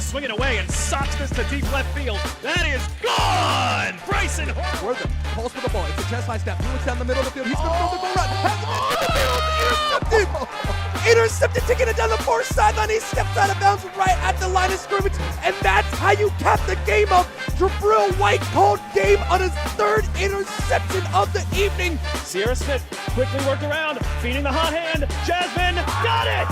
swing it away and socks this to deep left field. That is gone! Bryson Harper. Wortham pulls for the ball. It's a chest high snap. He looks down the middle of the field. He's going to throw the goal run. Has it in the field. Intercepted! Intercepted, taking it down the far sideline. He steps out of bounds right at the line of scrimmage. And that's how you cap the game up. Jabril White called game on his third interception of the evening. Sierra Smith quickly worked around, feeding the hot hand. Jasmine got it!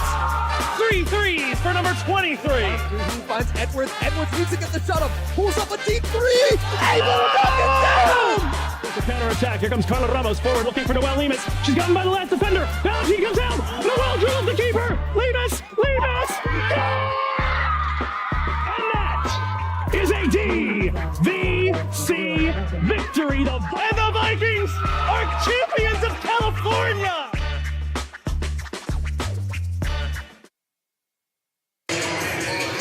3 threes for number 23. He finds Edwards. Edwards needs to get the shot up. Pulls up a deep three. Able to knock it down. The counter-attack. Here comes Carla Ramos forward looking for Noelle Lemus. She's gotten by the last defender. Valentine comes down. Noelle drills the keeper. Lemus! Lemus! Goal! And that is a DVC victory. And the Vikings are champions of California!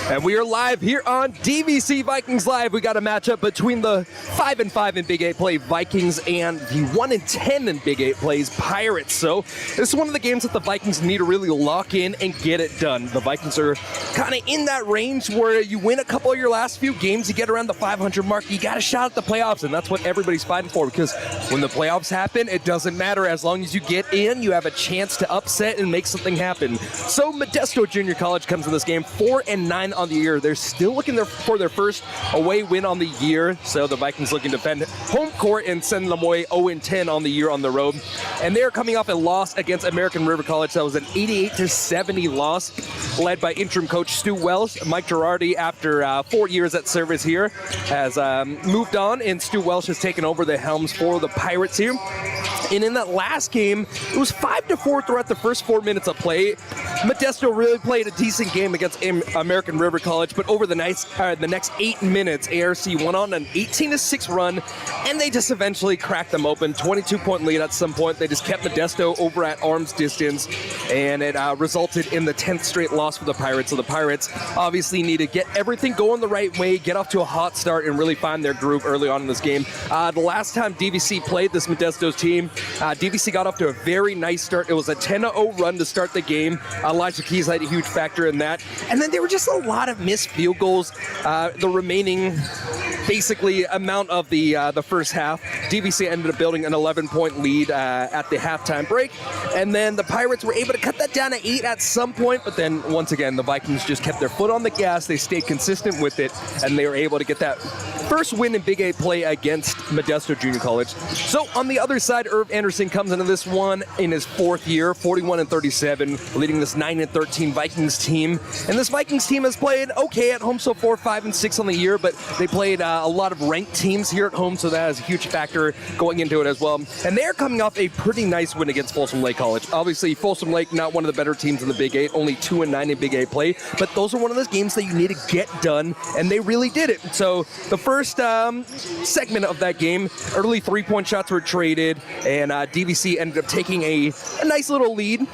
And we are live here on DVC Vikings Live. We got a matchup between the 5-5 in Big 8 play Vikings and the 1-10 in Big 8 plays Pirates. So this is one of the games that the Vikings need to really lock in and get it done. The Vikings are kind of in that range where you win a couple of your last few games, you get around the 500 mark, you got a shot at the playoffs, and that's what everybody's fighting for, because when the playoffs happen, it doesn't matter. As long as you get in, you have a chance to upset and make something happen. So Modesto Junior College comes in this game 4-9 on the year. They're still looking for their first away win on the year. So the Vikings looking to defend home court and send them away 0-10 on the year on the road. And they're coming off a loss against American River College. That was an 88-70 loss, led by interim coach Stu Welsh. Mike Girardi, after 4 years at service here, has moved on, and Stu Welsh has taken over the helms for the Pirates here. And in that last game, it was 5-4 throughout the first 4 minutes of play. Modesto really played a decent game against American River College, but over the next 8 minutes, ARC went on an 18-6 run, and they just eventually cracked them open. 22-point lead at some point. They just kept Modesto over at arm's distance, and it resulted in the 10th straight loss for the Pirates. So the Pirates obviously need to get everything going the right way, get off to a hot start, and really find their groove early on in this game. The last time DVC played this Modesto's team, DVC got off to a very nice start. It was a 10-0 run to start the game. Elijah Keys had a huge factor in that. And then there were just a lot of missed field goals. The remaining basically amount of the first half, DVC ended up building an 11-point lead at the halftime break. And then the Pirates were able to cut that down to 8 at some point. But then once again, the Vikings just kept their foot on the gas. They stayed consistent with it, and they were able to get that first win in Big 8 play against Modesto Junior College. So on the other side, Irv Anderson comes into this one in his 4th year, 41-37, leading this 9-13 Vikings team. And this Vikings team has played okay at home so far, 5-6 on the year, but they played a lot of ranked teams here at home, so that is a huge factor going into it as well. And they're coming off a pretty nice win against Folsom Lake College. Obviously, Folsom Lake, not one of the better teams in the Big 8, only 2-9 in Big 8 play, but those are one of those games that you need to get done, and they really did it. So the first segment of that game, early 3-point shots were traded, and DVC ended up taking a nice little lead.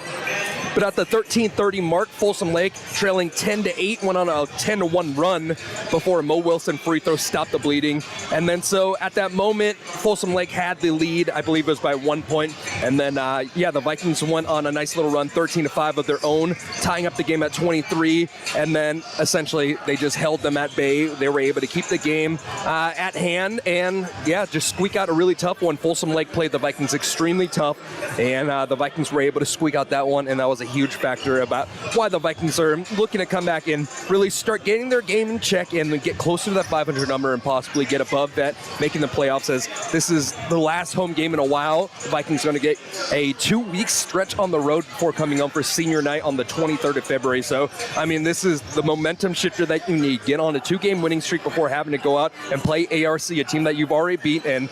But at the 13:30 mark, Folsom Lake, trailing 10-8, went on a 10-1 run before a Mo Wilson free throw stopped the bleeding. And then so at that moment, Folsom Lake had the lead. I believe it was by 1 point. And then, the Vikings went on a nice little run, 13-5 of their own, tying up the game at 23. And then essentially they just held them at bay. They were able to keep the game at hand and, just squeak out a really tough one. Folsom Lake played the Vikings extremely tough, and the Vikings were able to squeak out that one, and that was a huge factor about why the Vikings are looking to come back and really start getting their game in check and get closer to that 500 number and possibly get above that, making the playoffs, as this is the last home game in a while. The Vikings are going to get a 2-week stretch on the road before coming home for senior night on the 23rd of February. So, I mean, this is the momentum shifter that you need. Get on a 2-game winning streak before having to go out and play ARC, a team that you've already beat, and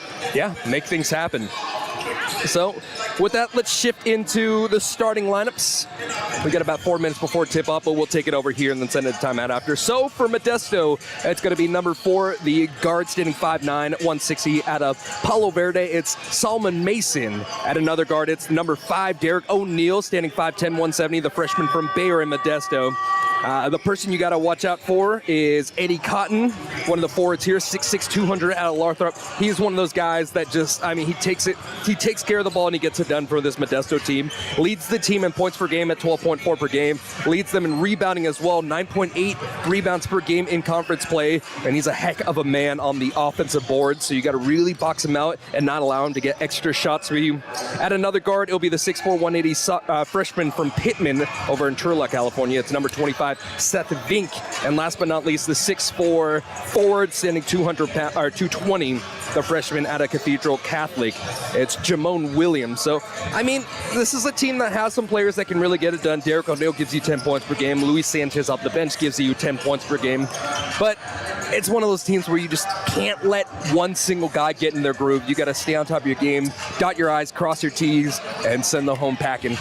make things happen. So with that, let's shift into the starting lineups. We got about 4 minutes before tip-off, but we'll take it over here and then send it to timeout after. So for Modesto, it's going to be number 4, the guard standing 5'9", 160 out of Palo Verde. It's Solomon Mason. At another guard, it's number 5, Derek O'Neill, standing 5'10", 170, the freshman from Bayer in Modesto. The person you got to watch out for is Eddie Cotton, one of the forwards here, 6'6", 200 out of Lothrop. He's one of those guys that just, I mean, he takes care of the ball and he gets it done for this Modesto team. Leads the team in points per game at 12.4 per game. Leads them in rebounding as well, 9.8 rebounds per game in conference play. And he's a heck of a man on the offensive board, so you got to really box him out and not allow him to get extra shots for you. At another guard, it'll be the 6'4", 180 freshman from Pittman over in Turlock, California. It's number 25, Seth Vink. And last but not least, the 6'4" forward, standing 220, the freshman out of Cathedral Catholic. It's Jamone Williams. So, I mean, this is a team that has some players that can really get it done. Derek O'Neill gives you 10 points per game. Luis Sanchez off the bench gives you 10 points per game. But it's one of those teams where you just can't let one single guy get in their groove. You got to stay on top of your game, dot your I's, cross your T's, and send the home packing.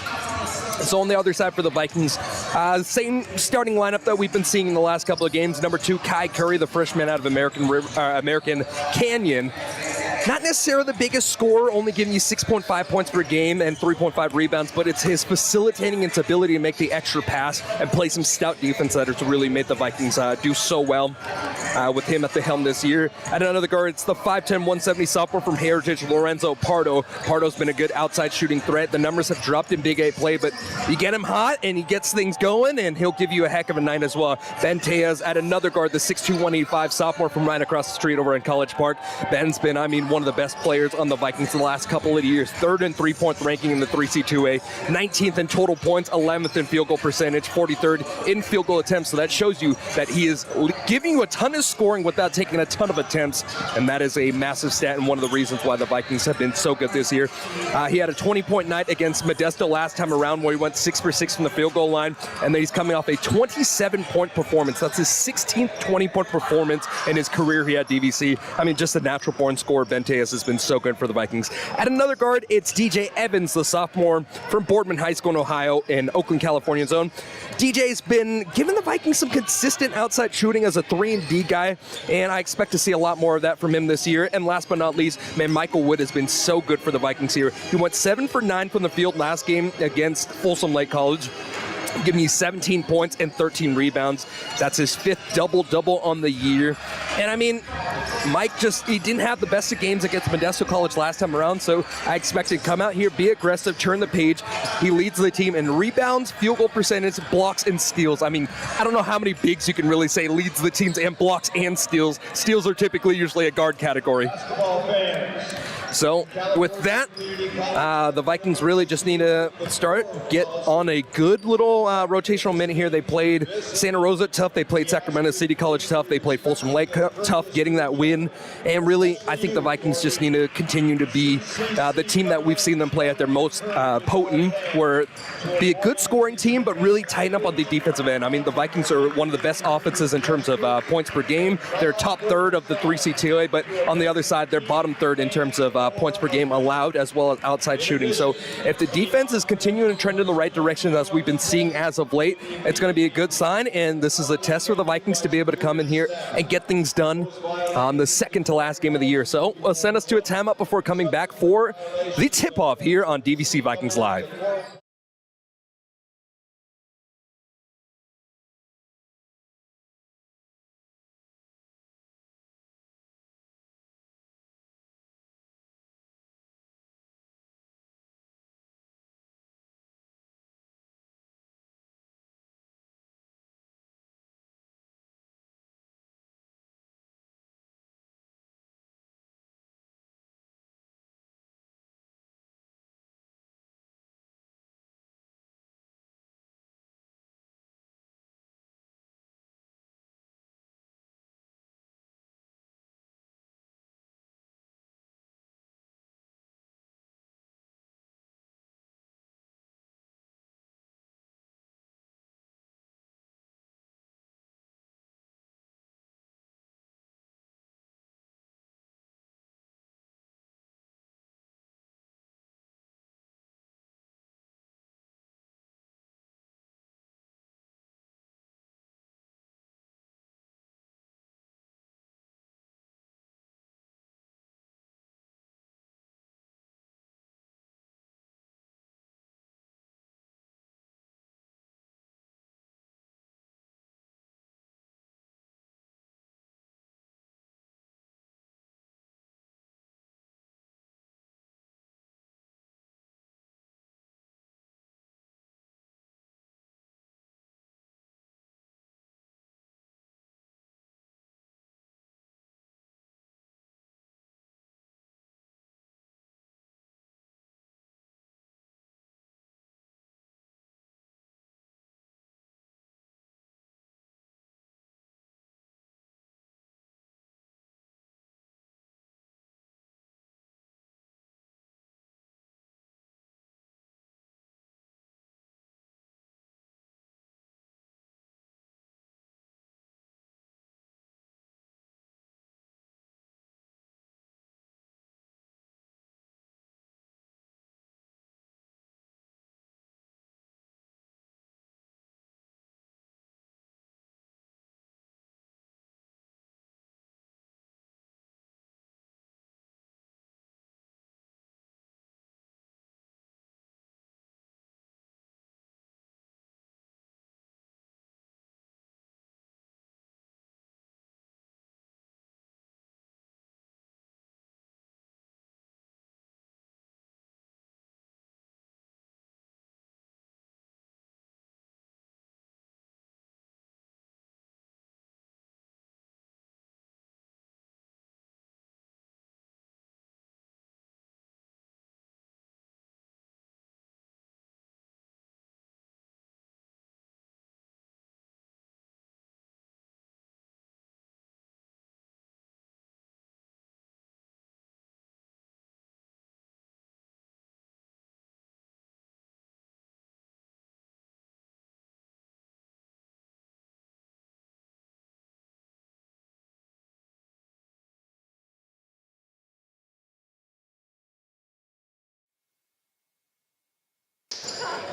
So on the other side for the Vikings, same starting lineup that we've been seeing in the last couple of games. Number 2, Kai Curry, the freshman out of American Canyon. Not necessarily the biggest scorer, only giving you 6.5 points per game and 3.5 rebounds, but it's his facilitating its ability to make the extra pass and play some stout defense that has really made the Vikings do so well with him at the helm this year. At another guard, it's the 5'10", 170 sophomore from Heritage, Lorenzo Pardo. Pardo's been a good outside shooting threat. The numbers have dropped in Big 8 play, but you get him hot and he gets things going, and he'll give you a heck of a night as well. Ben Tejas at another guard, the 6'2", 185 sophomore from right across the street over in College Park. Ben's been, one of the best players on the Vikings the last couple of years. 3rd in three-point ranking in the 3C2A, 19th in total points, 11th in field goal percentage, 43rd in field goal attempts. So that shows you that he is giving you a ton of scoring without taking a ton of attempts, and that is a massive stat and one of the reasons why the Vikings have been so good this year. He had a 20-point night against Modesto last time around where he went 6 for 6 from the field goal line, and then he's coming off a 27-point performance. That's his 16th 20-point performance in his career here at DVC. Just a natural-born scorer. Ben Tejas has been so good for the Vikings. At another guard, it's DJ Evans, the sophomore from Boardman High School in Ohio in Oakland, California zone. DJ's been giving the Vikings some consistent outside shooting as a 3-and-D guy, and I expect to see a lot more of that from him this year. And last but not least, Michael Wood has been so good for the Vikings here. He went 7 for 9 from the field last game against Folsom Lake College, giving you 17 points and 13 rebounds. That's his 5th double-double on the year. And Mike he didn't have the best of games against Modesto College last time around, so I expect him to come out here, be aggressive, turn the page. He leads the team in rebounds, field goal percentage, blocks, and steals. I don't know how many bigs you can really say leads the teams in blocks and steals. Steals are typically usually a guard category. So with that, the Vikings really just need to get on a good little rotational minute here. They played Santa Rosa tough. They played Sacramento City College tough. They played Folsom Lake tough, getting that win. And really, I think the Vikings just need to continue to be the team that we've seen them play at their most potent, where be a good scoring team, but really tighten up on the defensive end. The Vikings are one of the best offenses in terms of points per game. They're top 3rd of the 3C2A, but on the other side, they're bottom 3rd in terms of points per game allowed, as well as outside shooting. So if the defense is continuing to trend in the right direction as we've been seeing as of late, it's going to be a good sign, and this is a test for the Vikings to be able to come in here and get things done on the second to last game of the year. So send us to a timeout before coming back for the tip-off here on DVC Vikings Live.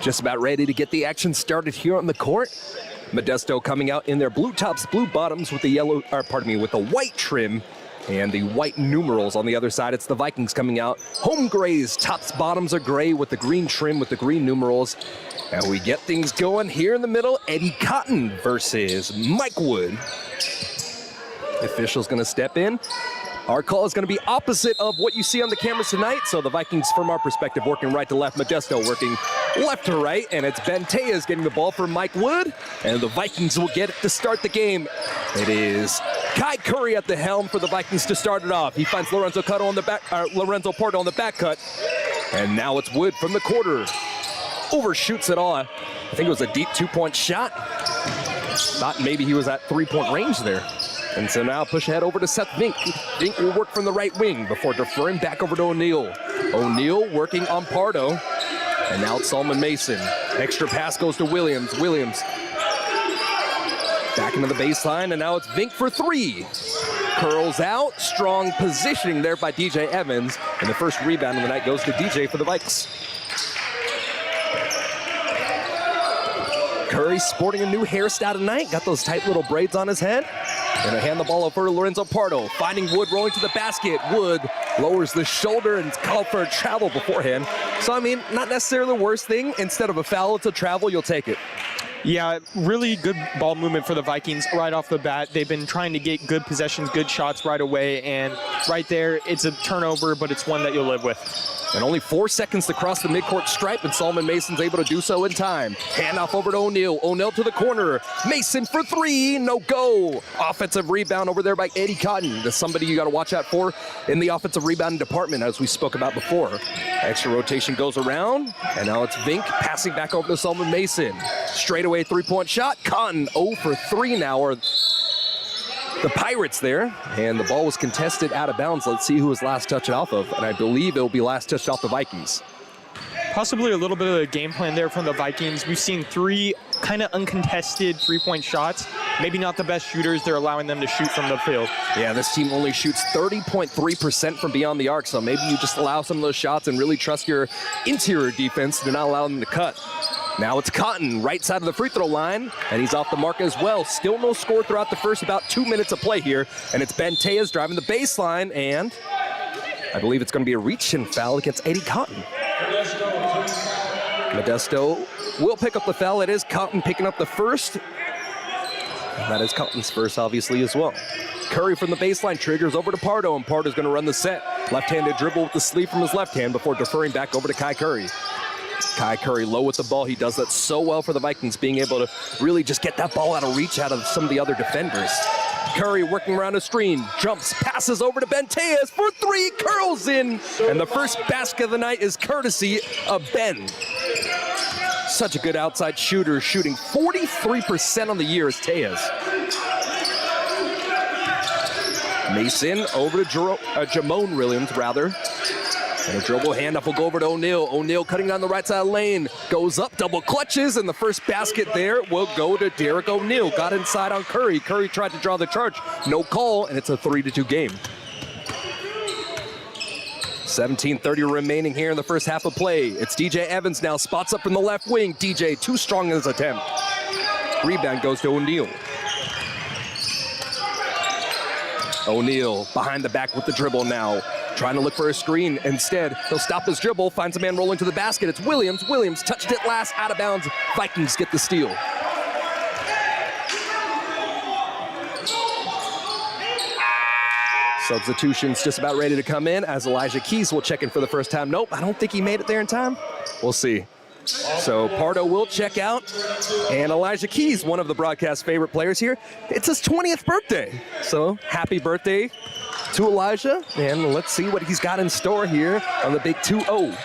Just about ready to get the action started here on the court. Modesto coming out in their blue tops, blue bottoms with the with the white trim and the white numerals on the other side. It's the Vikings coming out. Home grays, tops, bottoms are gray with the green trim with the green numerals. And we get things going here in the middle. Eddie Cotton versus Mike Wood. The official's gonna step in. Our call is going to be opposite of what you see on the cameras tonight. So the Vikings, from our perspective, working right to left. Modesto working left to right. And it's Benteas getting the ball for Mike Wood. And the Vikings will get it to start the game. It is Kai Curry at the helm for the Vikings to start it off. He finds Lorenzo Pardo on the back cut. And now it's Wood from the quarter. Overshoots it all. I think it was a deep two-point shot. Thought maybe he was at three-point range there. And so now push ahead over to Seth Vink. Vink will work from the right wing before deferring back over to O'Neal. O'Neal working on Pardo. And now it's Solomon Mason. Extra pass goes to Williams. Williams back into the baseline, and now it's Vink for three. Curls out. Strong positioning there by DJ Evans. And the first rebound of the night goes to DJ for the Vikes. Curry sporting a new hairstyle tonight. Got those tight little braids on his head. And they hand the ball over to Lorenzo Pardo. Finding Wood rolling to the basket. Wood lowers the shoulder and called for a travel beforehand. So, I mean, not necessarily the worst thing. Instead of a foul, it's a travel. You'll take it. Yeah, really good ball movement for the Vikings right off the bat. They've been trying to get good possessions, good shots right away. And right there, it's a turnover, but it's one that you'll live with. And only 4 seconds to cross the midcourt stripe, and Solomon Mason's able to do so in time. Handoff over to O'Neal. O'Neal to the corner. Mason for three. No go. Offensive rebound over there by Eddie Cotton. That's somebody you got to watch out for in the offensive rebounding department, as we spoke about before. Extra rotation goes around, and now it's Vink passing back over to Solomon Mason. Straight away three-point shot. Cotton 0 for 3 now. Are the Pirates there, and the ball was contested out of bounds. Let's see who was last touched off of, and I believe it will be last touched off the Vikings. Possibly a little bit of a game plan there from the Vikings. We've seen 3 kind of uncontested three-point shots. Maybe not the best shooters. They're allowing them to shoot from the field. Yeah, this team only shoots 30.3% from beyond the arc, so maybe you just allow some of those shots and really trust your interior defense to not allow them to cut. Now it's Cotton, right side of the free throw line, and he's off the mark as well. Still no score throughout the first about 2 minutes of play here, and it's Benteas driving the baseline, and I believe it's going to be a reach-in foul against Eddie Cotton. Modesto will pick up the foul. It is Cotton picking up the first. That is Cotton's first, obviously, as well. Curry from the baseline triggers over to Pardo, and Pardo's going to run the set. Left-handed dribble with the sleeve from his left hand before deferring back over to Kai Curry. Kai Curry low with the ball. He does that so well for the Vikings, being able to really just get that ball out of reach out of some of the other defenders. Curry working around a screen, jumps, passes over to Benteas for three, curls in, and the first basket of the night is courtesy of Ben. Such a good outside shooter, shooting 43% on the year is Tejas. Mason over to Jamone Williams, rather. And a dribble handoff will go over to O'Neal. O'Neal cutting down the right side of the lane. Goes up, double clutches, and the first basket there will go to Derek O'Neal. Got inside on Curry. Curry tried to draw the charge. No call, and it's a 3-2 game. 17:30 remaining here in the first half of play. It's DJ Evans now. Spots up in the left wing. DJ too strong in his attempt. Rebound goes to O'Neal. O'Neal behind the back with the dribble now. Trying to look for a screen. Instead, he'll stop his dribble, finds a man rolling to the basket. It's Williams. Williams touched it last, out of bounds. Vikings get the steal. Substitution's just about ready to come in as Elijah Keys will check in for the first time. Nope, I don't think he made it there in time. We'll see. So Pardo will check out, and Elijah Keys, one of the broadcast favorite players here. It's his 20th birthday. So happy birthday to Elijah, and let's see what he's got in store here on the big 2-0.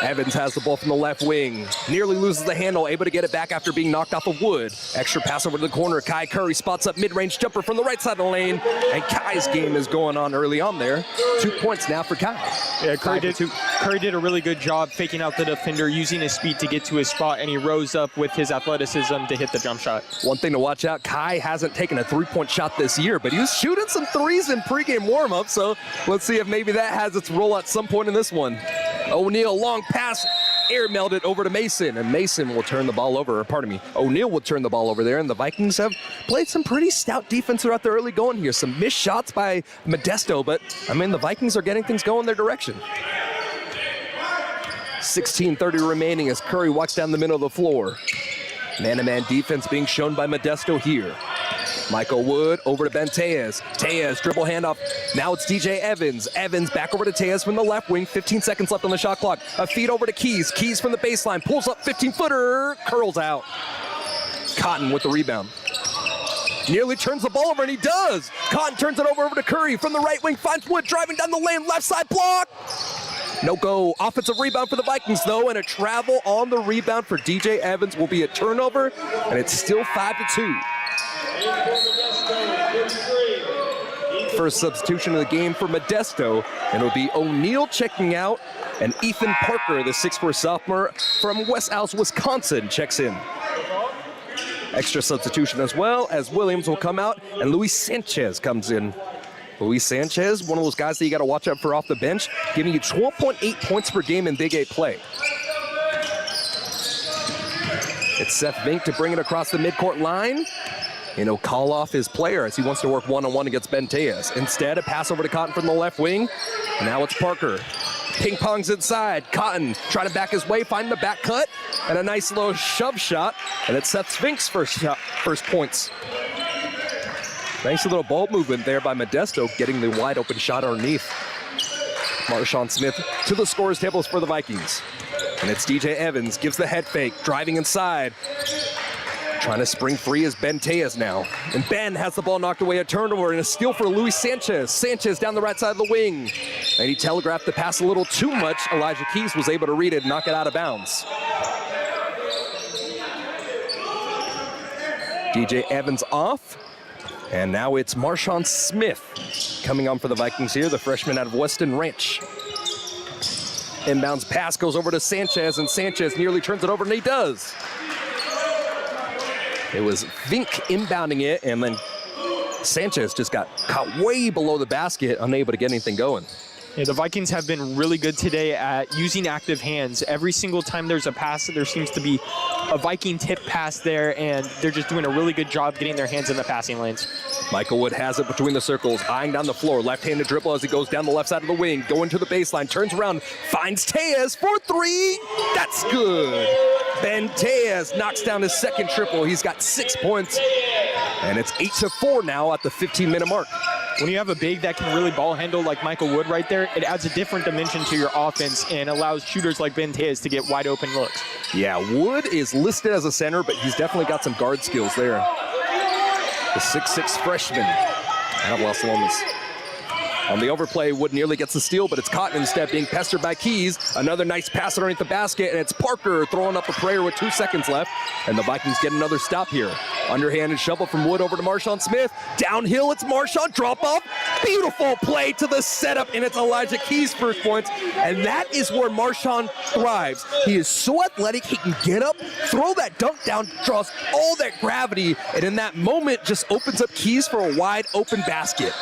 Evans has the ball from the left wing. Nearly loses the handle, able to get it back after being knocked off of Wood. Extra pass over to the corner. Kai Curry spots up mid-range jumper from the right side of the lane. And Kai's game is going on early on there. 2 points now for Kai. Yeah, Curry did a really good job faking out the defender, using his speed to get to his spot, and he rose up with his athleticism to hit the jump shot. One thing to watch out, Kai hasn't taken a three-point shot this year, but he was shooting some threes in pregame warm-up, so let's see if maybe that has its role at some point in this one. O'Neal, long pass, air melded over to Mason, and Mason will turn the ball over, or pardon me, O'Neal will turn the ball over there, and the Vikings have played some pretty stout defense throughout the early going here. Some missed shots by Modesto, but I mean, the Vikings are getting things going their direction. 16:30 remaining as Curry walks down the middle of the floor. Man-to-man defense being shown by Modesto here. Michael Wood over to Ben Tejas. Tejas, dribble handoff. Now it's DJ Evans. Evans back over to Tejas from the left wing. 15 seconds left on the shot clock. A feed over to Keys. Keys from the baseline. Pulls up 15-footer. Curls out. Cotton with the rebound. Nearly turns the ball over, and he does. Cotton turns it over to Curry from the right wing. Finds Wood driving down the lane. Left side block. No go. Offensive rebound for the Vikings, though, and a travel on the rebound for DJ Evans will be a turnover, and it's still 5-2. First substitution of the game for Modesto, and it'll be O'Neal checking out, and Ethan Parker, the 6'4" sophomore from West Allis, Wisconsin, checks in. Extra substitution as well, as Williams will come out, and Luis Sanchez comes in. Luis Sanchez, one of those guys that you got to watch out for off the bench, giving you 12.8 points per game in Big 8 play. It's Seth Vink to bring it across the midcourt line. And he'll call off his player as he wants to work one-on-one against Ben Tejas. Instead, a pass over to Cotton from the left wing. Now it's Parker. Ping-pongs inside. Cotton trying to back his way, finding the back cut, and a nice little shove shot. And it's Seth Vink's first points. Nice little ball movement there by Modesto, getting the wide open shot underneath. Marshawn Smith to the scorer's tables for the Vikings. And it's DJ Evans, gives the head fake, driving inside. Trying to spring free is Ben Tejas now. And Ben has the ball knocked away, a turnover, and a steal for Luis Sanchez. Sanchez down the right side of the wing. And he telegraphed the pass a little too much. Elijah Keys was able to read it and knock it out of bounds. DJ Evans off. And now it's Marshawn Smith coming on for the Vikings here, the freshman out of Weston Ranch. Inbounds pass goes over to Sanchez, and Sanchez nearly turns it over, and he does. It was Vink inbounding it, and then Sanchez just got caught way below the basket, unable to get anything going. Yeah, the Vikings have been really good today at using active hands. Every single time there's a pass, there seems to be a Viking tip pass there, and they're just doing a really good job getting their hands in the passing lanes. Michael Wood has it between the circles, eyeing down the floor, left-handed dribble as he goes down the left side of the wing, going to the baseline, turns around, finds Tejas for three. That's good. Ben Tejas knocks down his second triple. He's got 6 points, and it's 8-4 now at the 15-minute mark. When you have a big that can really ball handle like Michael Wood right there, it adds a different dimension to your offense and allows shooters like Ben Tejas to get wide open looks. Yeah, Wood is listed as a center, but he's definitely got some guard skills there. The 6'6" freshman out of Las Lomas. On the overplay, Wood nearly gets the steal, but it's Cotton instead being pestered by Keys. Another nice pass underneath the basket, and it's Parker throwing up a prayer with 2 seconds left. And the Vikings get another stop here. Underhanded shovel from Wood over to Marshawn Smith. Downhill, it's Marshawn, drop off. Beautiful play to the setup, and it's Elijah Keys' first points. And that is where Marshawn thrives. He is so athletic, he can get up, throw that dunk down, draws all that gravity, and in that moment just opens up Keys for a wide open basket.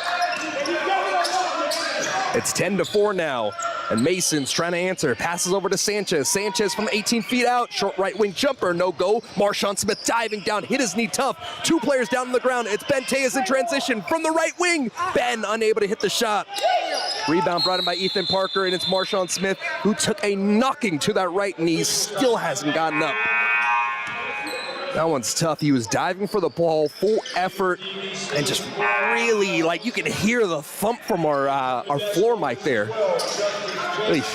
It's 10-4 now, and Mason's trying to answer. Passes over to Sanchez. Sanchez from 18 feet out. Short right wing jumper, no go. Marshawn Smith diving down, hit his knee tough. 2 players down on the ground. It's Ben Tejas in transition from the right wing. Ben unable to hit the shot. Rebound brought in by Ethan Parker, and it's Marshawn Smith who took a knocking to that right knee. Still hasn't gotten up. That one's tough. He was diving for the ball, full effort, and just really, like, you can hear the thump from our floor mic there. There's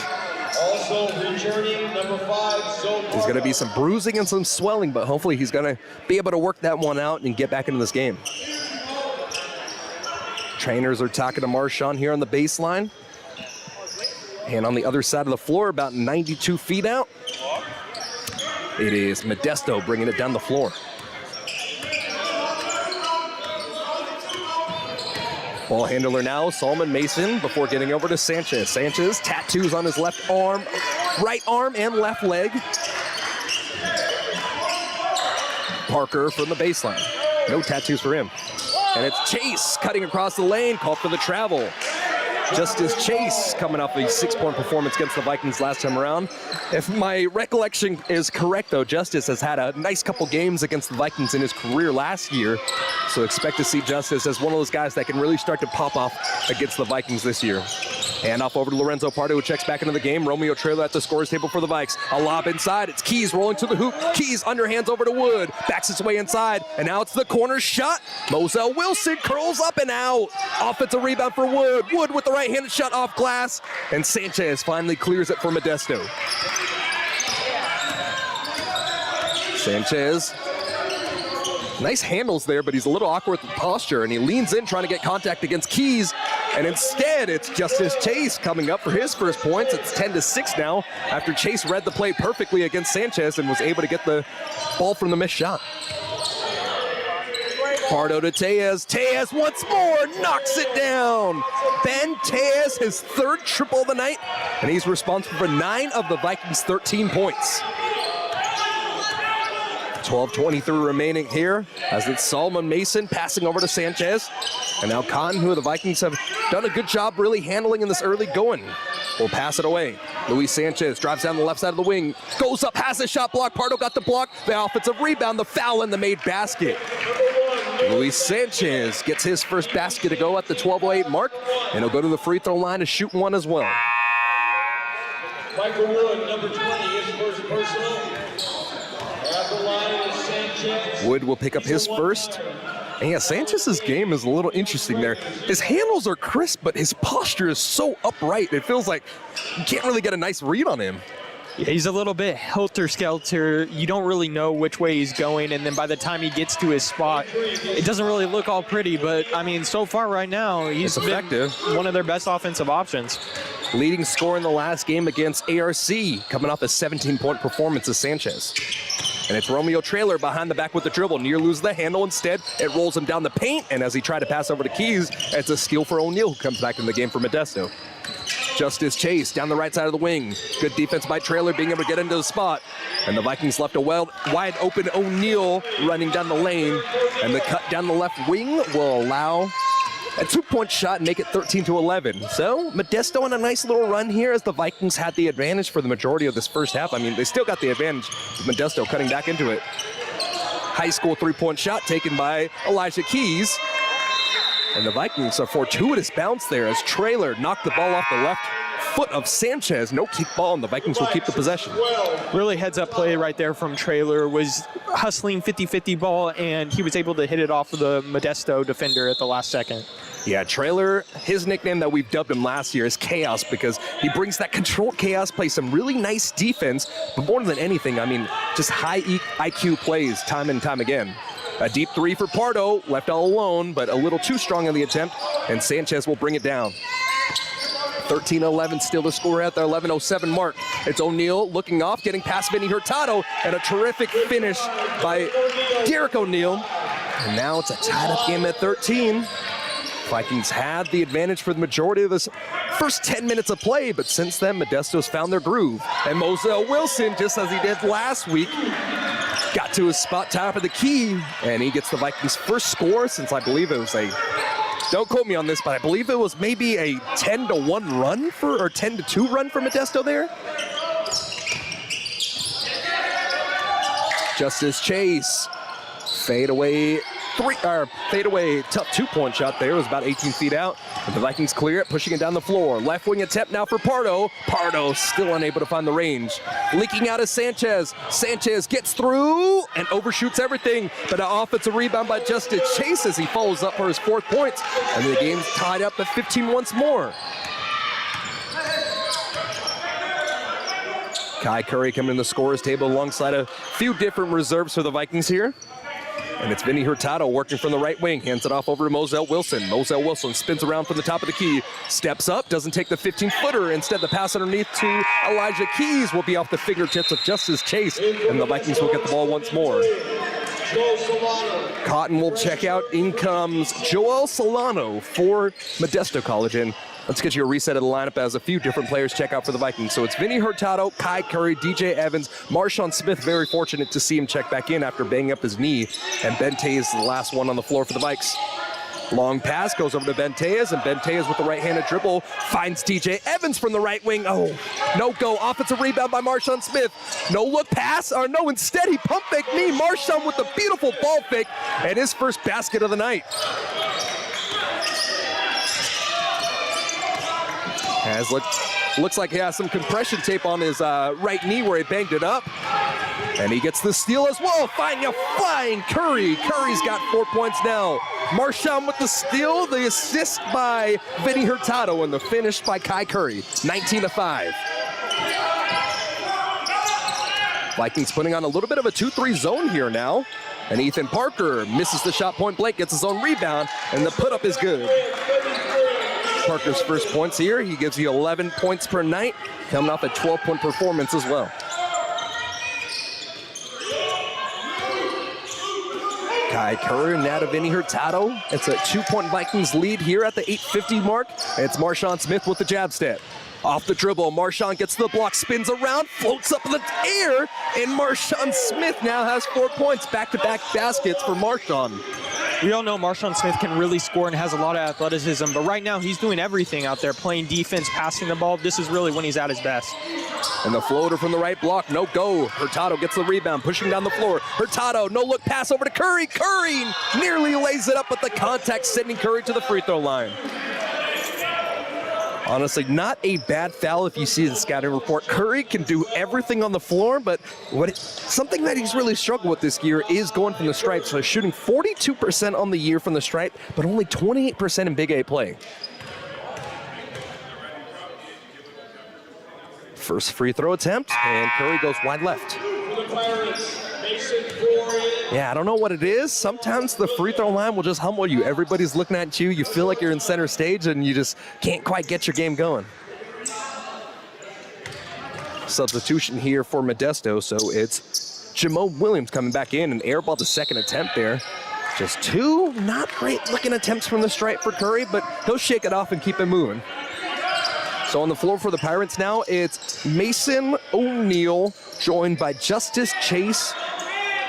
going to be some bruising and some swelling, but hopefully he's going to be able to work that one out and get back into this game. Trainers are talking to Marshawn here on the baseline. And on the other side of the floor, about 92 feet out, it is Modesto bringing it down the floor. Ball handler now, Solomon Mason, before getting over to Sanchez. Sanchez, tattoos on his left arm, right arm, and left leg. Parker from the baseline. No tattoos for him. And it's Chase cutting across the lane, called for the travel. Justice Chase coming off a 6-point performance against the Vikings last time around. If my recollection is correct, though, Justice has had a nice couple games against the Vikings in his career last year. So expect to see Justice as one of those guys that can really start to pop off against the Vikings this year. Hand off over to Lorenzo Pardo, who checks back into the game. Romeo Trailer at the scorer's table for the Vikes. A lob inside. It's Keys rolling to the hoop. Keys underhands over to Wood. Backs his way inside. And now it's the corner shot. Moselle Wilson curls up and out. Offensive rebound for Wood. Wood with the right-handed shot off glass. And Sanchez finally clears it for Modesto. Sanchez. Nice handles there, but he's a little awkward with the posture, and he leans in trying to get contact against Keys, and instead it's Justice Chase coming up for his first points. It's 10-6 now after Chase read the play perfectly against Sanchez and was able to get the ball from the missed shot. Pardo to Tejas. Tejas once more knocks it down. Ben Tejas, his third triple of the night, and he's responsible for 9 of the Vikings' 13 points. 12:23 remaining here as it's Solomon Mason passing over to Sanchez. And now Cotton, who the Vikings have done a good job really handling in this early going, will pass it away. Luis Sanchez drives down the left side of the wing, goes up, has a shot block. Pardo got the block, the offensive rebound, the foul, and the made basket. Luis Sanchez gets his first basket to go at the 12:08 mark, and he'll go to the free throw line to shoot one as well. Michael Wood, number 20, his first personal. At the line is Sanchez. Wood will pick up his first. And yeah, Sanchez's game is a little interesting there. His handles are crisp, but his posture is so upright. It feels like you can't really get a nice read on him. Yeah, he's a little bit helter-skelter. You don't really know which way he's going, and then by the time he gets to his spot, it doesn't really look all pretty. But, I mean, so far right now, he's been one of their best offensive options. Leading scorer in the last game against ARC, coming off a 17-point performance is Sanchez. And it's Romeo Trailer behind the back with the dribble. Near loses the handle. Instead, it rolls him down the paint, and as he tried to pass over to Keys, it's a steal for O'Neal, who comes back in the game for Modesto. Justice Chase down the right side of the wing. Good defense by Trailer, being able to get into the spot. And the Vikings left a wide open O'Neal running down the lane. And the cut down the left wing will allow a 2-point shot and make it 13-11. So Modesto on a nice little run here as the Vikings had the advantage for the majority of this first half. I mean, they still got the advantage with Modesto cutting back into it. High school 3-point shot taken by Elijah Keys. And the Vikings, a fortuitous bounce there as Trailer knocked the ball off the left foot of Sanchez. No kick ball, and the Vikings will keep the possession. Really heads-up play right there from Trailer. Was hustling 50-50 ball, and he was able to hit it off of the Modesto defender at the last second. Yeah, Trailer, his nickname that we've dubbed him last year is Chaos because he brings that controlled chaos, plays some really nice defense, but more than anything, I mean, just high IQ plays time and time again. A deep three for Pardo, left all alone, but a little too strong in the attempt, and Sanchez will bring it down. 13-11 still the score at the 11:07 mark. It's O'Neal looking off, getting past Vinny Hurtado, and a terrific finish by Derek O'Neal. And now it's a tied-up game at 13. Vikings had the advantage for the majority of this first 10 minutes of play, but since then, Modesto's found their groove. And Moselle Wilson, just as he did last week, got to his spot top of the key, and he gets the Vikings' first score since I believe it was don't quote me on this, but I believe it was maybe a 10-1 run or 10-2 run for Modesto there. Justice Chase, fadeaway tough 2-point shot there. It was about 18 feet out. But the Vikings clear it, pushing it down the floor. Left wing attempt now for Pardo. Pardo still unable to find the range. Leaking out is Sanchez. Sanchez gets through and overshoots everything. But an offensive rebound by Justice Chase as he follows up for his 4th points. And the game's tied up at 15 once more. Kai Curry coming in the scorer's table alongside a few different reserves for the Vikings here. And it's Vinny Hurtado working from the right wing. Hands it off over to Moselle Wilson. Moselle Wilson spins around from the top of the key. Steps up, doesn't take the 15-footer. Instead, the pass underneath to Elijah Keys will be off the fingertips of Justice Chase. And the Vikings will get the ball once more. Cotton will check out. In comes Joel Solano for Modesto College. And let's get you a reset of the lineup as a few different players check out for the Vikings. So it's Vinny Hurtado, Kai Curry, DJ Evans, Marshawn Smith, very fortunate to see him check back in after banging up his knee. And Ben Tay is the last one on the floor for the Vikes. Long pass goes over to Benteas, and Benteas with the right-handed dribble finds TJ Evans from the right wing. Oh, no go. Offensive rebound by Marshawn Smith. No look pass, or no, instead he pump fake me. Marshawn with the beautiful ball fake and his first basket of the night. Looks like he has some compression tape on his right knee where he banged it up. And he gets the steal as well, finding a flying Curry. Curry's got 4 points now. Marshawn with the steal, the assist by Vinny Hurtado, and the finish by Kai Curry, 19-5. Vikings putting on a little bit of a 2-3 zone here now. And Ethan Parker misses the shot point blank, gets his own rebound, and the put-up is good. Parker's first points here. He gives you 11 points per night, coming off a 12-point performance as well. Kai Curry and now to Vinny Hurtado. It's a 2-point Vikings lead here at the 8:50 mark. It's Marshawn Smith with the jab step. Off the dribble, Marshawn gets the block, spins around, floats up in the air, and Marshawn Smith now has 4 points. Back-to-back baskets for Marshawn. We all know Marshawn Smith can really score and has a lot of athleticism, but right now he's doing everything out there, playing defense, passing the ball. This is really when he's at his best. And the floater from the right block, no go. Hurtado gets the rebound, pushing down the floor. Hurtado, no look pass over to Curry. Curry nearly lays it up, but the contact sending Curry to the free throw line. Honestly, not a bad foul if you see the scouting report. Curry can do everything on the floor, but something that he's really struggled with this year is going from the stripe. So shooting 42% on the year from the stripe, but only 28% in Big 8 play. First free throw attempt, and Curry goes wide left. Yeah, I don't know what it is. Sometimes the free throw line will just humble you. Everybody's looking at you. You feel like you're in center stage, and you just can't quite get your game going. Substitution here for Modesto, so it's Jamone Williams coming back in and airball the second attempt there. Just two not great looking attempts from the stripe for Curry, but he'll shake it off and keep it moving. So on the floor for the Pirates now, it's Mason O'Neal, joined by Justice Chase,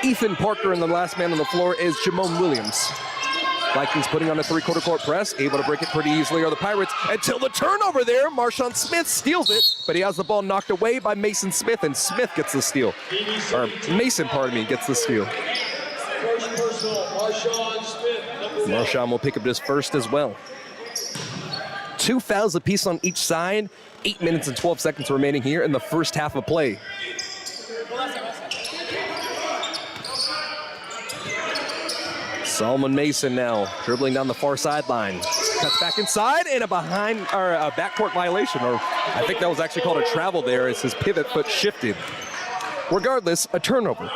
Ethan Parker, and the last man on the floor is Jamone Williams. Vikings putting on a three-quarter court press, able to break it pretty easily are the Pirates, until the turnover there. Marshawn Smith steals it, but he has the ball knocked away by Mason Smith, and Smith gets the steal. Or Mason, pardon me, gets the steal. First personal, Marshawn Smith. Marshawn will pick up his first as well. 2 fouls apiece on each side. 8 minutes and 12 seconds remaining here in the first half of play. Solomon Mason now dribbling down the far sideline. Cuts back inside, and a backcourt violation, or I think that was actually called a travel there as his pivot foot shifted. Regardless, a turnover.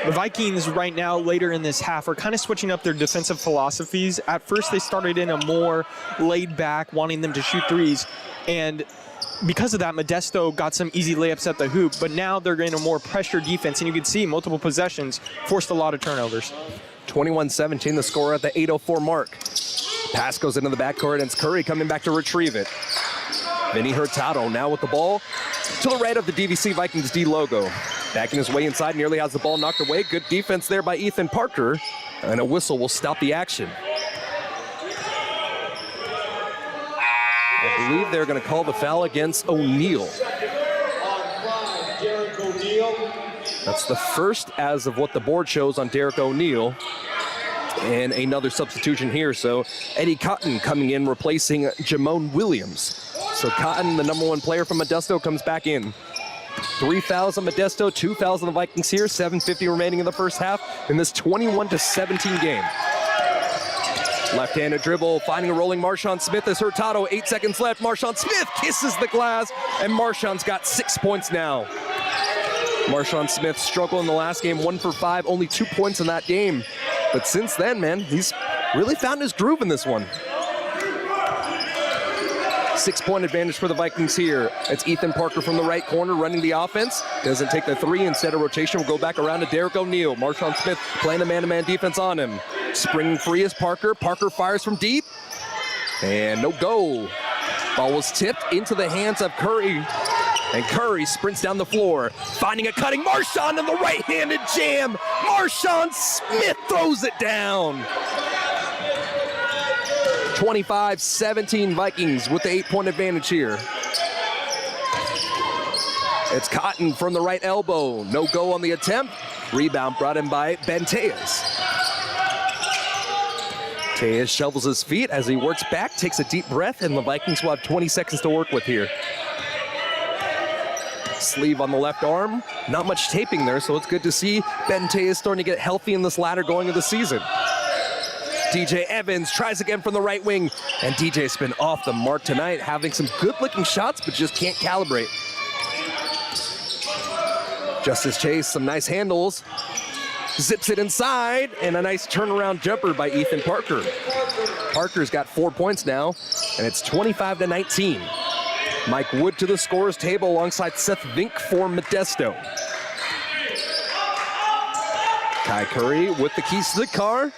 The Vikings right now, later in this half, are kind of switching up their defensive philosophies. At first, they started in a more laid back, wanting them to shoot threes. And because of that, Modesto got some easy layups at the hoop. But now they're in a more pressure defense. And you can see multiple possessions forced a lot of turnovers. 21-17 the score at the 8:04 mark. Pass goes into the backcourt, and it's Curry coming back to retrieve it. Vinny Hurtado now with the ball to the right of the DVC Vikings D logo. Backing his way inside, nearly has the ball knocked away. Good defense there by Ethan Parker, and a whistle will stop the action. I believe they're going to call the foul against O'Neal. That's the first as of what the board shows on Derek O'Neal. And another substitution here, so Eddie Cotton coming in, replacing Jamone Williams. So Cotton, the number 1 player from Modesto, comes back in. 3 fouls on Modesto, 2 fouls on the Vikings here, 7:50 remaining in the first half in this 21-17 game. Left-handed dribble, finding a rolling Marshawn Smith as Hurtado, 8 seconds left. Marshawn Smith kisses the glass, and Marshawn's got 6 points now. Marshawn Smith struggled in the last game, 1 for 5, only 2 points in that game. But since then, man, he's really found his groove in this one. 6-point advantage for the Vikings here. It's Ethan Parker from the right corner running the offense. Doesn't take the three. Instead of rotation, will go back around to Derek O'Neal. Marshawn Smith playing the man-to-man defense on him. Springing free is Parker. Parker fires from deep. And no go. Ball was tipped into the hands of Curry. And Curry sprints down the floor, finding a cutting Marshawn in the right-handed jam. Marshawn Smith throws it down. 25-17 Vikings with the 8-point advantage here. It's Cotton from the right elbow. No go on the attempt. Rebound brought in by Ben Tejas. Tejas shovels his feet as he works back, takes a deep breath, and the Vikings will have 20 seconds to work with here. Sleeve on the left arm. Not much taping there, so it's good to see Ben Tejas starting to get healthy in this ladder going into the season. DJ Evans tries again from the right wing, and DJ's been off the mark tonight, having some good-looking shots, but just can't calibrate. Justice Chase, some nice handles. Zips it inside, and a nice turnaround jumper by Ethan Parker. Parker's got 4 points now, and it's 25-19. Mike Wood to the scorer's table alongside Seth Vink for Modesto. Kai Curry with the keys to the car.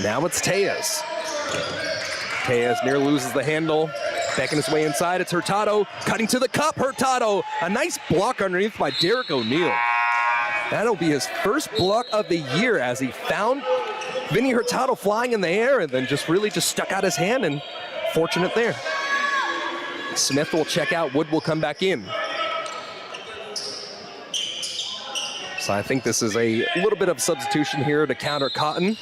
Now it's Tejas. Tejas near loses the handle. Backing his way inside, it's Hurtado. Cutting to the cup, Hurtado. A nice block underneath by Derek O'Neal. That'll be his first block of the year as he found Vinny Hurtado flying in the air and then just stuck out his hand, and fortunate there. Smith will check out, Wood will come back in. So I think this is a little bit of substitution here to counter Cotton.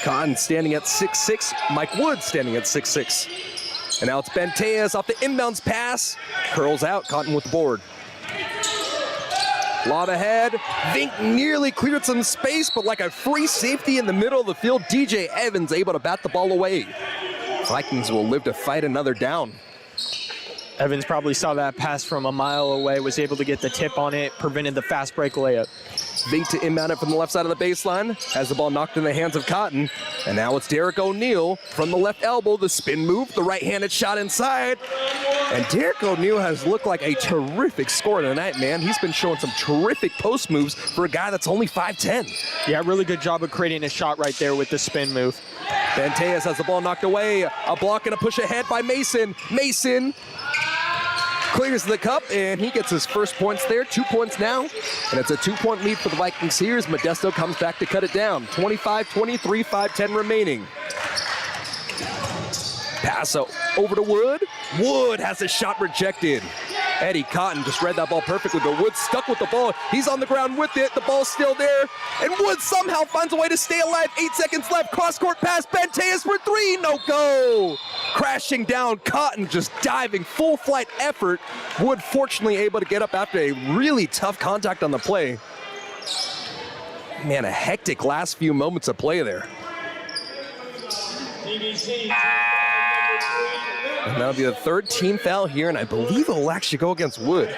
Cotton standing at 6'6", Mike Wood standing at 6'6". And now it's Ben Tejas off the inbounds pass. Curls out, Cotton with the board. Lob ahead. Vink nearly cleared some space, but like a free safety in the middle of the field, DJ Evans able to bat the ball away. Vikings will live to fight another down. Evans probably saw that pass from a mile away, was able to get the tip on it, prevented the fast break layup. Vink to inbound it from the left side of the baseline, has the ball knocked in the hands of Cotton, and now it's Derek O'Neal from the left elbow, the spin move, the right-handed shot inside, and Derek O'Neal has looked like a terrific scorer tonight, man. He's been showing some terrific post moves for a guy that's only 5'10". Yeah, really good job of creating a shot right there with the spin move. Ben Tejas has the ball knocked away, a block and a push ahead by Mason. Mason clears the cup, and he gets his first points there, 2 points now, and it's a 2-point lead for the Vikings here as Modesto comes back to cut it down. 25-23, 5:10 remaining. Pass over to Wood. Wood has his shot rejected. Eddie Cotton just read that ball perfectly, but Wood stuck with the ball. He's on the ground with it. The ball's still there, and Wood somehow finds a way to stay alive. 8 seconds left. Cross-court pass. Ben Tejas for three. No go. Crashing down. Cotton just diving. Full flight effort. Wood fortunately able to get up after a really tough contact on the play. Man, a hectic last few moments of play there. And that'll be the third team foul here, and I believe it will actually go against Wood.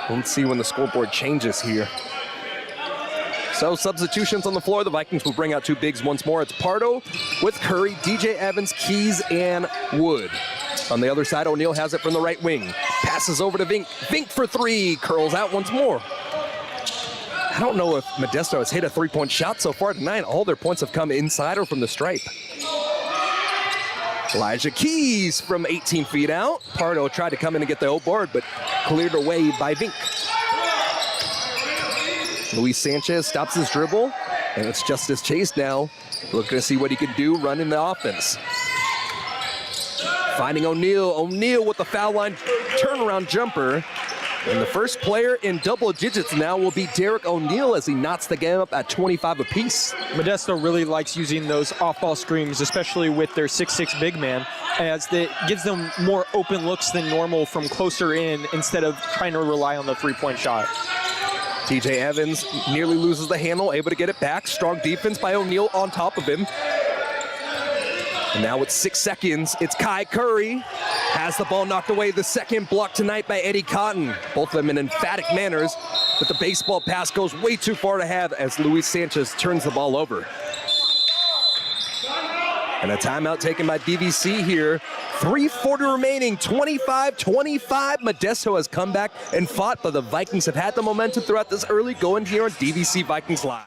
Let's see when the scoreboard changes here. So substitutions on the floor. The Vikings will bring out two bigs once more. It's Pardo with Curry, DJ Evans, Keys, and Wood. On the other side, O'Neal has it from the right wing. Passes over to Vink. Vink for three. Curls out once more. I don't know if Modesto has hit a three-point shot so far tonight. All their points have come inside or from the stripe. Elijah Keys from 18 feet out. Pardo tried to come in and get the old board, but cleared away by Vink. Luis Sanchez stops his dribble, and it's Justice Chase now. Looking to see what he can do running the offense. Finding O'Neal. O'Neal with the foul line turnaround jumper. And the first player in double digits now will be Derek O'Neal as he knots the game up at 25 apiece. Modesto really likes using those off-ball screens, especially with their 6'6" big man, as it gives them more open looks than normal from closer in instead of trying to rely on the three-point shot. TJ Evans nearly loses the handle, able to get it back. Strong defense by O'Neal on top of him. And now with 6 seconds, it's Kai Curry. Has the ball knocked away. The second block tonight by Eddie Cotton. Both of them in emphatic manners, but the baseball pass goes way too far to have as Luis Sanchez turns the ball over. And a timeout taken by DVC here. 3:40 remaining, 25-25. Modesto has come back and fought, but the Vikings have had the momentum throughout this early going here on DVC Vikings Live.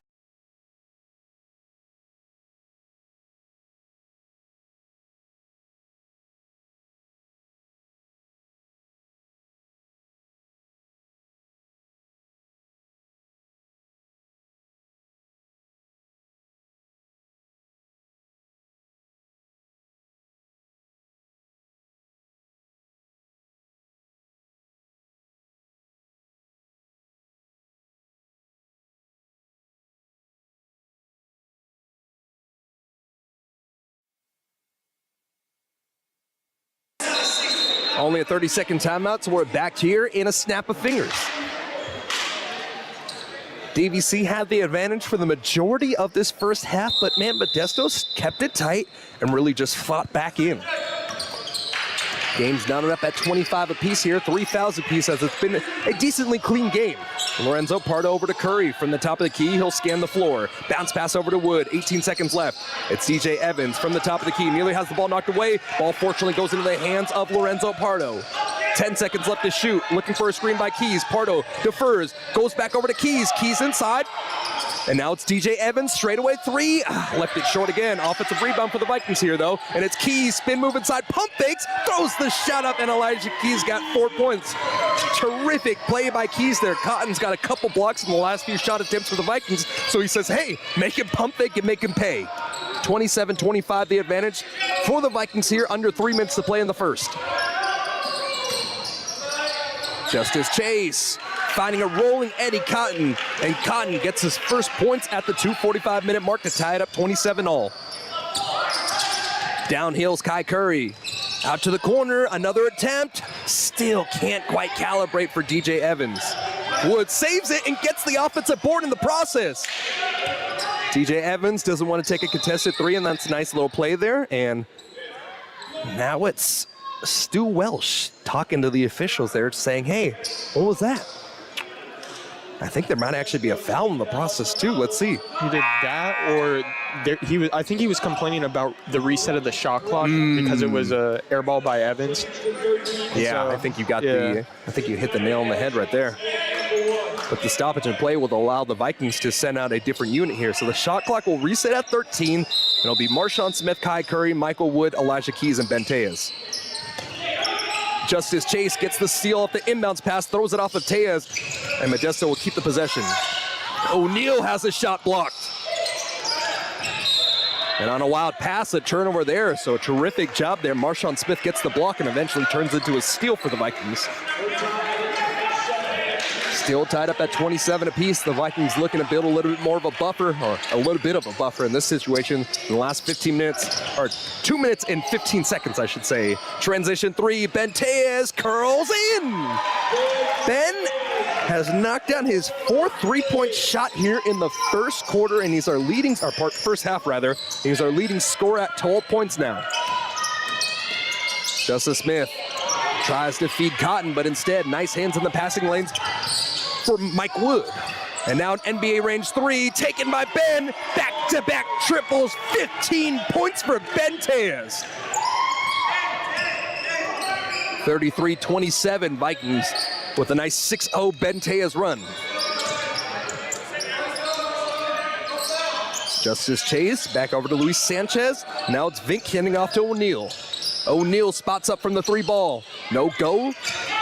Only a 30-second timeout, so we're back here in a snap of fingers. DVC had the advantage for the majority of this first half, but man, Modesto kept it tight and really just fought back in. Game's knotted up at 25 apiece here, 3 fouls apiece, as it's been a decently clean game. Lorenzo Pardo over to Curry from the top of the key. He'll scan the floor. Bounce pass over to Wood. 18 seconds left. It's DJ Evans from the top of the key. Nearly has the ball knocked away. Ball fortunately goes into the hands of Lorenzo Pardo. 10 seconds left to shoot. Looking for a screen by Keys. Pardo defers. Goes back over to Keys. Keys inside. And now it's DJ Evans, straightaway three. Left it short again. Offensive rebound for the Vikings here, though. And it's Keys, spin move inside, pump fakes, throws the shot up, and Elijah Keys got 4 points. Terrific play by Keys there. Cotton's got a couple blocks in the last few shot attempts for the Vikings, so he says, hey, make him pump fake and make him pay. 27-25 the advantage for the Vikings here, under 3 minutes to play in the first. Justice Chase finding a rolling Eddie Cotton, and Cotton gets his first points at the 2:45-minute mark to tie it up 27-all. Downhill's Kai Curry. Out to the corner, another attempt. Still can't quite calibrate for DJ Evans. Wood saves it and gets the offensive board in the process. DJ Evans doesn't want to take a contested three, and that's a nice little play there. And now it's Stu Welsh talking to the officials there, saying, hey, what was that? I think there might actually be a foul in the process too. Let's see. He did that, or I think he was complaining about the reset of the shot clock because it was a air ball by Evans. Yeah, so, I think you got I think you hit the nail on the head right there. But the stoppage in play will allow the Vikings to send out a different unit here. So the shot clock will reset at 13. And it'll be Marshawn Smith, Kai Curry, Michael Wood, Elijah Keys, and Ben Tejas. Justice Chase gets the steal off the inbounds pass, throws it off of Tejas, and Modesto will keep the possession. O'Neal has a shot blocked. And on a wild pass, a turnover there, so a terrific job there. Marshawn Smith gets the block and eventually turns into a steal for the Vikings. Still tied up at 27 apiece. The Vikings looking to build a little bit more of a buffer, or a little bit of a buffer in this situation in the last 15 minutes, or 2 minutes and 15 seconds, I should say. Transition three, Ben Tejas curls in. Ben has knocked down his fourth three-point shot here in the first quarter, and he's our leading, first half rather. He's our leading scorer at 12 points now. Justice Smith tries to feed Cotton, but instead, nice hands in the passing lanes for Mike Wood. And now an NBA range three taken by Ben. Back-to-back triples, 15 points for Ben Tejas. 33-27 Vikings with a nice 6-0 Ben Tejas run. Justice Chase back over to Luis Sanchez. Now it's Vink handing off to O'Neal. O'Neal spots up from the three ball. No go.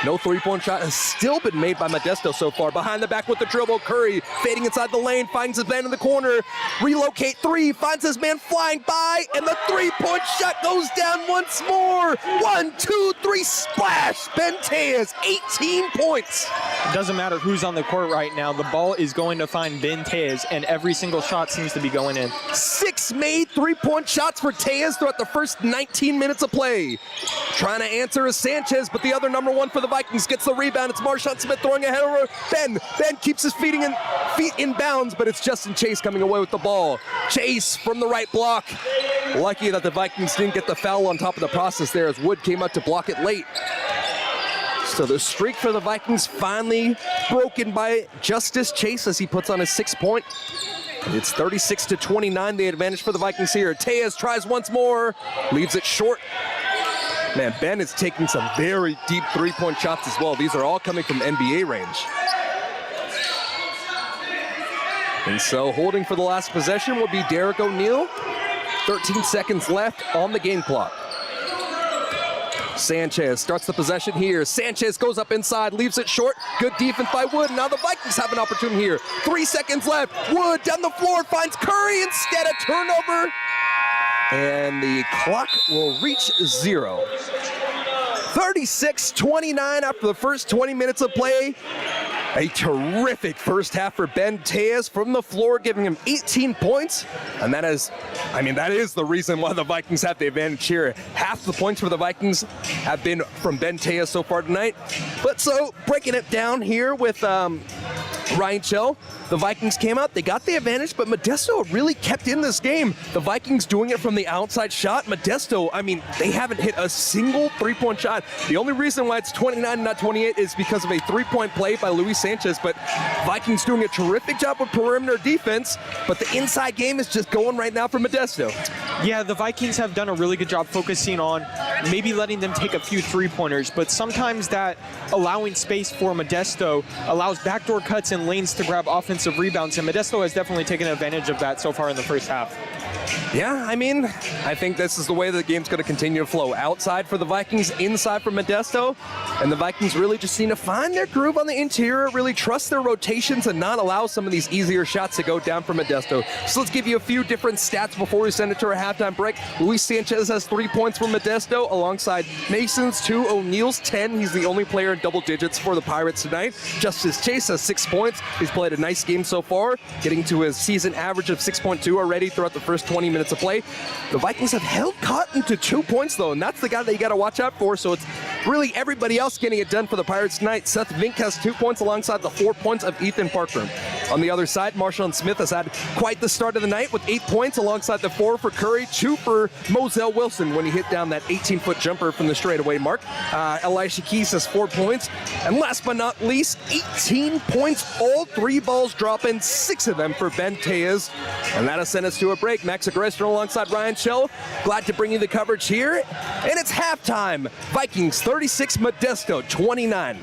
No three-point shot has still been made by Modesto so far. Behind the back with the dribble. Curry fading inside the lane, finds his man in the corner. Relocate three, finds his man flying by, and the three-point shot goes down once more. 1, 2, 3, splash. Ben Tejas, 18 points. It doesn't matter who's on the court right now. The ball is going to find Ben Tejas, and every single shot seems to be going in. 6 made three-point shots for Tejas throughout the first 19 minutes of play. Trying to answer is Sanchez, but the other number one for the Vikings gets the rebound. It's Marshawn Smith throwing ahead over Ben. Ben keeps his feet in bounds, but it's Justin Chase coming away with the ball. Chase from the right block. Lucky that the Vikings didn't get the foul on top of the process there as Wood came out to block it late. So the streak for the Vikings finally broken by Justice Chase as he puts on his 6-point. It's 36-29, the advantage for the Vikings here. Tejas tries once more, leaves it short. Man, Ben is taking some very deep three-point shots as well. These are all coming from NBA range. And so holding for the last possession will be Derek O'Neal. 13 seconds left on the game clock. Sanchez starts the possession here. Sanchez goes up inside, leaves it short. Good defense by Wood. Now the Vikings have an opportunity here. 3 seconds left. Wood down the floor, finds Curry instead, a turnover. And the clock will reach 0. 36-29 after the first 20 minutes of play. A terrific first half for Ben Tejas from the floor, giving him 18 points. And that is the reason why the Vikings have the advantage here. Half the points for the Vikings have been from Ben Tejas so far tonight. But so, breaking it down here with Ryan Shell, the Vikings came out, they got the advantage, but Modesto really kept in this game. The Vikings doing it from the outside shot. Modesto, they haven't hit a single three-point shot. The only reason why it's 29 not 28 is because of a three-point play by Luis Sanchez, but Vikings doing a terrific job with perimeter defense, but the inside game is just going right now for Modesto. Yeah, the Vikings have done a really good job focusing on maybe letting them take a few three-pointers, but sometimes that allowing space for Modesto allows backdoor cuts and lanes to grab offensive rebounds, and Modesto has definitely taken advantage of that so far in the first half. Yeah, I think this is the way the game's going to continue to flow. Outside for the Vikings, inside for Modesto, and the Vikings really just seem to find their groove on the interior, really trust their rotations, and not allow some of these easier shots to go down for Modesto. So let's give you a few different stats before we send it to our halftime break. Luis Sanchez has 3 points for Modesto, alongside Mason's 2, O'Neal's 10. He's the only player in double digits for the Pirates tonight. Justice Chase has 6 points. He's played a nice game so far, getting to his season average of 6.2 already throughout the first 20 minutes of play. The Vikings have held Cotton to 2 points, though, and that's the guy that you got to watch out for. So it's really everybody else getting it done for the Pirates tonight. Seth Vink has 2 points alongside the 4 points of Ethan Parker. On the other side, Marshawn Smith has had quite the start of the night with 8 points alongside the 4 for Curry, 2 for Moselle Wilson when he hit down that 18-foot jumper from the straightaway mark. Elisha Keys has 4 points. And last but not least, 18 points, all 3 balls dropping, 6 of them for Ben Tejas. And that'll send us to a break. Max Agrestro alongside Ryan Shell. Glad to bring you the coverage here. And it's halftime. Vikings 36, Modesto 29.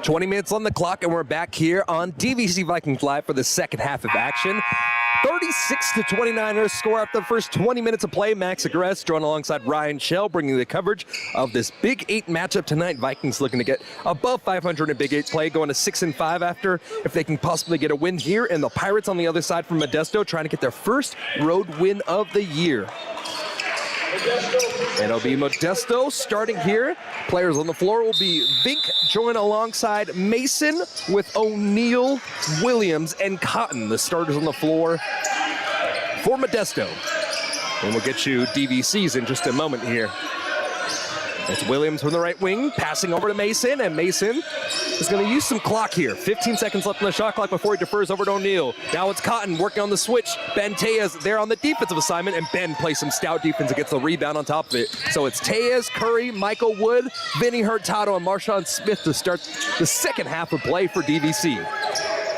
20 minutes on the clock, and we're back here on DVC Vikings Live for the second half of action. 36-29 our score after the first 20 minutes of play. Max Agrest drawn alongside Ryan Shell, bringing the coverage of this Big 8 matchup tonight. Vikings looking to get above 500 in Big 8 play, going to 6-5 after, if they can possibly get a win here. And the Pirates on the other side from Modesto trying to get their first road win of the year. And it'll be Modesto starting here. Players on the floor will be Vink joined alongside Mason with O'Neal, Williams, and Cotton, the starters on the floor for Modesto. And we'll get you DVCs in just a moment here. It's Williams from the right wing, passing over to Mason, and Mason is going to use some clock here. 15 seconds left on the shot clock before he defers over to O'Neal. Now it's Cotton working on the switch. Ben Tejas there on the defensive assignment, and Ben plays some stout defense and gets the rebound on top of it. So it's Tejas, Curry, Michael Wood, Vinny Hurtado, and Marshawn Smith to start the second half of play for DVC.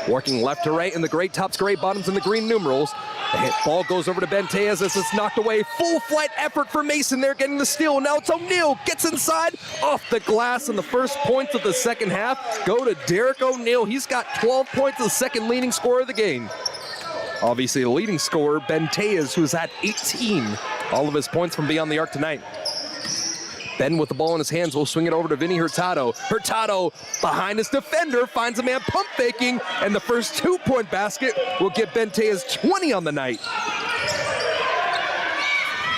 Working left to right in the gray tops, gray bottoms, and the green numerals. The hit ball goes over to Ben Tejas as it's knocked away. Full flight effort for Mason there, getting the steal. Now it's O'Neal, gets inside, off the glass, and the first points of the second half go to Derek O'Neal. He's got 12 points, the second leading scorer of the game. Obviously, the leading scorer, Ben Tejas, who's had 18. All of his points from beyond the arc tonight. Ben with the ball in his hands will swing it over to Vinny Hurtado. Hurtado behind his defender, finds a man pump faking, and the first 2-point basket will get Ben Tejas 20 on the night.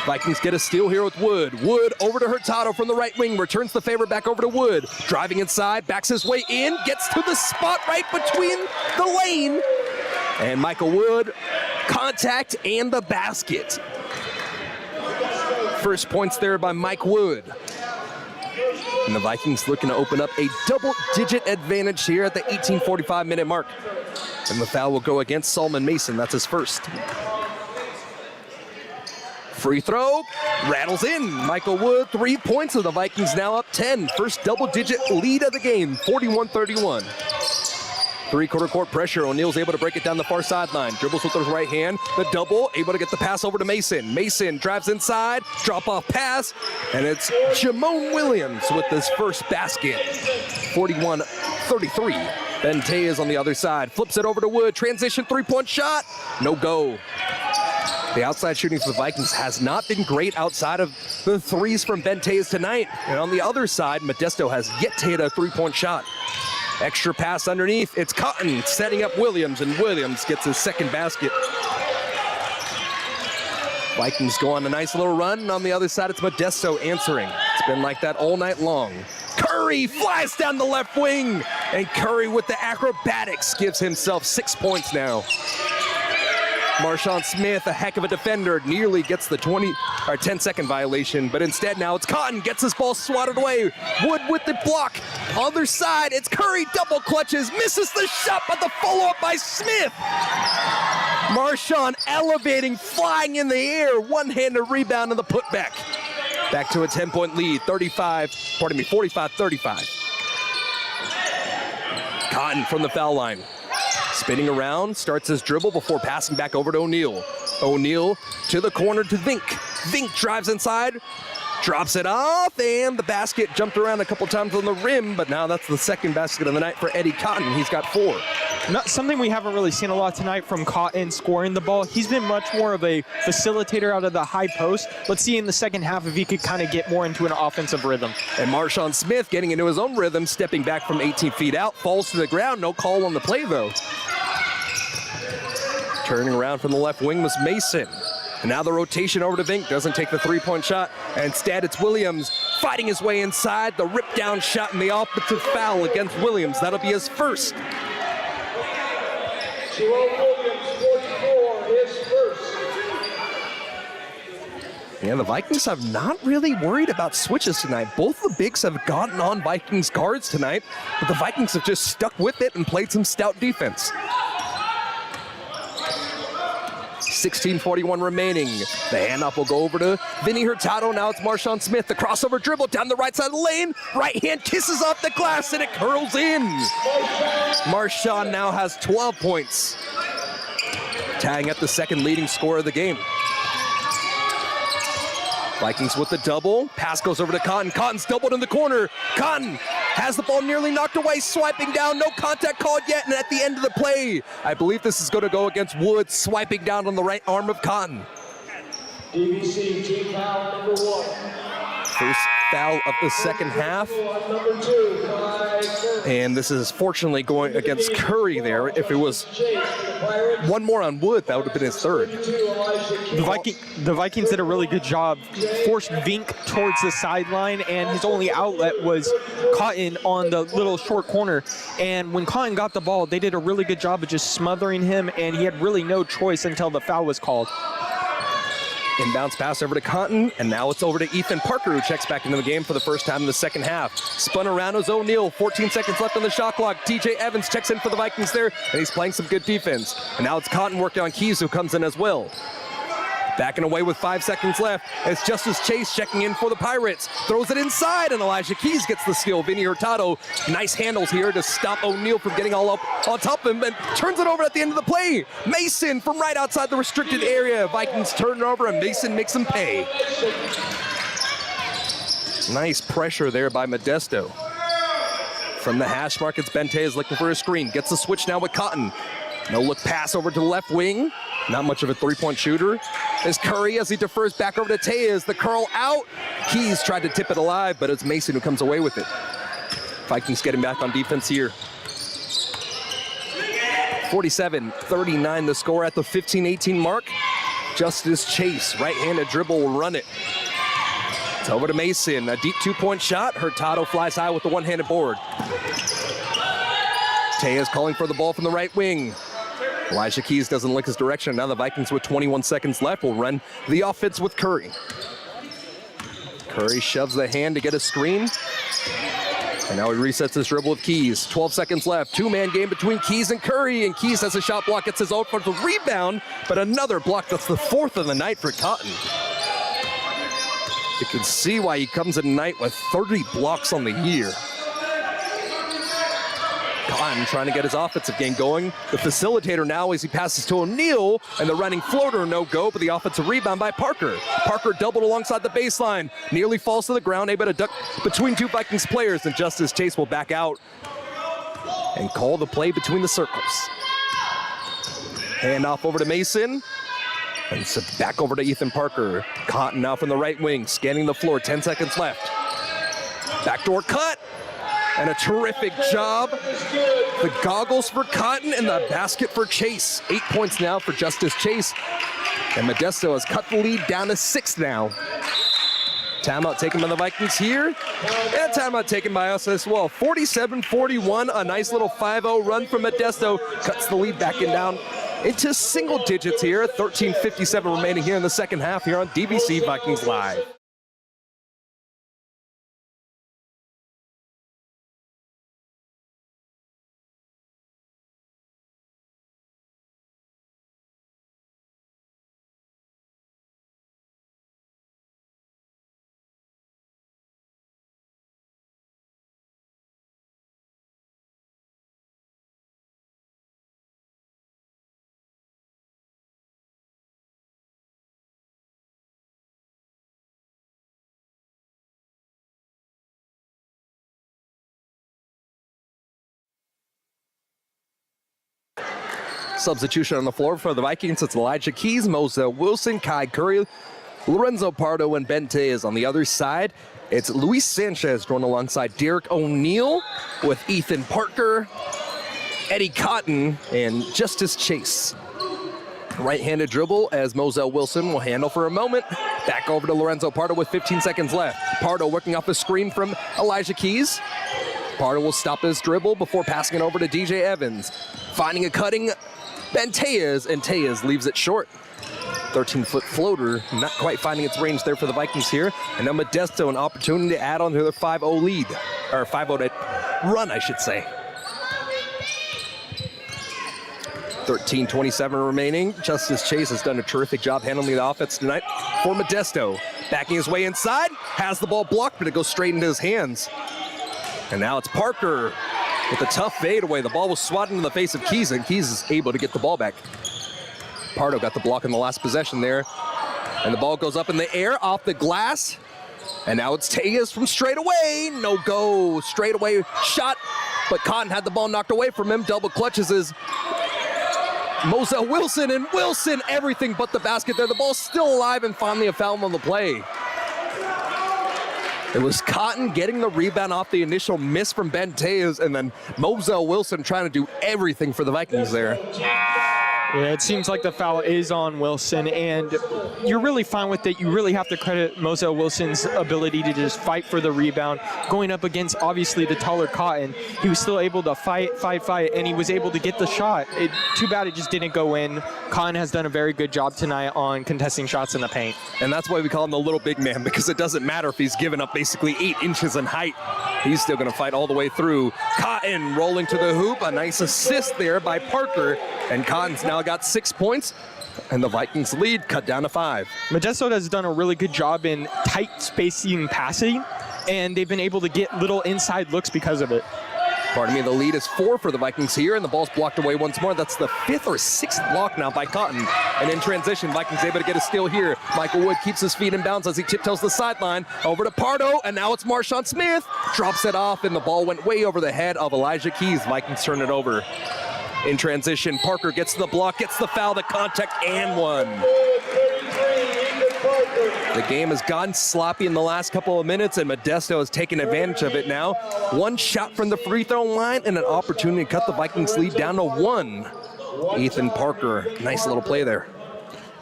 Vikings get a steal here with Wood. Wood over to Hurtado from the right wing, returns the favor back over to Wood. Driving inside, backs his way in, gets to the spot right between the lane. And Michael Wood, contact and the basket. First points there by Mike Wood. And the Vikings looking to open up a double-digit advantage here at the 18:45-minute mark. And the foul will go against Solomon Mason. That's his first. Free throw, rattles in. Michael Wood, 3 points, so the Vikings now up 10. First double-digit lead of the game, 41-31. Three-quarter court pressure. O'Neal's able to break it down the far sideline. Dribbles with his right hand. The double, able to get the pass over to Mason. Mason drives inside, drop-off pass, and it's Jamone Williams with his first basket. 41-33. Ben Tejas on the other side. Flips it over to Wood. Transition three-point shot. No go. The outside shooting for the Vikings has not been great outside of the threes from Ben Tejas tonight. And on the other side, Modesto has yet to hit a three-point shot. Extra pass underneath. It's Cotton setting up Williams, and Williams gets his second basket. Vikings go on a nice little run, and on the other side, it's Modesto answering. It's been like that all night long. Curry flies down the left wing, and Curry with the acrobatics gives himself 6 points now. Marshawn Smith, a heck of a defender, nearly gets the 10-second violation, but instead now it's Cotton, gets his ball swatted away. Wood with the block. Other side, it's Curry, double clutches, misses the shot, but the follow-up by Smith. Marshawn elevating, flying in the air, one-handed rebound and the putback. Back to a 10-point lead, 45-35. Cotton from the foul line. Spinning around, starts his dribble before passing back over to O'Neal. O'Neal to the corner to Vink. Vink drives inside, drops it off, and the basket jumped around a couple times on the rim, but now that's the second basket of the night for Eddie Cotton. He's got 4. Not something we haven't really seen a lot tonight from Cotton scoring the ball. He's been much more of a facilitator out of the high post. Let's see in the second half if he could kind of get more into an offensive rhythm. And Marshawn Smith getting into his own rhythm, stepping back from 18 feet out, falls to the ground. No call on the play, though. Turning around from the left wing was Mason. And now the rotation over to Vink, doesn't take the three-point shot. And instead, it's Williams fighting his way inside. The rip-down shot and the offensive foul against Williams. That'll be his first. Jerome Williams, 44, his first. Yeah, the Vikings have not really worried about switches tonight. Both the bigs have gotten on Vikings guards tonight, but the Vikings have just stuck with it and played some stout defense. 16:41 remaining. The handoff will go over to Vinny Hurtado. Now it's Marshawn Smith. The crossover dribble down the right side of the lane. Right hand kisses off the glass and it curls in. Marshawn now has 12 points. Tying up the second leading scorer of the game. Vikings with the double. Pass goes over to Cotton. Cotton's doubled in the corner. Cotton Has the ball nearly knocked away, swiping down, no contact called yet, and at the end of the play, I believe this is going to go against Woods, swiping down on the right arm of Cotton. DVC team foul number 1. First foul of the second half. Number 2 by Curry. And this is fortunately going against Curry there. If it was one more on Wood, that would have been his third. The Vikings did a really good job. Forced Vink towards the sideline, and his only outlet was Cotton on the little short corner. And when Cotton got the ball, they did a really good job of just smothering him, and he had really no choice until the foul was called. Inbounds pass over to Cotton, and now it's over to Ethan Parker, who checks back into the game for the first time in the second half. Spun around is O'Neal, 14 seconds left on the shot clock. TJ Evans checks in for the Vikings there, and he's playing some good defense. And now it's Cotton working on Keys, who comes in as well. Backing away with 5 seconds left. It's Justice Chase checking in for the Pirates. Throws it inside, and Elijah Keys gets the steal. Vinny Hurtado, nice handles here to stop O'Neal from getting all up on top of him, and turns it over at the end of the play. Mason from right outside the restricted area. Vikings turn it over, and Mason makes him pay. Nice pressure there by Modesto. From the hash mark, it's Bente is looking for a screen. Gets the switch now with Cotton. No look pass over to the left wing. Not much of a three-point shooter. There's Curry as he defers back over to Tejas. The curl out. Keys tried to tip it alive, but it's Mason who comes away with it. Vikings getting back on defense here. 47-39 the score at the 15-18 mark. Justice Chase, right-handed dribble, will run it. It's over to Mason. A deep two-point shot. Hurtado flies high with the one-handed board. Tejas calling for the ball from the right wing. Elijah Keys doesn't look his direction. Now the Vikings with 21 seconds left will run the offense with Curry. Curry shoves the hand to get a screen. And now he resets his dribble with Keys. 12 seconds left. Two-man game between Keys and Curry. And Keys has a shot block, gets his own for the rebound, but another block. That's the fourth of the night for Cotton. You can see why he comes in tonight with 30 blocks on the year. Cotton trying to get his offensive game going. The facilitator now as he passes to O'Neal, and the running floater no go, but the offensive rebound by Parker. Parker doubled alongside the baseline, nearly falls to the ground, able to duck between two Vikings players, and Justice Chase will back out and call the play between the circles. Hand off over to Mason, and so back over to Ethan Parker. Cotton now from the right wing, scanning the floor, 10 seconds left. Backdoor cut. And a terrific job. The goggles for Cotton and the basket for Chase. 8 points now for Justice Chase. And Modesto has cut the lead down to 6 now. Timeout taken by the Vikings here. And timeout taken by us as well. 47-41, a nice little 5-0 run from Modesto. Cuts the lead back down into single digits here. 13:57 remaining here in the second half here on DVC Vikings Live. Substitution on the floor for the Vikings. It's Elijah Keys, Moselle Wilson, Kai Curry, Lorenzo Pardo, and Bente is on the other side. It's Luis Sanchez drawn alongside Derek O'Neal with Ethan Parker, Eddie Cotton, and Justice Chase. Right-handed dribble as Moselle Wilson will handle for a moment. Back over to Lorenzo Pardo with 15 seconds left. Pardo working off a screen from Elijah Keys. Pardo will stop his dribble before passing it over to DJ Evans. Finding a cutting Tejas, and Tejas leaves it short. 13-foot floater, not quite finding its range there for the Vikings here. And now Modesto, an opportunity to add on to their 5-0 lead, or 5-0 run, I should say. 13:27 remaining. Justice Chase has done a terrific job handling the offense tonight for Modesto. Backing his way inside, has the ball blocked, but it goes straight into his hands. And now it's Parker with a tough fadeaway. The ball was swatted into the face of Keys, and Keys is able to get the ball back. Pardo got the block in the last possession there. And the ball goes up in the air off the glass. And now it's Tejas from straight away. No go. Straight away shot. But Cotton had the ball knocked away from him. Double clutches his Moselle Wilson, and Wilson, everything but the basket there. The ball's still alive, and finally a foul on the play. It was Cotton getting the rebound off the initial miss from Ben Tejas, and then Moselle Wilson trying to do everything for the Vikings there. Yeah, it seems like the foul is on Wilson, and you're really fine with it. You really have to credit Moselle Wilson's ability to just fight for the rebound. Going up against, obviously, the taller Cotton, he was still able to fight, and he was able to get the shot. Too bad it just didn't go in. Cotton has done a very good job tonight on contesting shots in the paint. And that's why we call him the little big man, because it doesn't matter if he's given up basically 8 inches in height. He's still going to fight all the way through. Cotton rolling to the hoop. A nice assist there by Parker. And Cotton's now got 6 points. And the Vikings lead cut down to 5. Modesto has done a really good job in tight spacing passing, and they've been able to get little inside looks because of it. Pardon me, the lead is 4 for the Vikings here, and the ball's blocked away once more. That's the 5th or 6th block now by Cotton. And in transition, Vikings able to get a steal here. Michael Wood keeps his feet in bounds as he tiptoes the sideline. Over to Pardo, and now it's Marshawn Smith. Drops it off, and the ball went way over the head of Elijah Keys. Vikings turn it over. In transition, Parker gets the block, gets the foul, the contact, and one. The game has gotten sloppy in the last couple of minutes, and Modesto has taken advantage of it now. One shot from the free throw line and an opportunity to cut the Vikings lead down to 1. Ethan Parker, nice little play there.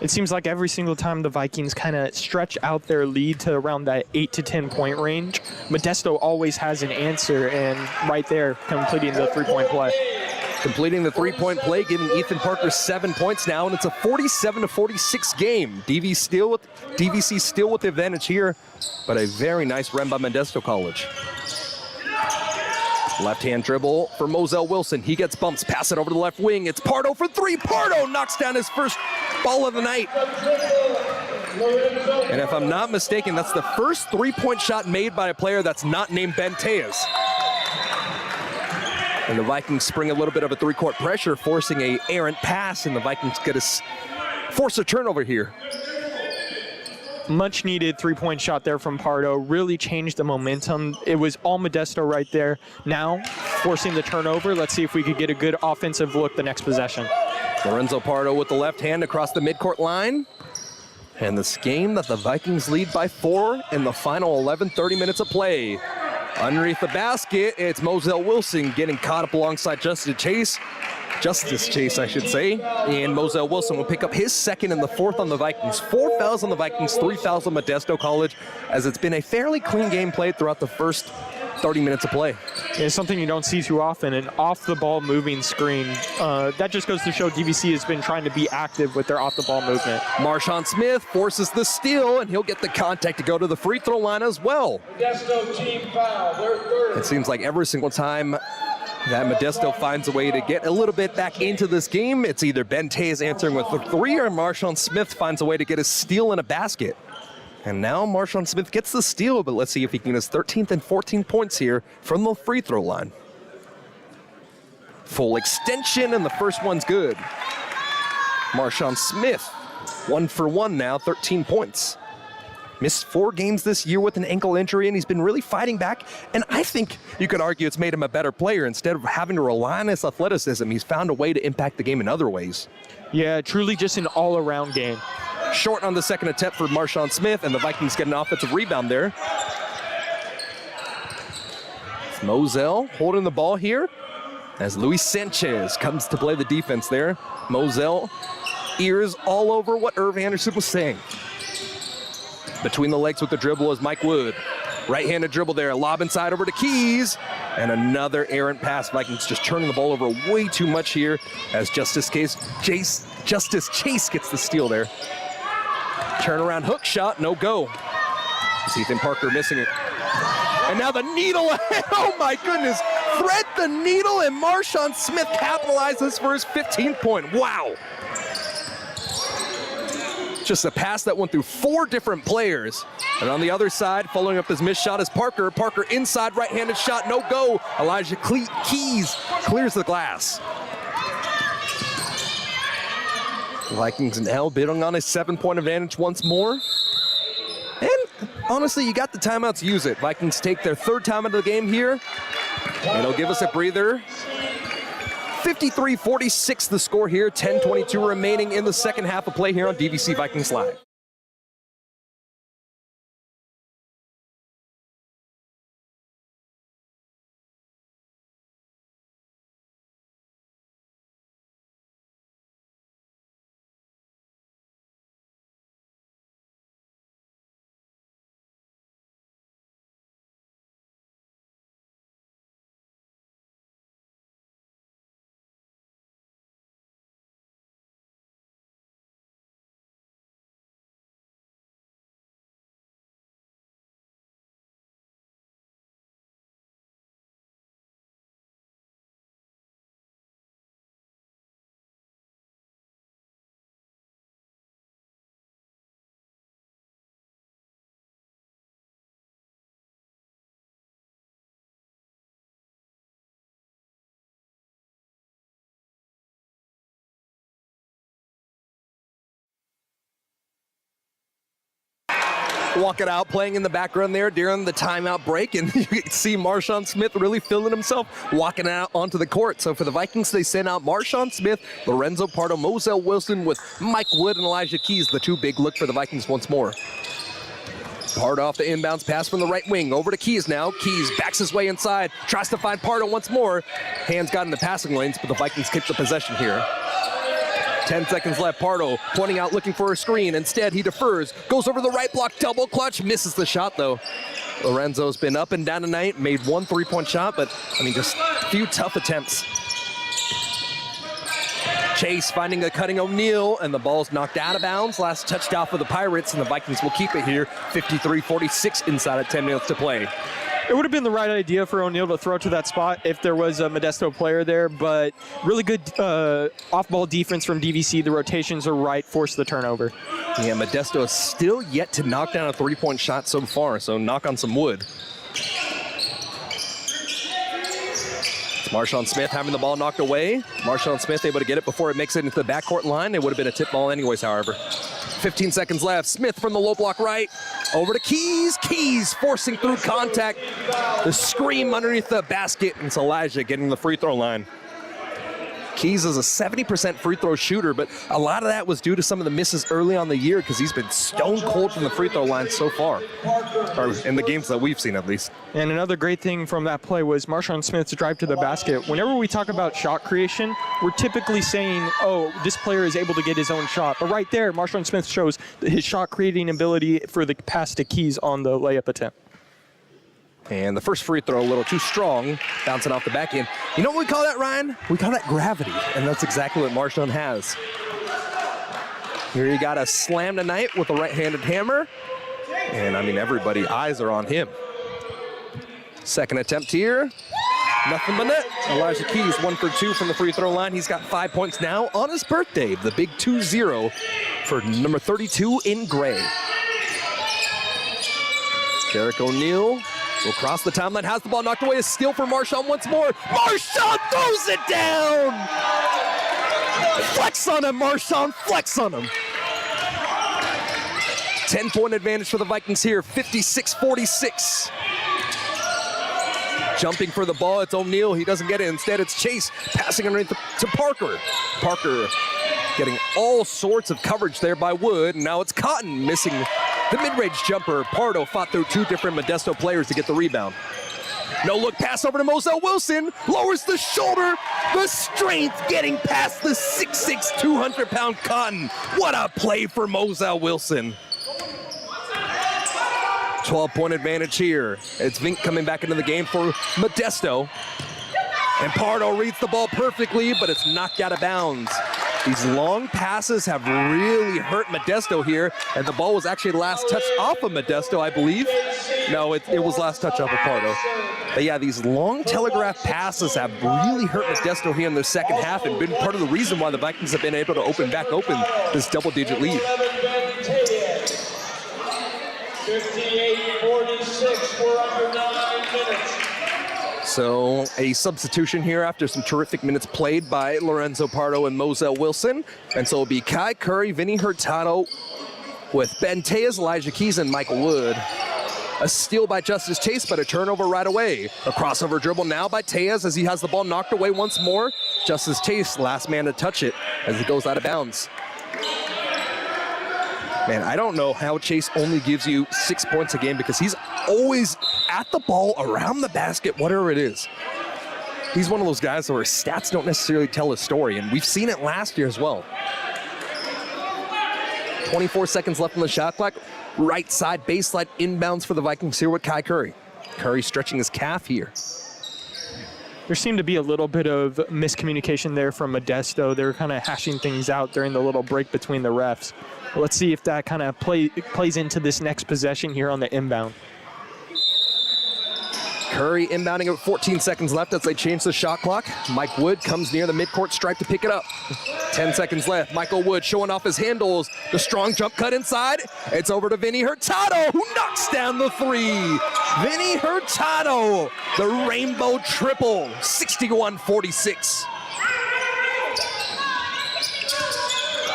It seems like every single time the Vikings kind of stretch out their lead to around that 8 to 10 point range, Modesto always has an answer, and right there, completing the 3-point play. Completing the 3-point play, giving Ethan Parker 7 points now, and it's a 47-46 game. DVC still with the advantage here, but a very nice run by Modesto College. Left-hand dribble for Moselle Wilson. He gets bumps, pass it over to the left wing. It's Pardo for 3. Pardo knocks down his first ball of the night. And if I'm not mistaken, that's the first 3-point shot made by a player that's not named Ben Tejas. And the Vikings spring a little bit of a 3-court pressure, forcing a errant pass, and the Vikings get to force a turnover here. Much needed 3-point shot there from Pardo. Really changed the momentum. It was all Modesto right there. Now, forcing the turnover. Let's see if we could get a good offensive look the next possession. Lorenzo Pardo with the left hand across the midcourt line. And this game that the Vikings lead by 4 in the final 30 minutes of play. Underneath the basket, it's Moselle Wilson getting caught up alongside Justice Chase, I should say. And Moselle Wilson will pick up his 2nd and the 4th on the Vikings. 4 fouls on the Vikings, 3 fouls on Modesto College, as it's been a fairly clean game played throughout the first 30 minutes of play. It's something you don't see too often, an off-the-ball moving screen. That just goes to show DVC has been trying to be active with their off-the-ball movement. Marshawn Smith forces the steal, and he'll get the contact to go to the free throw line as well. Modesto team foul, their 3rd. It seems like every single time that Modesto finds a way to get a little bit back into this game, it's either Ben Tejas answering with the 3 or Marshawn Smith finds a way to get a steal and a basket. And now Marshawn Smith gets the steal, but let's see if he can get his 13th and 14 points here from the free throw line. Full extension, and the first one's good. Marshawn Smith, 1 for 1 now, 13 points. Missed 4 games this year with an ankle injury, and he's been really fighting back. And I think you could argue it's made him a better player. Instead of having to rely on his athleticism, he's found a way to impact the game in other ways. Yeah, truly just an all-around game. Short on the second attempt for Marshawn Smith, and the Vikings get an offensive rebound there. It's Moselle holding the ball here as Luis Sanchez comes to play the defense there. Moselle ears all over what Irv Anderson was saying. Between the legs with the dribble is Mike Wood. Right-handed dribble there, lob inside over to Keys, and another errant pass. Vikings just turning the ball over way too much here as Justice Chase gets the steal there. Turnaround hook shot, no go. Ethan Parker missing it. And now the needle, oh my goodness. Thread the needle, and Marshawn Smith capitalizes for his 15th point. Wow. Just a pass that went through 4 different players. And on the other side, following up his missed shot is Parker. Parker inside, right-handed shot, no go. Elijah Keys clears the glass. Vikings now bidding on a 7-point advantage once more. And honestly, you got the timeouts, use it. Vikings take their third timeout of the game here. It'll give us a breather. 53-46 the score here. 10:22 remaining in the second half of play here on DVC Vikings Live. Walking out, playing in the background there during the timeout break, and you can see Marshawn Smith really feeling himself walking out onto the court. So for the Vikings, they send out Marshawn Smith, Lorenzo Pardo, Moselle Wilson with Mike Wood and Elijah Keys, the two big look for the Vikings once more. Pardo off the inbounds pass from the right wing, over to Keys now. Keys backs his way inside, tries to find Pardo once more. Hands got in the passing lanes, but the Vikings keep the possession here. 10 seconds left. Pardo pointing out, looking for a screen. Instead, he defers, goes over the right block, double clutch, misses the shot though. Lorenzo's been up and down tonight, made one three-point shot, but I mean, just a few tough attempts. Chase finding a cutting O'Neal, and the ball's knocked out of bounds. Last touchdown for the Pirates, and the Vikings will keep it here. 53-46 inside of 10 minutes to play. It would have been the right idea for O'Neal to throw to that spot if there was a Modesto player there, but really good off-ball defense from DVC. The rotations are right, force the turnover. Yeah, Modesto is still yet to knock down a three-point shot so far, so knock on some wood. It's Marshawn Smith having the ball knocked away. Marshawn Smith able to get it before it makes it into the backcourt line. It would have been a tip ball anyways, however. 15 seconds left. Smith from the low block right. Over to Keys. Keys forcing through contact. The scream underneath the basket. And it's Elijah getting the free throw line. Keys is a 70% free throw shooter, but a lot of that was due to some of the misses early on the year because he's been stone cold from the free throw line so far, or in the games that we've seen at least. And another great thing from that play was Marshawn Smith's drive to the basket. Whenever we talk about shot creation, we're typically saying, oh, this player is able to get his own shot. But right there, Marshawn Smith shows his shot creating ability for the pass to Keys on the layup attempt. And the first free throw a little too strong, bouncing off the back end. You know what we call that, Ryan? We call that gravity, and that's exactly what Marshawn has. Here you got a slam tonight with a right-handed hammer, and I mean, everybody, eyes are on him. Second attempt here, nothing but net. Elijah Keys 1 for 2 from the free throw line. He's got 5 points now on his birthday, the big 2-0 for number 32 in gray. Derek O'Neal will cross the timeline, has the ball knocked away, a steal for Marshawn once more. Marshawn throws it down! Flex on him, Marshawn, flex on him. 10-point advantage for the Vikings here, 56-46. Jumping for the ball, it's O'Neal, he doesn't get it. Instead, it's Chase passing underneath to Parker. Parker getting all sorts of coverage there by Wood, and now it's Cotton missing the mid-range jumper. Pardo fought through two different Modesto players to get the rebound. No look pass over to Moselle Wilson. Lowers the shoulder. The strength getting past the 6'6", 200-pound Cotton. What a play for Moselle Wilson. 12-point advantage here. It's Vink coming back into the game for Modesto. And Pardo reads the ball perfectly, but it's knocked out of bounds. These long passes have really hurt Modesto here, and the ball was actually last touched off of Modesto, I believe. No, it was last touch off of Pardo. But yeah, these long telegraph passes have really hurt Modesto here in the second half and been part of the reason why the Vikings have been able to open this double-digit lead. 58-46, we're under 9 minutes. So a substitution here after some terrific minutes played by Lorenzo Pardo and Moselle Wilson. And so it'll be Kai Curry, Vinny Hurtado with Ben Tejas, Elijah Keys, and Michael Wood. A steal by Justice Chase, but a turnover right away. A crossover dribble now by Tejas as he has the ball knocked away once more. Justice Chase, last man to touch it as it goes out of bounds. Man, I don't know how Chase only gives you 6 points a game because he's always at the ball, around the basket, whatever it is. He's one of those guys where stats don't necessarily tell a story, and we've seen it last year as well. 24 seconds left on the shot clock. Right side baseline inbounds for the Vikings here with Kai Curry. Curry stretching his calf here. There seemed to be a little bit of miscommunication there from Modesto. They were kind of hashing things out during the little break between the refs. Let's see if that kind of plays into this next possession here on the inbound. Curry inbounding with 14 seconds left as they change the shot clock. Mike Wood comes near the midcourt stripe to pick it up. 10 seconds left. Michael Wood showing off his handles. The strong jump cut inside. It's over to Vinny Hurtado, who knocks down the three. Vinny Hurtado, the rainbow triple, 61-46.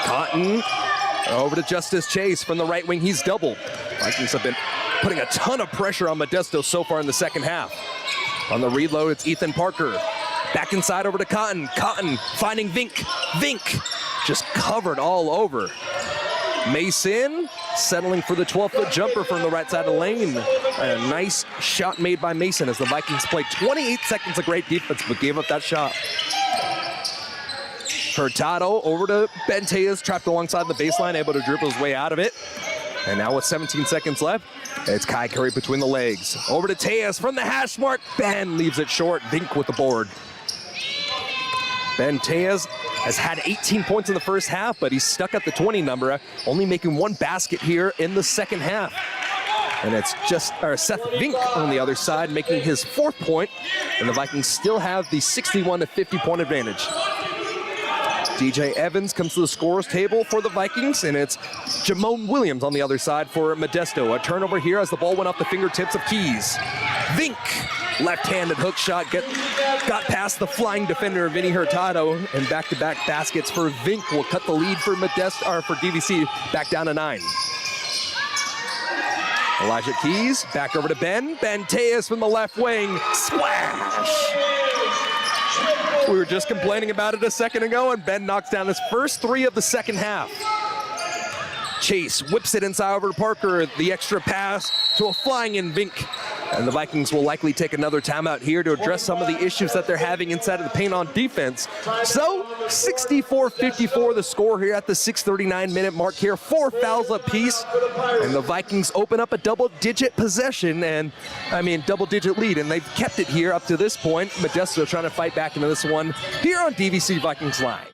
Cotton over to Justice Chase from the right wing. He's doubled. Vikings have been putting a ton of pressure on Modesto so far in the second half. On the reload, it's Ethan Parker. Back inside over to Cotton. Cotton finding Vink. Vink just covered all over. Mason settling for the 12-foot jumper from the right side of the lane. A nice shot made by Mason as the Vikings played 28 seconds of great defense but gave up that shot. Hurtado over to Ben Tejas, trapped alongside the baseline, able to dribble his way out of it. And now with 17 seconds left, it's Kai Curry between the legs. Over to Tejas from the hash mark. Ben leaves it short. Vink with the board. Ben Tejas has had 18 points in the first half, but he's stuck at the 20 number, only making one basket here in the second half. And it's just Seth Vink on the other side making his 4th point, and the Vikings still have the 61-50 point advantage. DJ Evans comes to the scorer's table for the Vikings, and it's Jamone Williams on the other side for Modesto. A turnover here as the ball went off the fingertips of Keys. Vink, left-handed hook shot, got past the flying defender Vinny Hurtado, and back-to-back baskets for Vink will cut the lead for Modesto, or for DVC back down to 9. Elijah Keys back over to Ben. Ben Tejas from the left wing. Splash! We were just complaining about it a second ago, and Ben knocks down his first 3 of the second half. Chase whips it inside over to Parker. The extra pass to a flying in Vink. And the Vikings will likely take another timeout here to address some of the issues that they're having inside of the paint on defense. So, 64-54 the score here at the 6:39-minute mark here. 4 fouls apiece. And the Vikings open up a double-digit possession and, double-digit lead. And they've kept it here up to this point. Modesto trying to fight back into this one here on DVC Vikings Live.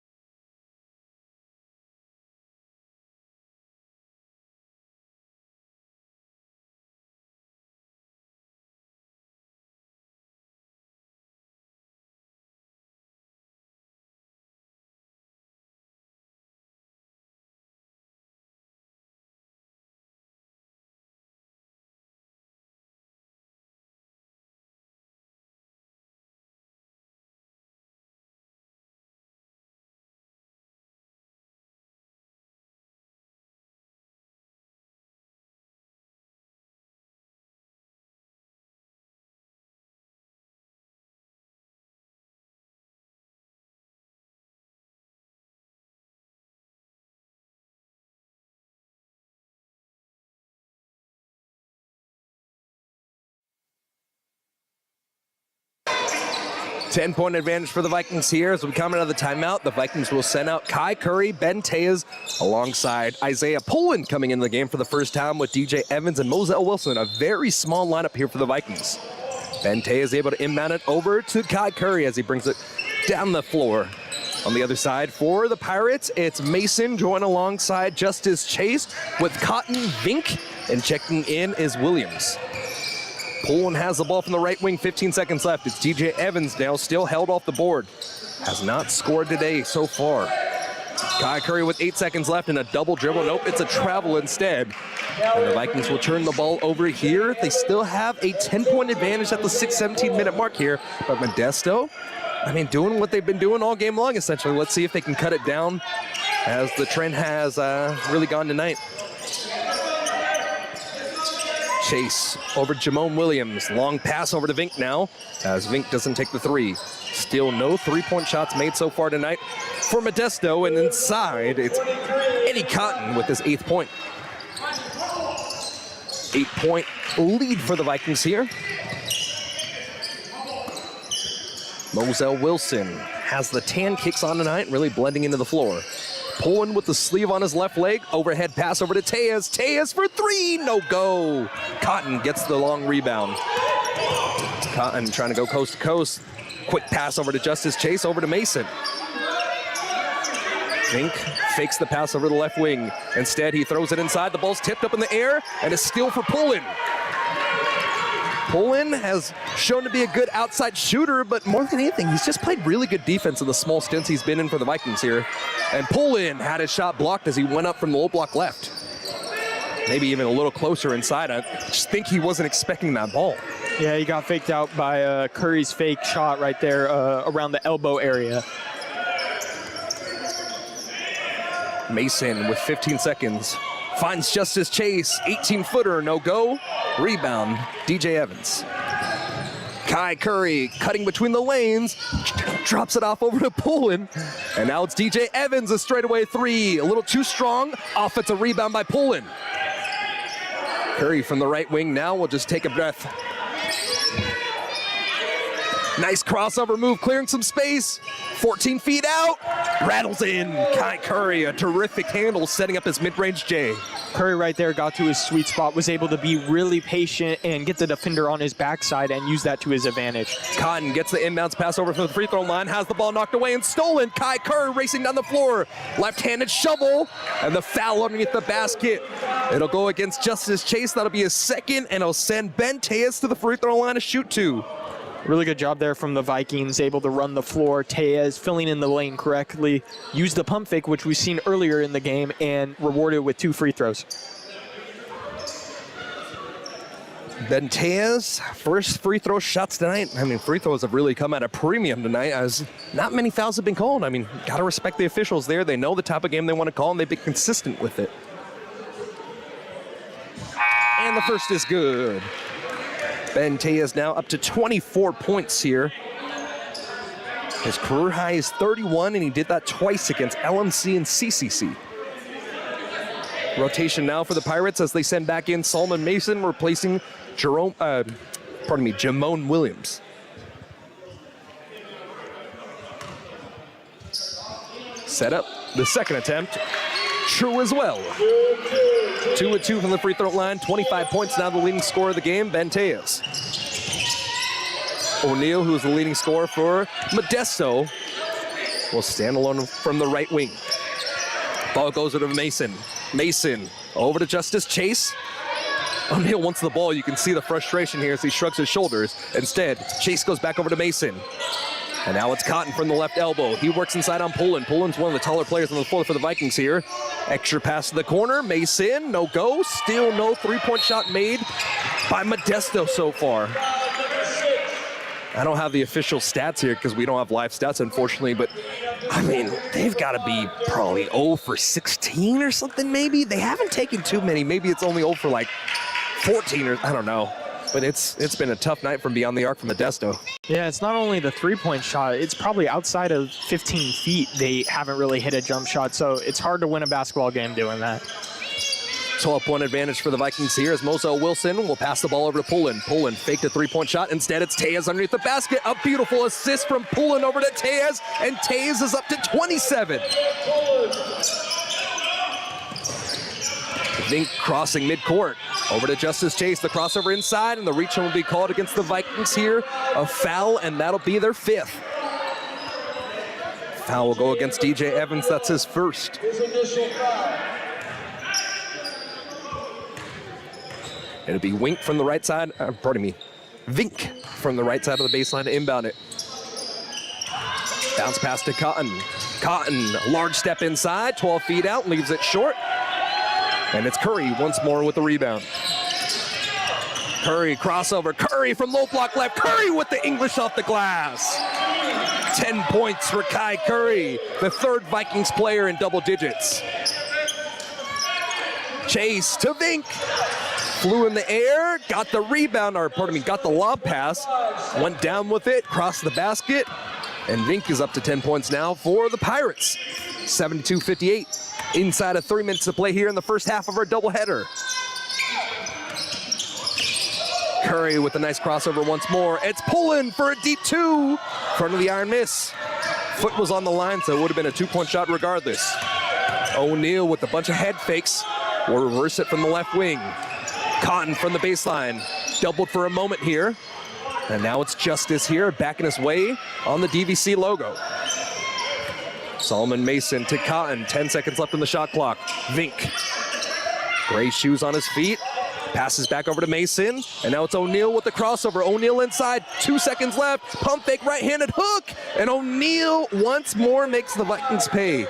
Ten-point advantage for the Vikings here as we come out of the timeout. The Vikings will send out Kai Curry, Ben Tejas, alongside Isaiah Pullen coming into the game for the first time with DJ Evans and Moselle Wilson. A very small lineup here for the Vikings. Ben Tejas able to inbound it over to Kai Curry as he brings it down the floor. On the other side for the Pirates, it's Mason joined alongside Justice Chase with Cotton, Vink, and checking in is Williams. Pullen has the ball from the right wing, 15 seconds left. It's DJ Evans now still held off the board. Has not scored today so far. Kai Curry with 8 seconds left and a double dribble. Nope, it's a travel instead. And the Vikings will turn the ball over here. They still have a 10-point advantage at the 6:17-minute mark here. But Modesto, doing what they've been doing all game long, essentially. Let's see if they can cut it down as the trend has really gone tonight. Chase over Jamone Williams. Long pass over to Vink now, as Vink doesn't take the three. Still no three-point shots made so far tonight for Modesto, and inside it's Eddie Cotton with his 8th point. 8-point lead for the Vikings here. Moselle Wilson has the tan kicks on tonight, really blending into the floor. Pulling with the sleeve on his left leg. Overhead pass over to Tejas. Tejas for three. No go. Cotton gets the long rebound. Cotton trying to go coast to coast. Quick pass over to Justice Chase. Over to Mason. Vink fakes the pass over the left wing. Instead, he throws it inside. The ball's tipped up in the air. And a steal for Pullen. Pullen has shown to be a good outside shooter, but more than anything, he's just played really good defense in the small stints he's been in for the Vikings here. And Pullen had his shot blocked as he went up from the low block left. Maybe even a little closer inside. I just think he wasn't expecting that ball. Yeah, he got faked out by Curry's fake shot right there around the elbow area. Mason with 15 seconds. Finds Justice Chase, 18-footer, no go. Rebound, DJ Evans. Kai Curry cutting between the lanes, drops it off over to Pullen. And now it's DJ Evans, a straightaway three. A little too strong, offensive rebound by Pullen. Curry from the right wing now will just take a breath. Nice crossover move, clearing some space. 14 feet out, rattles in. Kai Curry, a terrific handle, setting up his mid-range J. Curry right there got to his sweet spot, was able to be really patient and get the defender on his backside and use that to his advantage. Cotton gets the inbounds pass over from the free throw line, has the ball knocked away and stolen. Kai Curry racing down the floor. Left-handed shovel, and the foul underneath the basket. It'll go against Justice Chase. That'll be his second, and it'll send Ben Tejas to the free throw line to shoot two. Really good job there from the Vikings, able to run the floor. Tejas filling in the lane correctly, used the pump fake, which we've seen earlier in the game, and rewarded with 2 free throws. Ben Tejas, first free throw shots tonight. I mean, free throws have really come at a premium tonight, as not many fouls have been called. I mean, gotta respect the officials there. They know the type of game they want to call, and they've been consistent with it. And the first is good. Ben Tejas now up to 24 points here. His career high is 31, and he did that twice against LMC and CCC. Rotation now for the Pirates as they send back in Solomon Mason, replacing Jamone Williams. Set up the second attempt. True as well. 2 of 2 from the free throw line. 25 points now, the leading scorer of the game, Ben Tejas. O'Neal, who is the leading scorer for Modesto, will stand alone from the right wing. Ball goes over to Mason. Mason over to Justice Chase. O'Neal wants the ball. You can see the frustration here as he shrugs his shoulders. Instead, Chase goes back over to Mason. And now it's Cotton from the left elbow. He works inside on Pullen. Pullen's one of the taller players on the floor for the Vikings here. Extra pass to the corner. Mason, no go. Still no three-point shot made by Modesto so far. I don't have the official stats here because we don't have live stats, unfortunately, but I mean, they've got to be probably 0 for 16 or something, maybe. They haven't taken too many. Maybe it's only 0 for like 14 or I don't know. But it's been a tough night from beyond the arc from Modesto. Yeah, it's not only the three-point shot, it's probably outside of 15 feet they haven't really hit a jump shot, so it's hard to win a basketball game doing that. 12-point advantage for the Vikings here as Moselle Wilson will pass the ball over to Pullen. Pullen faked a three-point shot. Instead, it's Tejas underneath the basket. A beautiful assist from Pullen over to Tejas, and Tejas is up to 27. Vink crossing midcourt. Over to Justice Chase, the crossover inside, and the reach will be called against the Vikings here. A foul, and that'll be their 5th. Foul will go against DJ Evans. That's his first. It'll be Vink from the right side. Vink from the right side of the baseline to inbound it. Bounce pass to Cotton. Cotton, large step inside, 12 feet out, leaves it short. And it's Curry once more with the rebound. Curry crossover. Curry from low block left. Curry with the English off the glass. 10 points for Kai Curry, the 3rd Vikings player in double digits. Chase to Vink. Flew in the air, got the rebound, or pardon me, got the lob pass, went down with it, crossed the basket, and Vink is up to 10 points now for the Pirates. 72-58, inside of 3 minutes to play here in the first half of our doubleheader. Curry with a nice crossover once more. It's pulling for a deep two. Front of the iron miss. Foot was on the line, so it would have been a 2-point shot regardless. O'Neal with a bunch of head fakes will reverse it from the left wing. Cotton from the baseline. Doubled for a moment here. And now it's Justice here, backing his way on the DVC logo. Solomon Mason to Cotton. 10 seconds left on the shot clock. Vink. Gray shoes on his feet. Passes back over to Mason, and now it's O'Neal with the crossover. O'Neal inside, 2 seconds left. Pump fake, right-handed hook, and O'Neal once more makes the Vikings pay.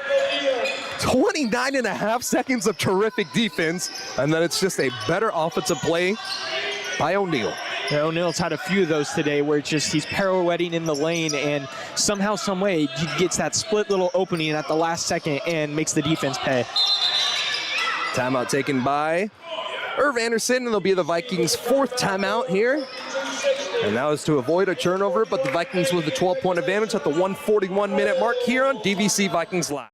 29.5 seconds of terrific defense, and then it's just a better offensive play by O'Neal. Yeah, O'Neal's had a few of those today where it's just he's pirouetting in the lane, and somehow, some way, he gets that split little opening at the last second and makes the defense pay. Timeout taken by Irv Anderson, and it'll be the Vikings' 4th timeout here. And that was to avoid a turnover, but the Vikings with the 12-point advantage at the 1:41-minute mark here on DVC Vikings Live.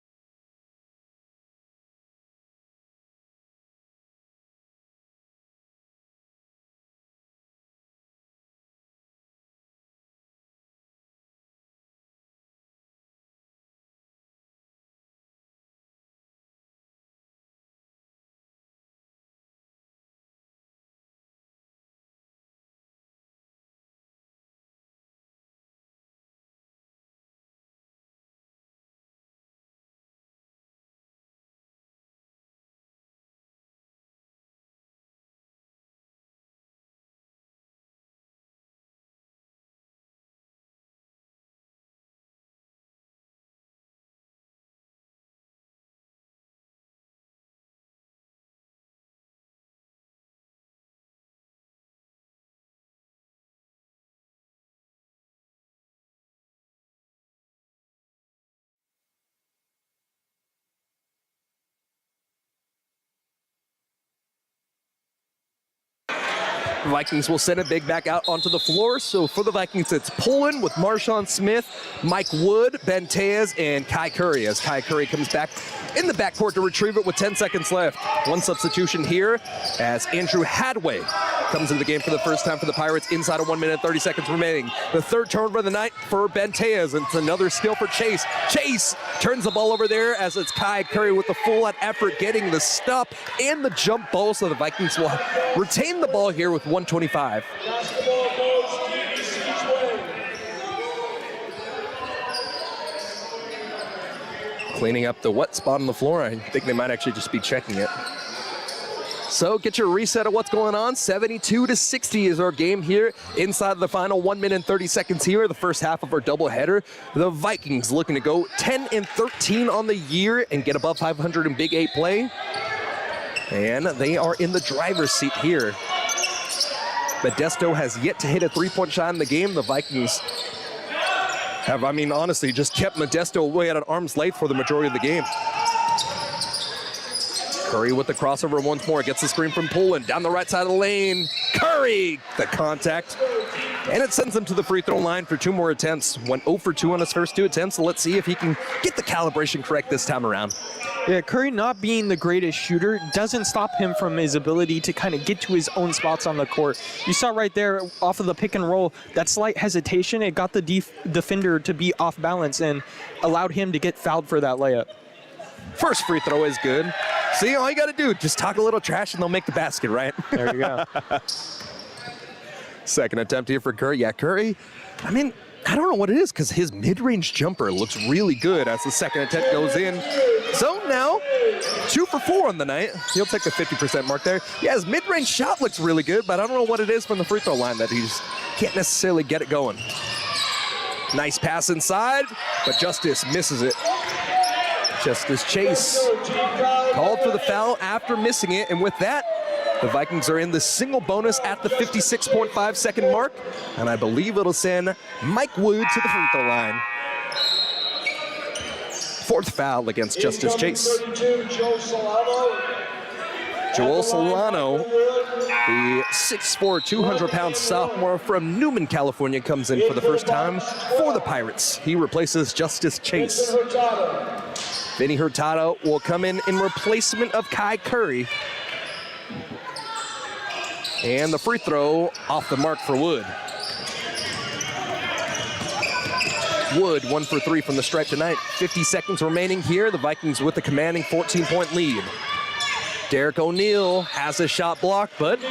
The Vikings will send it big back out onto the floor. So for the Vikings, it's Pullen with Marshawn Smith, Mike Wood, Ben Tejas, and Kai Curry, as Kai Curry comes back in the backcourt to retrieve it with 10 seconds left. One substitution here as Andrew Hadway comes into the game for the first time for the Pirates inside of 1 minute, 30 seconds remaining. The third turnover of the night for Ben Tejas, and it's another steal for Chase. Chase turns the ball over there as it's Kai Curry with the full-out effort, getting the stop and the jump ball, so the Vikings will retain the ball here with 1:25. Cleaning up the wet spot on the floor. I think they might actually just be checking it. So get your reset of what's going on. 72-60 is our game here inside the final 1 minute and 30 seconds here, the first half of our doubleheader. The Vikings looking to go 10-13 on the year and get above 500 in Big 8 play. And they are in the driver's seat here. Modesto has yet to hit a three-point shot in the game. The Vikings have, honestly, just kept Modesto away at an arm's length for the majority of the game. Curry with the crossover once more, gets the screen from Pullen, down the right side of the lane. Curry, the contact. And it sends him to the free throw line for 2 more attempts. Went 0 for 2 on his first 2 attempts, so let's see if he can get the calibration correct this time around. Yeah, Curry not being the greatest shooter doesn't stop him from his ability to kind of get to his own spots on the court. You saw right there off of the pick and roll, that slight hesitation, it got the defender to be off balance and allowed him to get fouled for that layup. First free throw is good. See, all you got to do, just talk a little trash and they'll make the basket, right? There you go. Second attempt here for Curry. Yeah, Curry, I don't know what it is because his mid-range jumper looks really good as the second attempt goes in. So now, 2 for 4 on the night. He'll take the 50% mark there. Yeah, his mid-range shot looks really good, but I don't know what it is from the free throw line that he just can't necessarily get it going. Nice pass inside, but Justice misses it. Justice Chase called for the foul after missing it, and with that, the Vikings are in the single bonus at the 56.5 second mark, and I believe it'll send Mike Wood to the free throw line. 4th foul against Justice Chase. Joel Solano, the 6'4", 200-pound sophomore from Newman, California, comes in for the first time for the Pirates. He replaces Justice Chase. Vinny Hurtado will come in replacement of Kai Curry. And the free throw off the mark for Wood. Wood 1 for 3 from the stripe tonight. 50 seconds remaining here. The Vikings with a commanding 14-point lead. Derek O'Neal has a shot blocked, but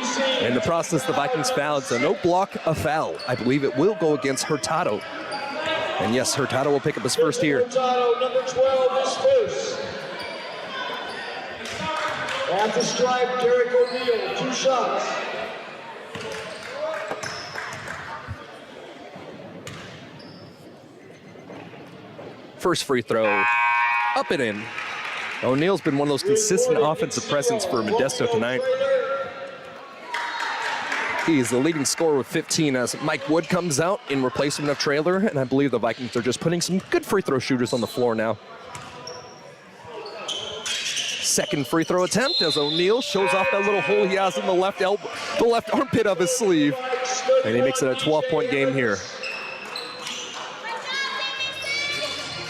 in the process, the Vikings fouled, so no block, a foul. I believe it will go against Hurtado. And yes, Hurtado will pick up his first here. Hurtado, number 12, is first. At the stripe, Derek O'Neal, 2 shots. First free throw, up and in. O'Neal's been one of those consistent offensive presence for Modesto tonight. He's the leading scorer with 15 as Mike Wood comes out in replacement of Traylor, and I believe the Vikings are just putting some good free throw shooters on the floor now. Second free throw attempt as O'Neal shows off that little hole he has in the left elbow, the left armpit of his sleeve, and he makes it a 12-point game here.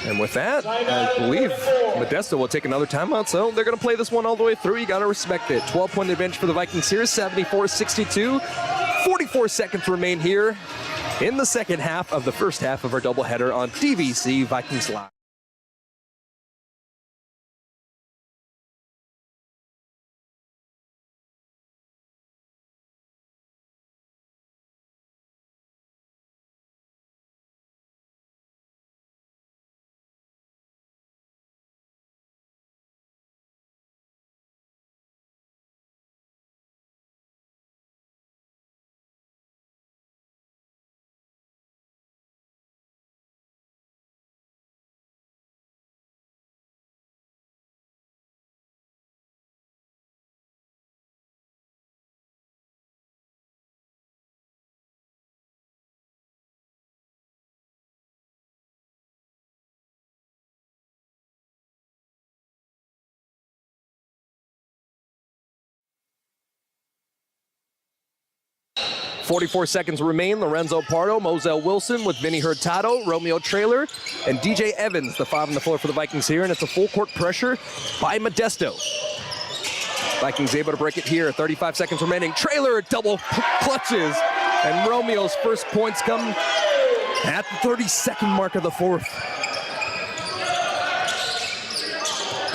And with that, I believe Modesto will take another timeout, so they're going to play this one all the way through. You got to respect it. 12-point advantage for the Vikings here, 74-62. 44 seconds remain here in the second half of the first half of our doubleheader on DVC Vikings Live. .44 seconds remain. Lorenzo Pardo, Moselle Wilson with Vinny Hurtado, Romeo Traylor, and DJ Evans, the 5 on the floor for the Vikings here, and it's a full court pressure by Modesto. Vikings able to break it here. 35 seconds remaining. Traylor double clutches, and Romeo's first points come at the 32nd mark of the fourth.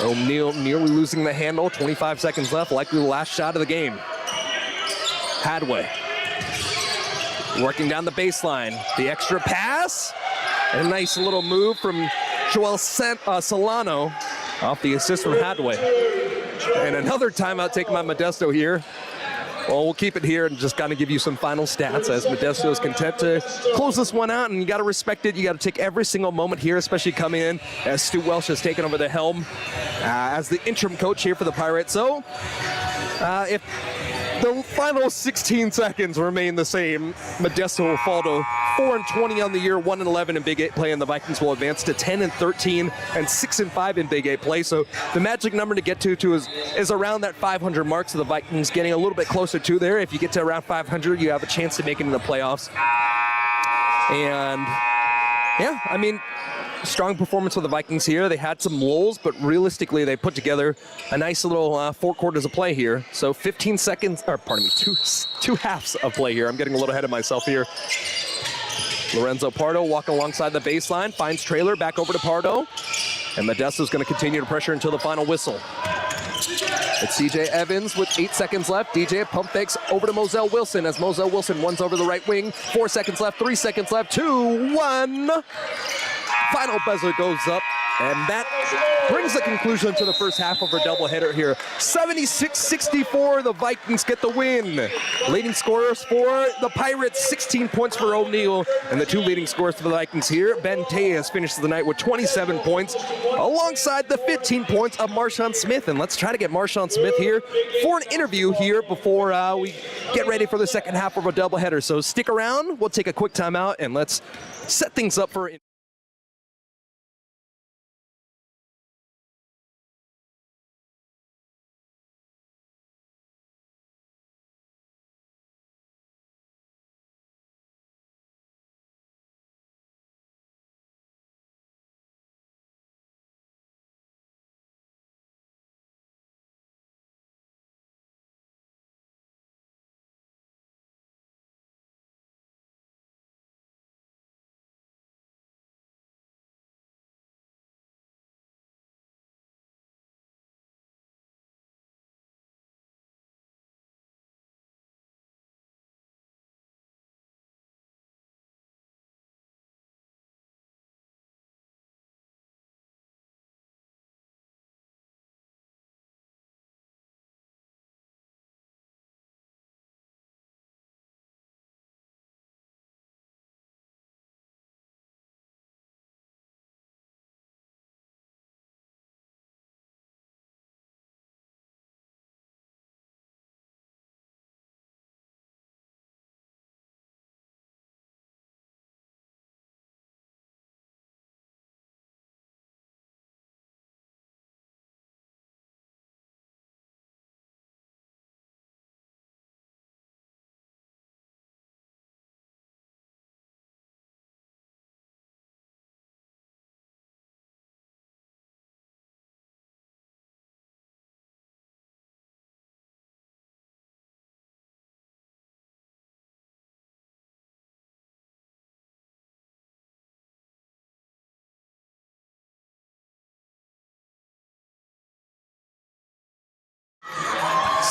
O'Neal nearly losing the handle. 25 seconds left, likely the last shot of the game. Hadway working down the baseline. The extra pass. And a nice little move from Joel Solano off the assist from Hadway. And another timeout taken by Modesto here. Well, we'll keep it here and just kind of give you some final stats as Modesto is content to close this one out, and you got to respect it. You got to take every single moment here, especially coming in as Stu Welsh has taken over the helm as the interim coach here for the Pirates. So if the final 16 seconds remain the same, Modesto will fall to 4-20 on the year, 1-11 in Big 8 play, and the Vikings will advance to 10-13 and 6-5 in Big 8 play. So the magic number to get to is around that 500 mark. So the Vikings getting a little bit closer to there. If you get to around 500, you have a chance to make it in the playoffs. And yeah, I mean, strong performance for the Vikings here. They had some lulls, but realistically, they put together a nice little 4 quarters of play here. So 15 seconds, or pardon me, two halves of play here. I'm getting a little ahead of myself here. Lorenzo Pardo walking alongside the baseline, finds Traylor, back over to Pardo. And Modesto's going to continue to pressure until the final whistle. It's DJ Evans with 8 seconds left. DJ pump fakes over to Moselle Wilson as Moselle Wilson runs over the right wing. 4 seconds left, 3 seconds left, 2, 1. Final buzzer goes up, and that brings the conclusion to the first half of our doubleheader here. 76-64, the Vikings get the win. Leading scorers for the Pirates, 16 points for O'Neal, and the 2 leading scorers for the Vikings here. Ben Tejas finishes the night with 27 points, alongside the 15 points of Marshawn Smith. And let's try to get Marshawn Smith here for an interview here before we get ready for the second half of our doubleheader. So stick around, we'll take a quick timeout, and let's set things up for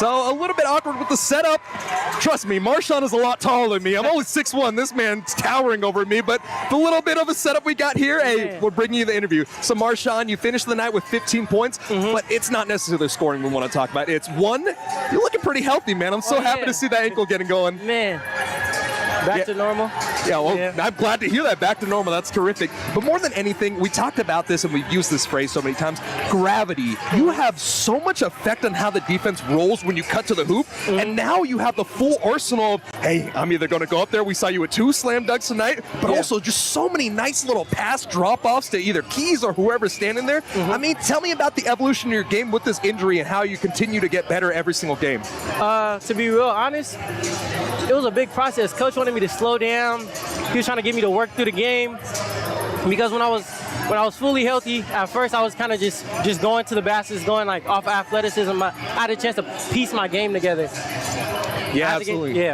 So a little bit awkward with the setup. Trust me, Marshawn is a lot taller than me. I'm only 6'1". This man's towering over me, but the little bit of a setup we got here, hey, we're bringing you the interview. So Marshawn, you finished the night with 15 points, but it's not necessarily the scoring we want to talk about. It's one, you're looking pretty healthy, man. I'm so happy to see that ankle getting going. Man. Back to normal. Yeah, well, I'm glad to hear that. Back to normal. That's terrific. But more than anything, we talked about this and we've used this phrase so many times. Gravity. You have so much effect on how the defense rolls when you cut to the hoop. And now you have the full arsenal of, hey, I'm either going to go up there. We saw you with 2 slam dunks tonight, but also just so many nice little pass drop-offs to either Keys or whoever's standing there. I mean, tell me about the evolution of your game with this injury and how you continue to get better every single game. To be real honest, it was a big process. Coach wanted me to slow down. He was trying to get me to work through the game because when I was fully healthy, at first I was kind of just going to the baskets, going like off athleticism. I had a chance to piece my game together. Yeah, absolutely.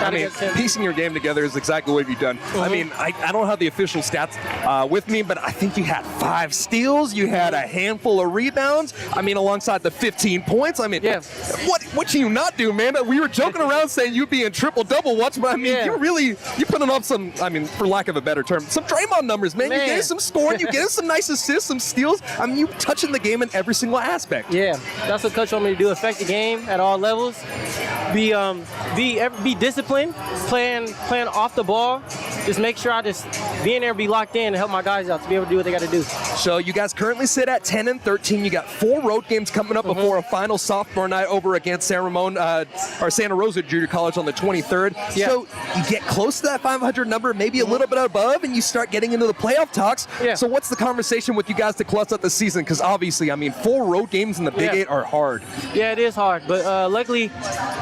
I mean, piecing your game together is exactly what you've done. I mean, I don't have the official stats with me, but I think you had 5 steals, you had a handful of rebounds. I mean, alongside the 15 points. I mean, what can you not do, man? We were joking around saying you'd be in triple-double watch, but I mean, you're putting up some, I mean, for lack of a better term, some Draymond numbers, man. You getting some scoring, you getting some nice assists, some steals. I mean, you touching the game in every single aspect. Yeah, that's what Coach wanted me to do, affect the game at all levels. Be disciplined, playing off the ball. Just make sure I just be in there and be locked in and help my guys out to be able to do what they got to do. So you guys currently sit at 10-13. You got 4 road games coming up before a final sophomore night over against Santa Rosa Junior College on the 23rd. Yeah. So you get close to that 500 number, maybe a little bit above, and you start getting into the playoff talks. Yeah. So what's the conversation with you guys to close out the season? Because obviously, I mean, 4 road games in the Big 8 are hard. Yeah, it is hard, but luckily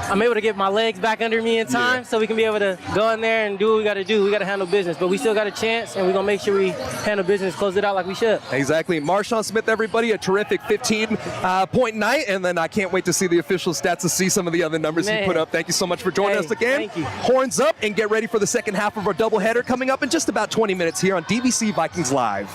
I'm able to get my legs back under me in time so we can be able to go in there and do what we got to do. We got to handle business, but we still got a chance, and we're going to make sure we handle business, close it out like we should. Exactly. Marshawn Smith, everybody, a terrific 15-point night, and then I can't wait to see the official stats to see some of the other numbers you put up. Thank you so much for joining us again. Thank you. Horns up and get ready for the second half of our doubleheader coming up in just about 20 minutes here on DVC Vikings Live.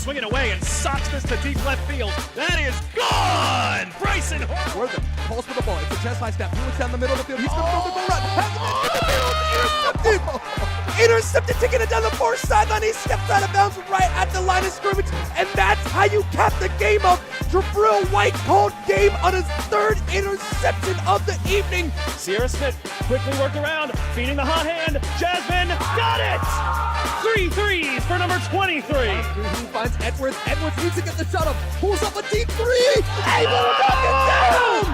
swinging away and socks this to deep left field. That is gone! Bryson Horton. Where the pulse with the ball. It's a chest high step. He looks down the middle of the field. He's going to throw the goal run. Has it in the middle. Intercepted to get it down the far sideline. He steps out of bounds right at the line of scrimmage. And that's how you cap the game up. Jabril White called game on his third interception of the evening. Sierra Smith quickly worked around, feeding the hot hand. Jasmine got it! 3 threes for number 23. He finds Edwards. Edwards needs to get the shot up. Pulls up a deep three. Able to knock it down.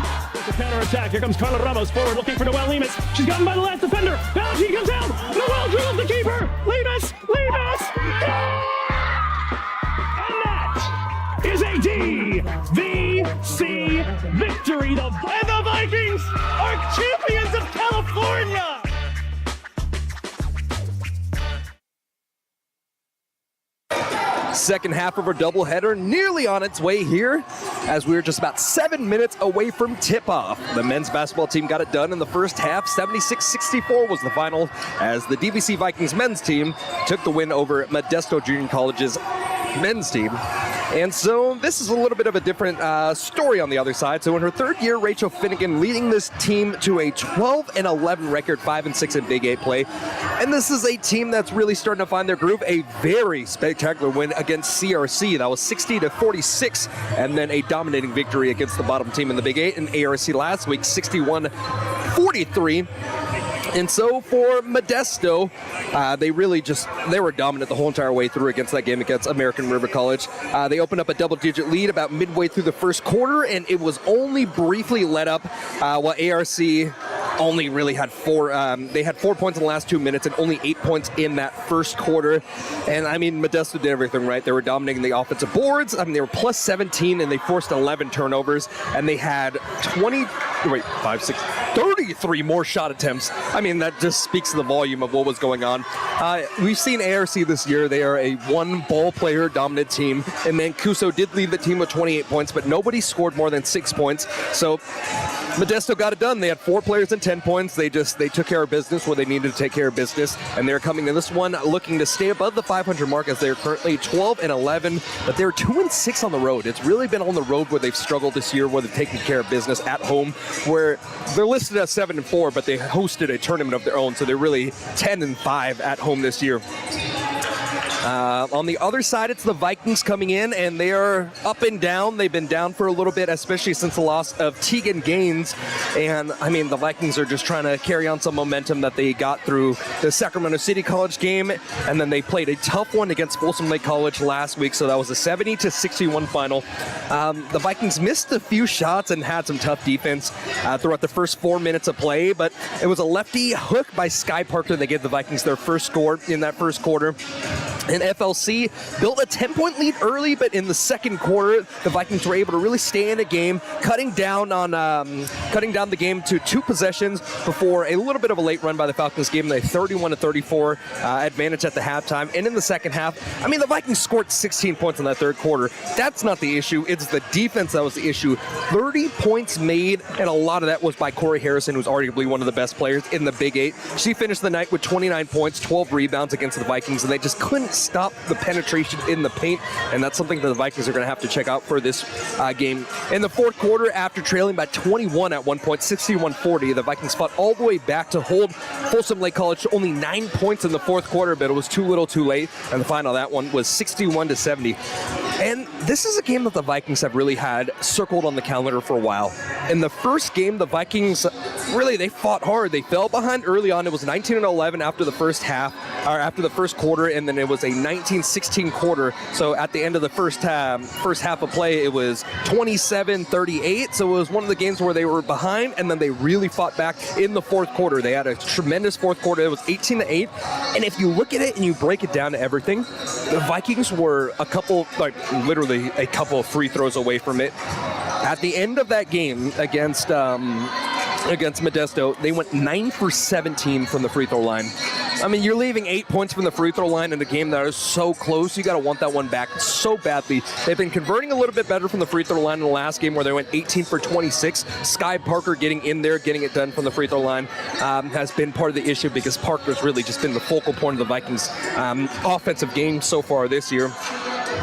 The counter-attack. Here comes Carla Ramos forward looking for Noelle Lemus. She's gotten by the last defender. Bounty comes out. Noelle drills the keeper. Lemus. And that is a DVC victory. The Vikings are champions of California. Second half of our doubleheader nearly on its way here as we were just about 7 minutes away from tip-off. The men's basketball team got it done in the first half. 76-64 was the final as the DVC Vikings men's team took the win over Modesto Junior College's men's team. And so this is a little bit of a different story on the other side. So in her third year, Rachel Finnegan leading this team to a 12-11 record, 5-6 in Big 8 play. And this is a team that's really starting to find their groove. A very spectacular win against CRC. That was 60-46, and then a dominating victory against the bottom team in the Big 8 and ARC last week, 61-43. And so for Modesto, they were dominant the whole entire way through against that game against American River College. They opened up a double-digit lead about midway through the first quarter, and it was only briefly let up while ARC only really had they had 4 points in the last 2 minutes and only 8 points in that first quarter. And I mean, Modesto did everything right. They were dominating the offensive boards. I mean, they were plus 17 and they forced 11 turnovers, and they had 33 more shot attempts. I mean, that just speaks to the volume of what was going on. We've seen ARC this year. They are a one ball player dominant team, and Mancuso did lead the team with 28 points, but nobody scored more than 6 points. So Modesto got it done. They had 4 players and 10 points. They took care of business where they needed to take care of business, and they're coming to this one looking to stay above the 500 mark as they're currently 12-11, but they're 2-6 on the road. It's really been on the road where they've struggled this year, where they've taken care of business at home, where they're listed as 7-4, but they hosted a tournament of their own, so they're really 10-5 at home this year. On the other side, it's the Vikings coming in, and they are up and down. They've been down for a little bit, especially since the loss of Tegan Gaines. And, I mean, the Vikings are just trying to carry on some momentum that they got through the Sacramento City College game, and then they played a tough one against Folsom Lake College last week, so that was a 70-61 final. The Vikings missed a few shots and had some tough defense throughout the first 4 minutes of play, but it was a lefty hook by Sky Parker that gave the Vikings their first score in that first quarter. And FLC built a 10-point lead early, but in the second quarter, the Vikings were able to really stay in a game, cutting down the game to 2 possessions before a little bit of a late run by the Falcons, gave them a 31-34 advantage at the halftime. And in the second half, I mean, the Vikings scored 16 points in that third quarter. That's not the issue. It's the defense that was the issue. 30 points made, and a lot of that was by Corey Harrison, who's arguably one of the best players in the Big 8. She finished the night with 29 points, 12 rebounds against the Vikings, and they just couldn't stop the penetration in the paint, and that's something that the Vikings are going to have to check out for this game. In the fourth quarter, after trailing by 21 at one point, 61-40, the Vikings fought all the way back to hold Folsom Lake College to only 9 points in the fourth quarter, but it was too little too late, and the final of that one was 61-70. And this is a game that the Vikings have really had circled on the calendar for a while. In the first game, the Vikings they fought hard. They fell behind early on. It was 19-11 after the first half, or after the first quarter, and then it was a 19-16 quarter. So at the end of the first half of play, it was 27-38. So it was one of the games where they were behind, and then they really fought back in the fourth quarter. They had a tremendous fourth quarter. It was 18-8. And if you look at it and you break it down to everything, the Vikings were literally a couple of free throws away from it. At the end of that game against Modesto, they went 9 for 17 from the free throw line. I mean, you're leaving 8 points from the free throw line in a game that is so close. You got to want that one back so badly. They've been converting a little bit better from the free throw line in the last game where they went 18 for 26. Sky Parker getting in there, getting it done from the free throw line has been part of the issue because Parker's really just been the focal point of the Vikings' offensive game so far this year.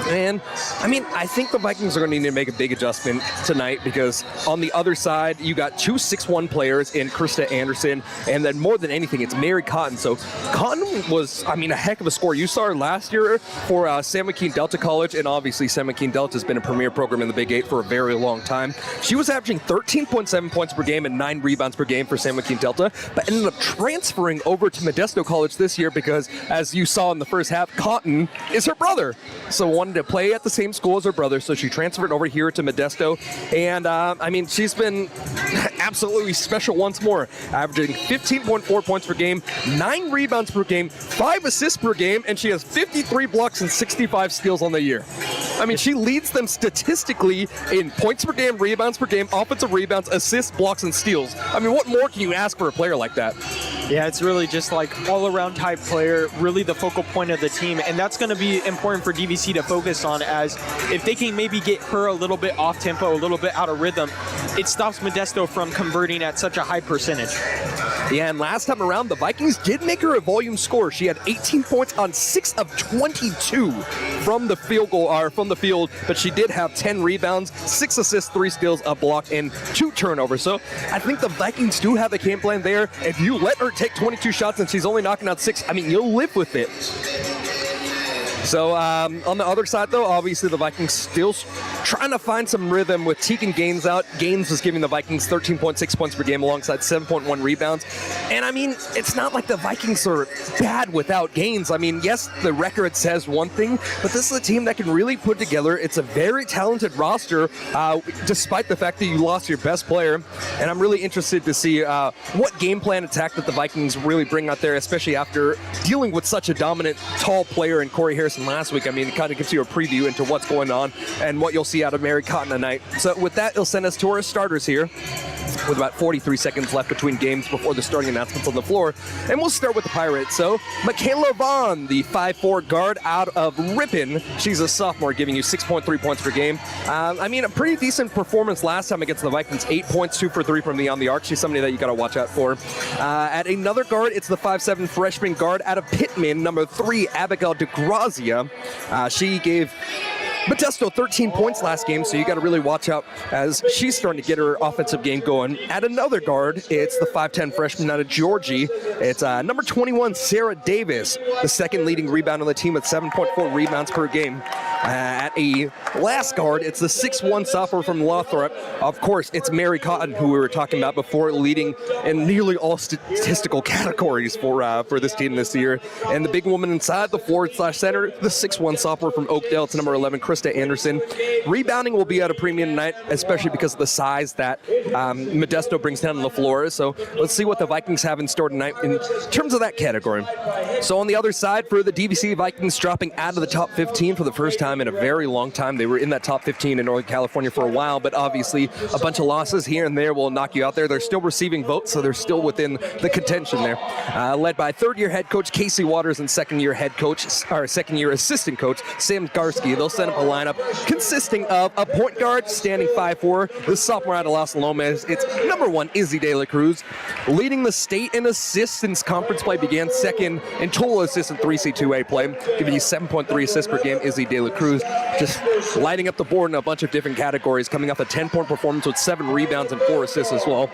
And, I mean, I think the Vikings are going to need to make a big adjustment tonight because on the other side, you got two 6'1" players in Krista Anderson, and then more than anything, it's Mary Cotton. So Cotton was, I mean, a heck of a scorer. You saw her last year for San Joaquin Delta College, and obviously San Joaquin Delta has been a premier program in the Big 8 for a very long time. She was averaging 13.7 points per game and 9 rebounds per game for San Joaquin Delta, but ended up transferring over to Modesto College this year because, as you saw in the first half, Cotton is her brother. So wanted to play at the same school as her brother, so she transferred over here to Modesto. And, I mean, she's been absolutely special once more, averaging 15.4 points per game, 9 rebounds per game, 5 assists per game, and she has 53 blocks and 65 steals on the year. I mean, she leads them statistically in points per game, rebounds per game, offensive rebounds, assists, blocks, and steals. I mean, what more can you ask for a player like that? Yeah, it's really just like all-around type player, really the focal point of the team, and that's going to be important for DVC to focus on, as if they can maybe get her a little bit off-tempo, a little bit out of rhythm, it stops Modesto from converting at such a high percentage. Yeah, and last time around, the Vikings did make her a volume scorer. She had 18 points on 6 of 22 from the field, but she did have 10 rebounds, 6 assists, 3 steals, a block, and 2 turnovers. So I think the Vikings do have a game plan there. If you let her take 22 shots and she's only knocking out 6, I mean, you'll live with it. So on the other side, though, obviously the Vikings still trying to find some rhythm with Tegan Gaines out. Gaines was giving the Vikings 13.6 points per game alongside 7.1 rebounds. And, I mean, it's not like the Vikings are bad without Gaines. I mean, yes, the record says one thing, but this is a team that can really put together. It's a very talented roster, despite the fact that you lost your best player. And I'm really interested to see what game plan attack that the Vikings really bring out there, especially after dealing with such a dominant, tall player in Corey Harrison last week. I mean, it kind of gives you a preview into what's going on and what you'll see out of Mary Cotton tonight. So with that, it'll send us to our starters here with about 43 seconds left between games before the starting announcements on the floor. And we'll start with the Pirates. So Michaela Vaughn, the 5'4" guard out of Ripon. She's a sophomore, giving you 6.3 points per game. I mean, a pretty decent performance last time against the Vikings. 8 points, 2 for 3 from beyond the arc. She's somebody that you got to watch out for. At another guard, it's the 5'7" freshman guard out of Pittman, number 3, Abigail DeGrazia. She gave Modesto 13 points last game, so you got to really watch out as she's starting to get her offensive game going. At another guard, it's the 5'10" freshman out of Georgie. It's number 21, Sarah Davis, the second leading rebound on the team with 7.4 rebounds per game. At a last guard, it's the 6'1" sophomore from Lothrop. Of course, it's Mary Cotton, who we were talking about before, leading in nearly all statistical categories for this team this year. And the big woman inside, the forward/center, the 6'1" sophomore from Oakdale. It's number 11, Krista Anderson. Rebounding will be at a premium tonight, especially because of the size that Modesto brings down on the floor. So let's see what the Vikings have in store tonight in terms of that category. So on the other side, for the DVC Vikings, dropping out of the top 15 for the first time in a very long time. They were in that top 15 in Northern California for a while, but obviously a bunch of losses here and there will knock you out there. They're still receiving votes, so they're still within the contention there. Led by third-year head coach Casey Waters and second-year assistant coach Sam Garski. They'll set up a lineup consisting of a point guard standing 5'4", the sophomore out of Las Lomas. It's number 1, Izzy De La Cruz, leading the state in assists since conference play began, second in total assists in 3C2A play, giving you 7.3 assists per game. Izzy De La Cruz just lighting up the board in a bunch of different categories, coming off a 10-point performance with 7 rebounds and 4 assists as well.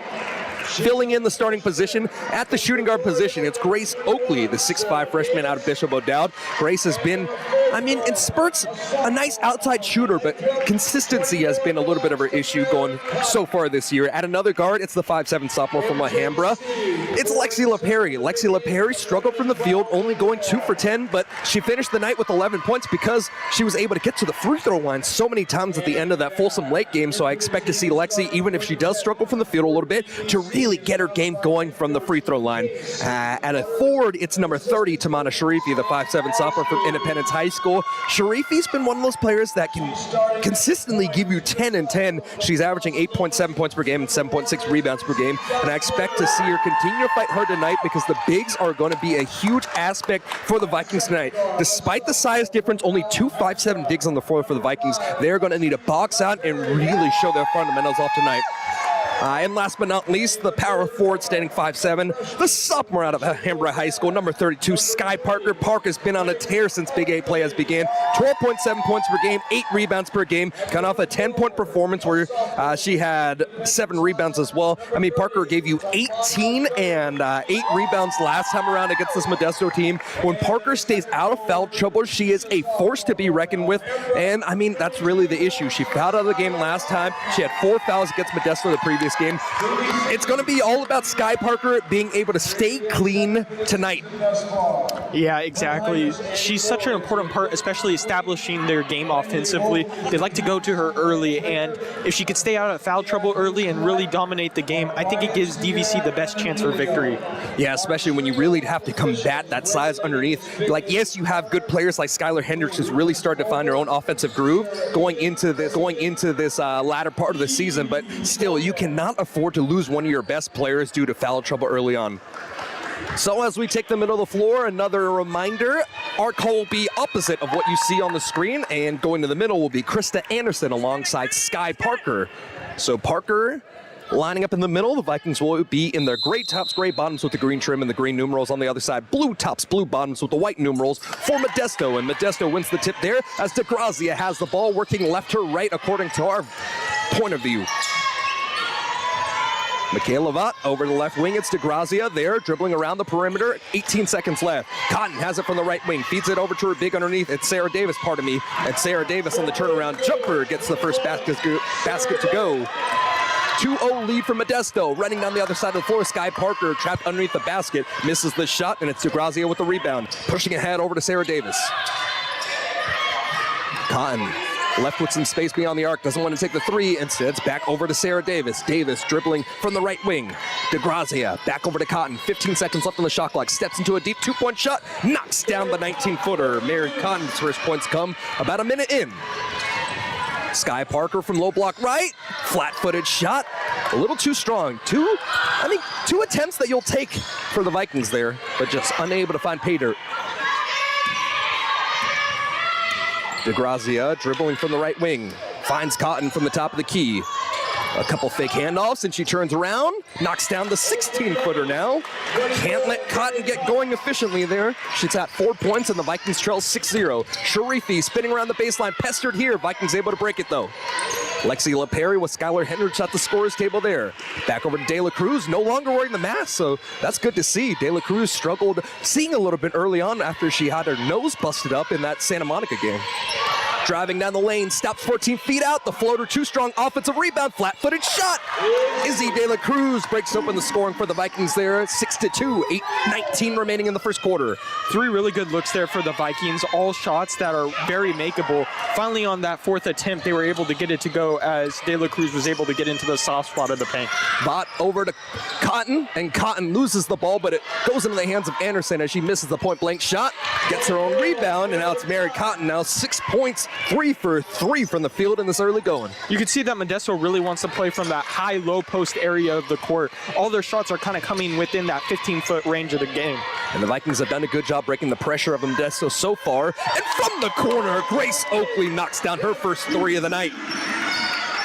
Filling in the starting position at the shooting guard position, it's Grace Oakley, the 6'5" freshman out of Bishop O'Dowd. Grace has been, I mean, in spurts, a nice outside shooter, but consistency has been a little bit of her issue going so far this year. At another guard, it's the 5'7" sophomore from Alhambra. It's Lexi LaPerry. Lexi LaPerry struggled from the field, only going 2 for 10, but she finished the night with 11 points because she was able to get to the free throw line so many times at the end of that Folsom Lake game. So I expect to see Lexi, even if she does struggle from the field a little bit, to really get her game going from the free throw line. At a forward, it's number 30, Tamana Sharifi, the 5'7" sophomore from Independence High School. Sharifi's been one of those players that can consistently give you 10 and 10. She's averaging 8.7 points per game and 7.6 rebounds per game. And I expect to see her continue to fight hard tonight because the bigs are going to be a huge aspect for the Vikings tonight. Despite the size difference, only 2 5'7" bigs on the floor for the Vikings. They're going to need to box out and really show their fundamentals off tonight. And last but not least, the power forward standing 5'7", the sophomore out of Alhambra High School, number 32, Sky Parker. Parker's been on a tear since Big 8 play has began. 12.7 points per game, 8 rebounds per game. Got off a 10-point performance where she had 7 rebounds as well. I mean, Parker gave you 18 and 8 rebounds last time around against this Modesto team. When Parker stays out of foul trouble, she is a force to be reckoned with. And, I mean, that's really the issue. She fouled out of the game last time. She had 4 fouls against Modesto the previous game. It's going to be all about Sky Parker being able to stay clean tonight. Yeah, exactly. She's such an important part, especially establishing their game offensively. They like to go to her early, and if she could stay out of foul trouble early and really dominate the game, I think it gives DVC the best chance for victory. Yeah, especially when you really have to combat that size underneath. Like, yes, you have good players like Skylar Hendricks who's really started to find her own offensive groove going into this latter part of the season, but still, you cannot afford to lose one of your best players due to foul trouble early on. So as we take the middle of the floor, another reminder, our call will be opposite of what you see on the screen, and going to the middle will be Krista Anderson alongside Sky Parker. So Parker lining up in the middle. The Vikings will be in their gray tops, gray bottoms with the green trim and the green numerals on the other side. Blue tops, blue bottoms with the white numerals for Modesto. And Modesto wins the tip there as DeGrazia has the ball working left to right according to our point of view. Michaela Vaught over the left wing. It's DeGrazia there, dribbling around the perimeter. 18 seconds left. Cotton has it from the right wing. Feeds it over to her big underneath. It's Sarah Davis, pardon me. And Sarah Davis on the turnaround jumper gets the first basket to go. 2-0 lead for Modesto. Running down the other side of the floor, Sky Parker trapped underneath the basket. Misses the shot, and it's DeGrazia with the rebound. Pushing ahead over to Sarah Davis. Cotton left with some space beyond the arc, doesn't want to take the three, instead it's back over to Sarah Davis. Davis dribbling from the right wing. DeGrazia back over to Cotton. 15 seconds left on the shot clock. Steps into a deep 2-point shot, knocks down the 19-footer. Mary Cotton's first points come about a minute in. Sky Parker from low block right, flat-footed shot, a little too strong. Two attempts that you'll take for the Vikings there, but just unable to find pay dirt. DeGrazia dribbling from the right wing, finds Cotton from the top of the key. A couple fake handoffs, and she turns around, knocks down the 16-footer now. Can't let Cotton get going efficiently there. She's at 4 points, and the Vikings trail 6-0. Sharifi spinning around the baseline, pestered here. Vikings able to break it, though. Lexi LaPerry with Skylar Hendricks at the scorer's table there. Back over to De La Cruz, no longer wearing the mask, so that's good to see. De La Cruz struggled seeing a little bit early on after she had her nose busted up in that Santa Monica game. Driving down the lane, stops 14 feet out. The floater too strong, offensive rebound, flat-footed shot. Izzy De La Cruz breaks open the scoring for the Vikings there. 6-2, 8:19 remaining in the first quarter. 3 really good looks there for the Vikings, all shots that are very makeable. Finally on that 4th attempt, they were able to get it to go as De La Cruz was able to get into the soft spot of the paint. Vaught over to Cotton, and Cotton loses the ball, but it goes into the hands of Anderson as she misses the point-blank shot. Gets her own rebound, and now it's Mary Cotton now 6 points. 3 for 3 from the field in this early going. You can see that Modesto really wants to play from that high-low post area of the court. All their shots are kind of coming within that 15-foot range of the game. And the Vikings have done a good job breaking the pressure of Modesto so far. And from the corner, Grace Oakley knocks down her first 3 of the night.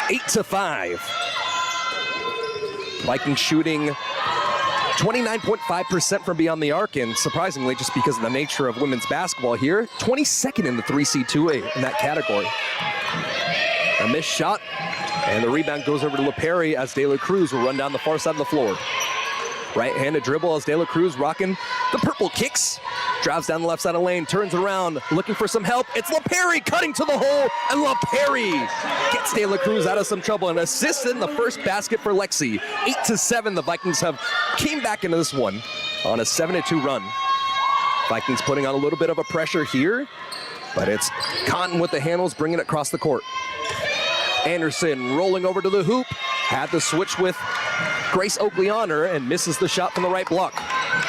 8-5. Vikings shooting 29.5% from beyond the arc, and surprisingly, just because of the nature of women's basketball here, 22nd in the 3C2A in that category. A missed shot, and the rebound goes over to LaPerry as De La Cruz will run down the far side of the floor. Right-handed dribble as De La Cruz rocking the purple kicks. Drives down the left side of the lane, turns around, looking for some help. It's LaPerry cutting to the hole, and LaPerry gets De La Cruz out of some trouble and assists in the first basket for Lexi. 8-7, the Vikings have came back into this one on a 7-2 run. Vikings putting on a little bit of a pressure here, but it's Cotton with the handles, bringing it across the court. Anderson rolling over to the hoop, had the switch with Grace Oakley on her and misses the shot from the right block.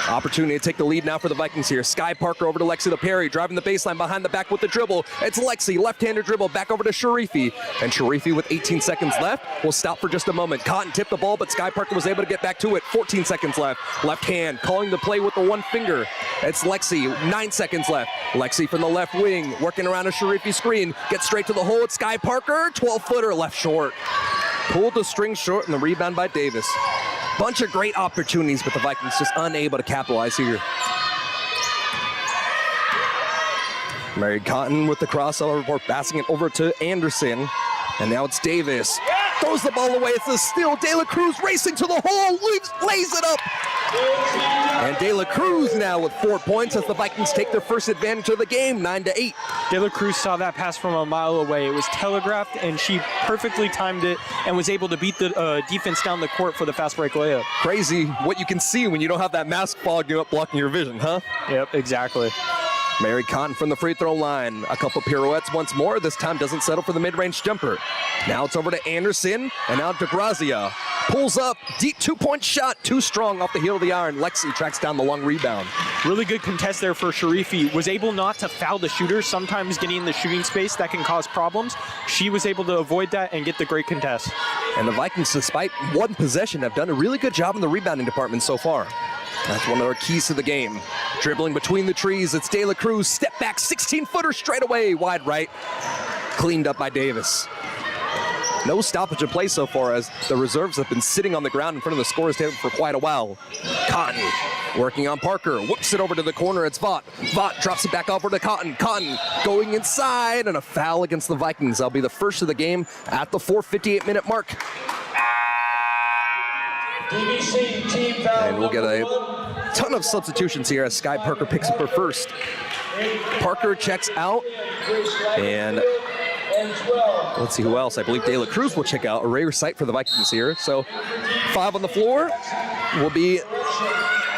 Opportunity to take the lead now for the Vikings here. Sky Parker over to Lexi LaPerry, driving the baseline behind the back with the dribble. It's Lexi, left-handed dribble, back over to Sharifi. And Sharifi with 18 seconds left will stop for just a moment. Cotton tipped the ball, but Sky Parker was able to get back to it. 14 seconds left. Left hand, calling the play with the one finger. It's Lexi, 9 seconds left. Lexi from the left wing, working around a Sharifi screen. Gets straight to the hole. It's Sky Parker, 12-footer, left short. Pulled the string short and the rebound by Davis. Bunch of great opportunities, but the Vikings just unable to capitalize here. Mary Cotton with the crossover, passing it over to Anderson. And now it's Davis. Throws the ball away. It's a steal. De La Cruz racing to the hole. Lays it up. And De La Cruz now with 4 points as the Vikings take their first advantage of the game, 9-8. De La Cruz saw that pass from a mile away. It was telegraphed, and she perfectly timed it and was able to beat the defense down the court for the fast break layup. Crazy what you can see when you don't have that mask fogging up blocking your vision, huh? Yep, exactly. Mary Cotton from the free throw line. A couple pirouettes once more. This time doesn't settle for the mid-range jumper. Now it's over to Anderson, and now to Grazia. Pulls up, deep two-point shot, too strong off the heel of the iron. Lexi tracks down the long rebound. Really good contest there for Sharifi. Was able not to foul the shooter. Sometimes getting in the shooting space, that can cause problems. She was able to avoid that and get the great contest. And the Vikings, despite one possession, have done a really good job in the rebounding department so far. That's one of their keys to the game. Dribbling between the trees, it's De La Cruz. Step back, 16-footer straight away, wide right. Cleaned up by Davis. No stoppage of play so far as the reserves have been sitting on the ground in front of the scorer's table for quite a while. Cotton working on Parker, whoops it over to the corner, it's Vaught. Vaught drops it back over to Cotton. Cotton going inside, and a foul against the Vikings. That'll be the first of the game at the 4:58-minute mark. DVC team foul. And we'll get a ton of substitutions here as Sky Parker picks up her first. Parker checks out, and let's see who else. I believe De La Cruz will check out. A rare sight for the Vikings here. So 5 on the floor will be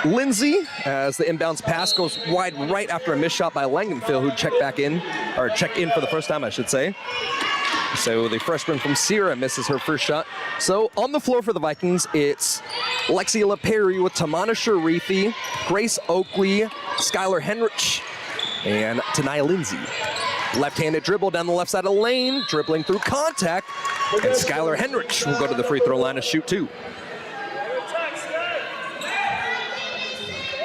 Lindsay as the inbounds pass goes wide right after a missed shot by Langenfeld, who checked in for the first time, I should say. So the freshman from Sierra misses her first shot. So on the floor for the Vikings, it's Lexi LaPerry with Tamana Sharifi, Grace Oakley, Skylar Henrich, and Tanaya Lindsay. Left-handed dribble down the left side of the lane, dribbling through contact, and Skylar Henrich will go to the free throw line to shoot 2.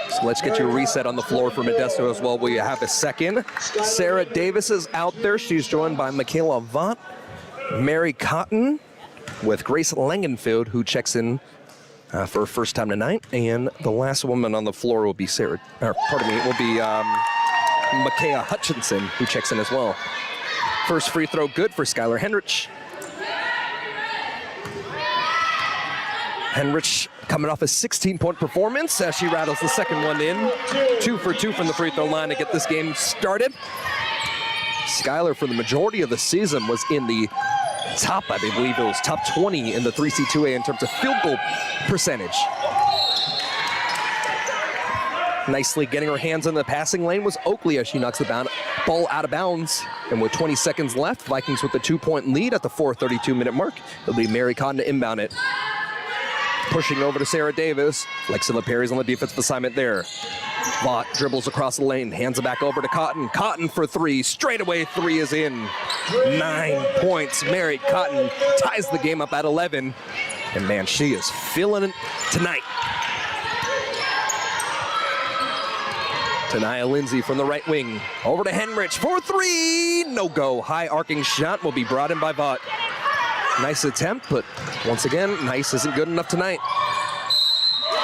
So let's get you a reset on the floor for Modesto as well. We have a second. Sarah Davis is out there. She's joined by Michaela Vaught, Mary Cotton, with Grace Langenfeld, who checks in for her first time tonight. And the last woman on the floor will be Makaya Hutchinson, who checks in as well. First free throw good for Skylar Henrich. Henrich coming off a 16-point performance as she rattles the second one in. 2 for 2 from the free throw line to get this game started. Skylar, for the majority of the season, was in the top, I believe it was top 20 in the 3C2A in terms of field goal percentage. Nicely getting her hands in the passing lane was Oakley as she knocks the ball out of bounds. And with 20 seconds left, Vikings with a 2-point lead at the 4:32-minute mark. It'll be Mary Cotton to inbound it. Pushing over to Sarah Davis. Lexi LaPerry's on the defensive assignment there. Vaught dribbles across the lane, hands it back over to Cotton. Cotton for 3, straight away 3 is in. 9 points. Mary Cotton ties the game up at 11. And man, she is feeling it tonight. Tanaya Lindsay from the right wing. Over to Henrich for 3. No go. High arcing shot will be brought in by Vaught. Nice attempt, but once again, nice isn't good enough tonight.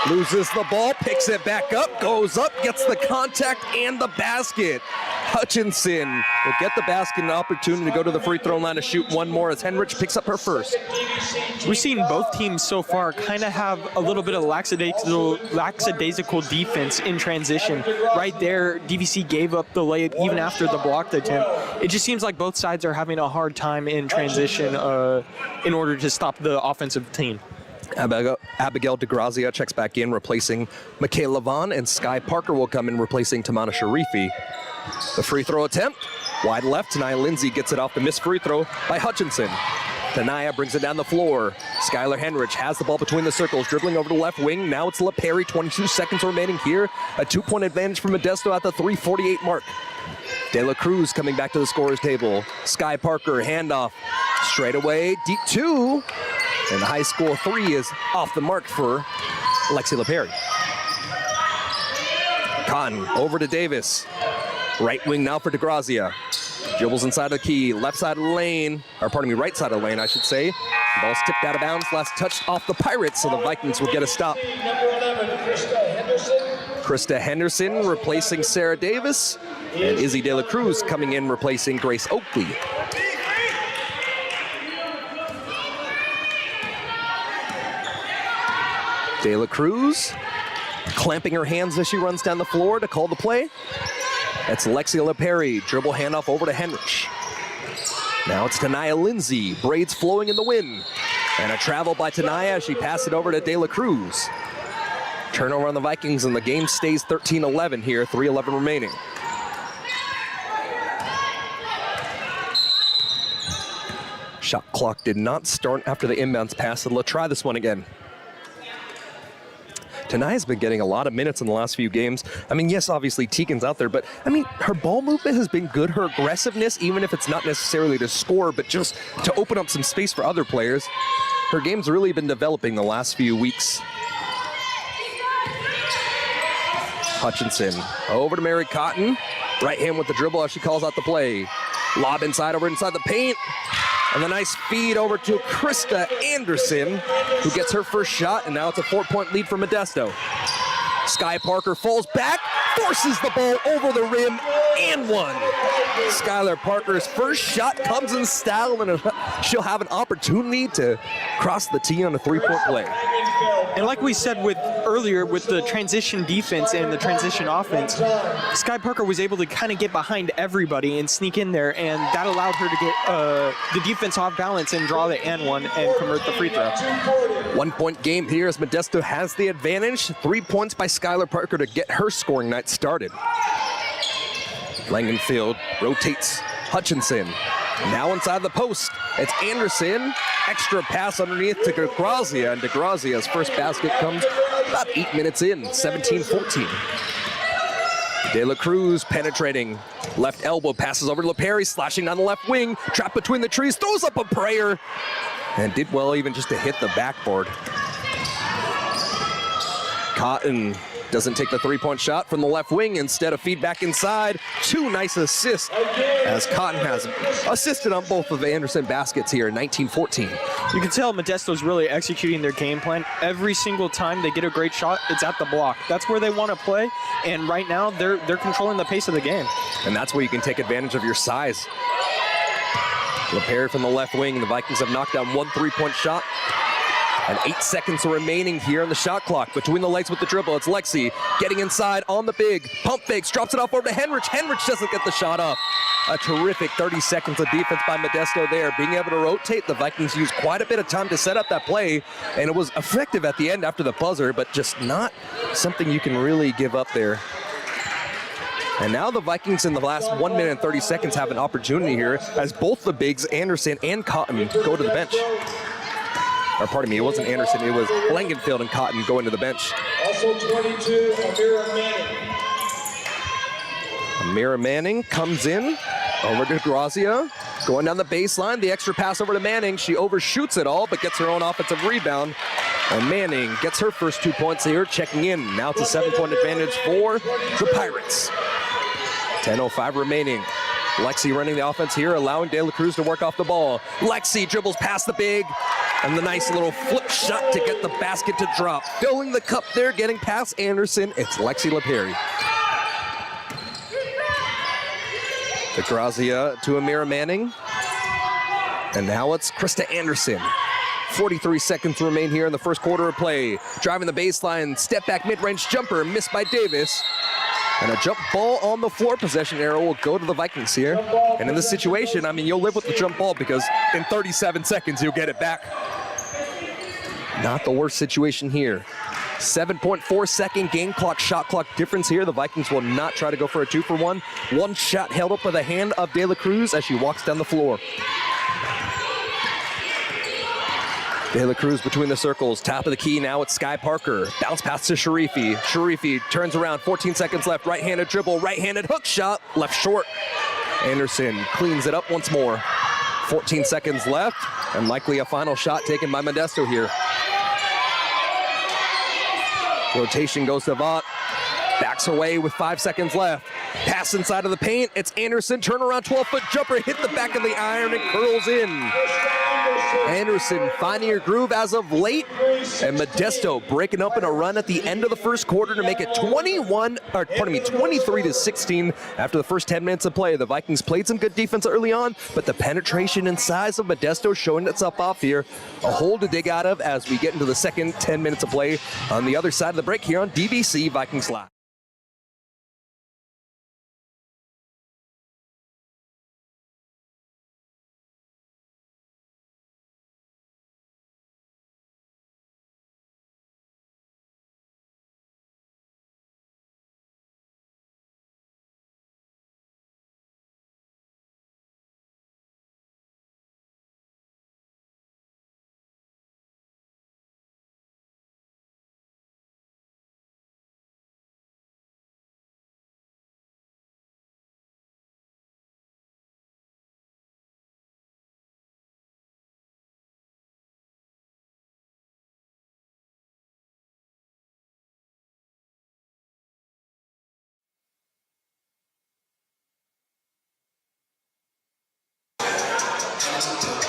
Loses the ball, picks it back up, goes up, gets the contact and the basket. Hutchinson will get the basket and an opportunity to go to the free throw line to shoot one more as Henrich picks up her first. We've seen both teams so far kind of have a little bit of lackadaisical defense in transition. Right there, DVC gave up the layup even after the blocked attempt. It just seems like both sides are having a hard time in transition in order to stop the offensive team. Abigail DeGrazia checks back in, replacing Michaela Vaughn, and Sky Parker will come in, replacing Tamana Sharifi. The free throw attempt, wide left. Tanaya Lindsay gets it off the missed free throw by Hutchinson. Tanaya brings it down the floor. Skylar Henrich has the ball between the circles, dribbling over the left wing. Now it's LaPerry, 22 seconds remaining here. A 2-point advantage for Modesto at the 3:48 mark. De La Cruz coming back to the scorer's table. Sky Parker, handoff, straight away, deep 2. And the high school 3 is off the mark for Lexi LaPerry. Cotton over to Davis. Right wing now for DeGrazia. Dribbles inside of the key, left side of the lane, or pardon me, right side of the lane, I should say. Ball's tipped out of bounds, last touched off the Pirates, so the Vikings will get a stop. Number 11, Krista Henderson. Krista Henderson replacing Sarah Davis, and Izzy De La Cruz coming in replacing Grace Oakley. De La Cruz clamping her hands as she runs down the floor to call the play. That's Lexi LaPerry, dribble handoff over to Henrich. Now it's Tanaya Lindsay, braids flowing in the wind. And a travel by Tanaya as she passed it over to De La Cruz. Turnover on the Vikings, and the game stays 13-11 here, 3:11 remaining. Shot clock did not start after the inbounds pass, so let's try this one again. Tanaya's been getting a lot of minutes in the last few games. I mean, yes, obviously Tegan's out there, but I mean, her ball movement has been good. Her aggressiveness, even if it's not necessarily to score, but just to open up some space for other players. Her game's really been developing the last few weeks. Hutchinson over to Mary Cotton. Right hand with the dribble as she calls out the play. Lob inside the paint. And the nice feed over to Krista Anderson, who gets her first shot, and now it's a 4-point lead for Modesto. Sky Parker falls back, forces the ball over the rim, and one. Skylar Parker's first shot comes in style, and she'll have an opportunity to cross the tee on a 3-point play. And like we said earlier with the transition defense and the transition offense, Sky Parker was able to kind of get behind everybody and sneak in there, and that allowed her to get the defense off balance and draw the and one and convert the free throw. 1-point game here as Modesto has the advantage. 3 points by Skylar Parker to get her scoring night started. Langenfield rotates Hutchinson. Now inside the post, it's Anderson. Extra pass underneath to DeGrazia, and DeGrazia's first basket comes about 8 minutes in, 17-14. De La Cruz penetrating. Left elbow passes over to LaPerry, slashing down the left wing. Trapped between the trees, throws up a prayer. And did well even just to hit the backboard. Cotton doesn't take the 3-point shot from the left wing. Instead, a feedback inside. 2 nice assists as Cotton has assisted on both of the Anderson baskets here, 19-14. You can tell Modesto's really executing their game plan. Every single time they get a great shot, it's at the block. That's where they want to play, and right now they're controlling the pace of the game. And that's where you can take advantage of your size. LaPerry from the left wing. The Vikings have knocked down 1 3-point shot. And 8 seconds remaining here on the shot clock. Between the legs with the dribble, it's Lexi getting inside on the big. Pump fakes, drops it off over to Henrich. Henrich doesn't get the shot up. A terrific 30 seconds of defense by Modesto there. Being able to rotate, the Vikings used quite a bit of time to set up that play, and it was effective at the end after the buzzer, but just not something you can really give up there. And now the Vikings in the last 1 minute and 30 seconds have an opportunity here as both the bigs, Anderson and Cotton, go to the bench. Or pardon me, it wasn't Anderson, it was Langenfield and Cotton going to the bench. Also 22, Amira Manning. Amira Manning comes in, over to Grazia, going down the baseline, the extra pass over to Manning. She overshoots it all, but gets her own offensive rebound. And Manning gets her first 2 points here, checking in. Now it's a 7-point advantage for the Pirates. 10:05 remaining. Lexi running the offense here, allowing De La Cruz to work off the ball. Lexi dribbles past the big, and the nice little flip shot to get the basket to drop. Filling the cup there, getting past Anderson, it's Lexi LaPerry. DeGrazia to Amira Manning. And now it's Krista Anderson. 43 seconds remain here in the first quarter of play. Driving the baseline, step back mid-range jumper, missed by Davis. And a jump ball on the floor. Possession arrow will go to the Vikings here. And in this situation, I mean, you'll live with the jump ball because in 37 seconds, you'll get it back. Not the worst situation here. 7.4 second game clock, shot clock difference here. The Vikings will not try to go for a 2-for-1. One shot held up by the hand of De La Cruz as she walks down the floor. De La Cruz between the circles, top of the key now, it's Sky Parker. Bounce pass to Sharifi. Sharifi turns around, 14 seconds left, right-handed dribble, right-handed hook shot, left short. Anderson cleans it up once more. 14 seconds left, and likely a final shot taken by Modesto here. Rotation goes to Vaught. Backs away with 5 seconds left. Pass inside of the paint, it's Anderson, turnaround 12-foot jumper, hit the back of the iron and curls in. Anderson finding her groove as of late, and Modesto breaking up in a run at the end of the first quarter to make it 23-16 after the first 10 minutes of play. The Vikings played some good defense early on, but the penetration and size of Modesto showing itself off here. A hole to dig out of as we get into the second 10 minutes of play on the other side of the break here on DVC Vikings Live.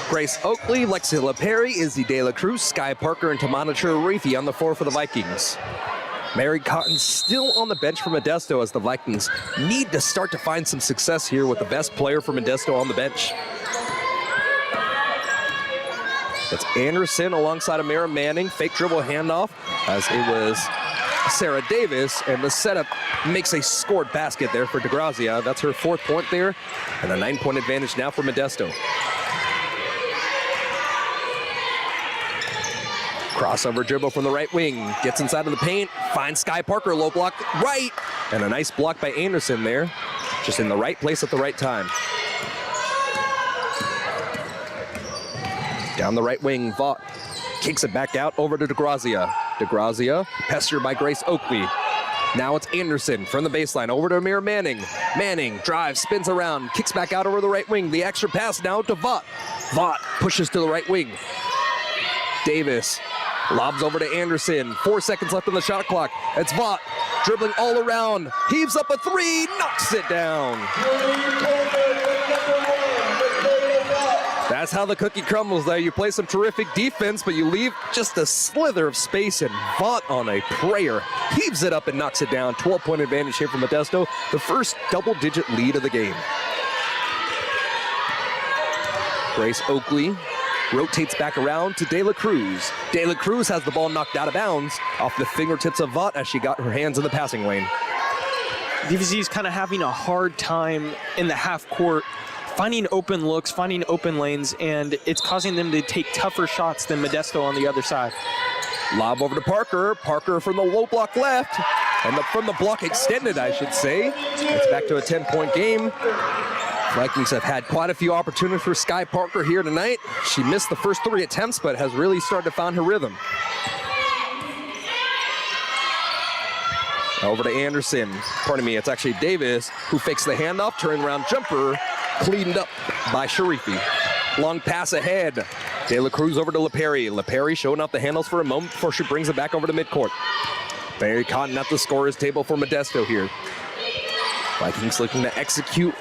Grace Oakley, Lexi LaPerry, Izzy De La Cruz, Sky Parker, and Tamana Chirifi on the floor for the Vikings. Mary Cotton still on the bench for Modesto as the Vikings need to start to find some success here with the best player for Modesto on the bench. It's Anderson alongside Amira Manning, fake dribble handoff as it was Sarah Davis, and the setup makes a scored basket there for DeGrazia. That's her 4th point there, and a 9-point advantage now for Modesto. Crossover dribble from the right wing, gets inside of the paint, finds Sky Parker, low block right, and a nice block by Anderson there, just in the right place at the right time. Down the right wing, Vaught kicks it back out over to DeGrazia. DeGrazia, pestered by Grace Oakley. Now it's Anderson from the baseline over to Amir Manning. Manning drives, spins around, kicks back out over the right wing. The extra pass now to Vaught. Vaught pushes to the right wing. Davis lobs over to Anderson. 4 seconds left on the shot clock. It's Vaught dribbling all around. Heaves up a 3, knocks it down. That's how the cookie crumbles there. You play some terrific defense, but you leave just a slither of space, and Vaught on a prayer heaves it up and knocks it down. 12-point advantage here for Modesto, the first double-digit lead of the game. Grace Oakley rotates back around to De La Cruz. De La Cruz has the ball knocked out of bounds off the fingertips of Vaught as she got her hands in the passing lane. DVC is kind of having a hard time in the half court finding open looks, finding open lanes, and it's causing them to take tougher shots than Modesto on the other side. Lob over to Parker. Parker from the low block left, and from the block extended, I should say. It's back to a 10-point game. Vikings have had quite a few opportunities for Sky Parker here tonight. She missed the first 3 attempts, but has really started to find her rhythm. Over to Anderson. Pardon me, it's actually Davis who fakes the handoff, turning around jumper, cleaned up by Sharifi. Long pass ahead. De La Cruz over to LaPerry. LaPerry showing off the handles for a moment before she brings it back over to midcourt. Mary Cotton at the scorer's table for Modesto here. Vikings looking to execute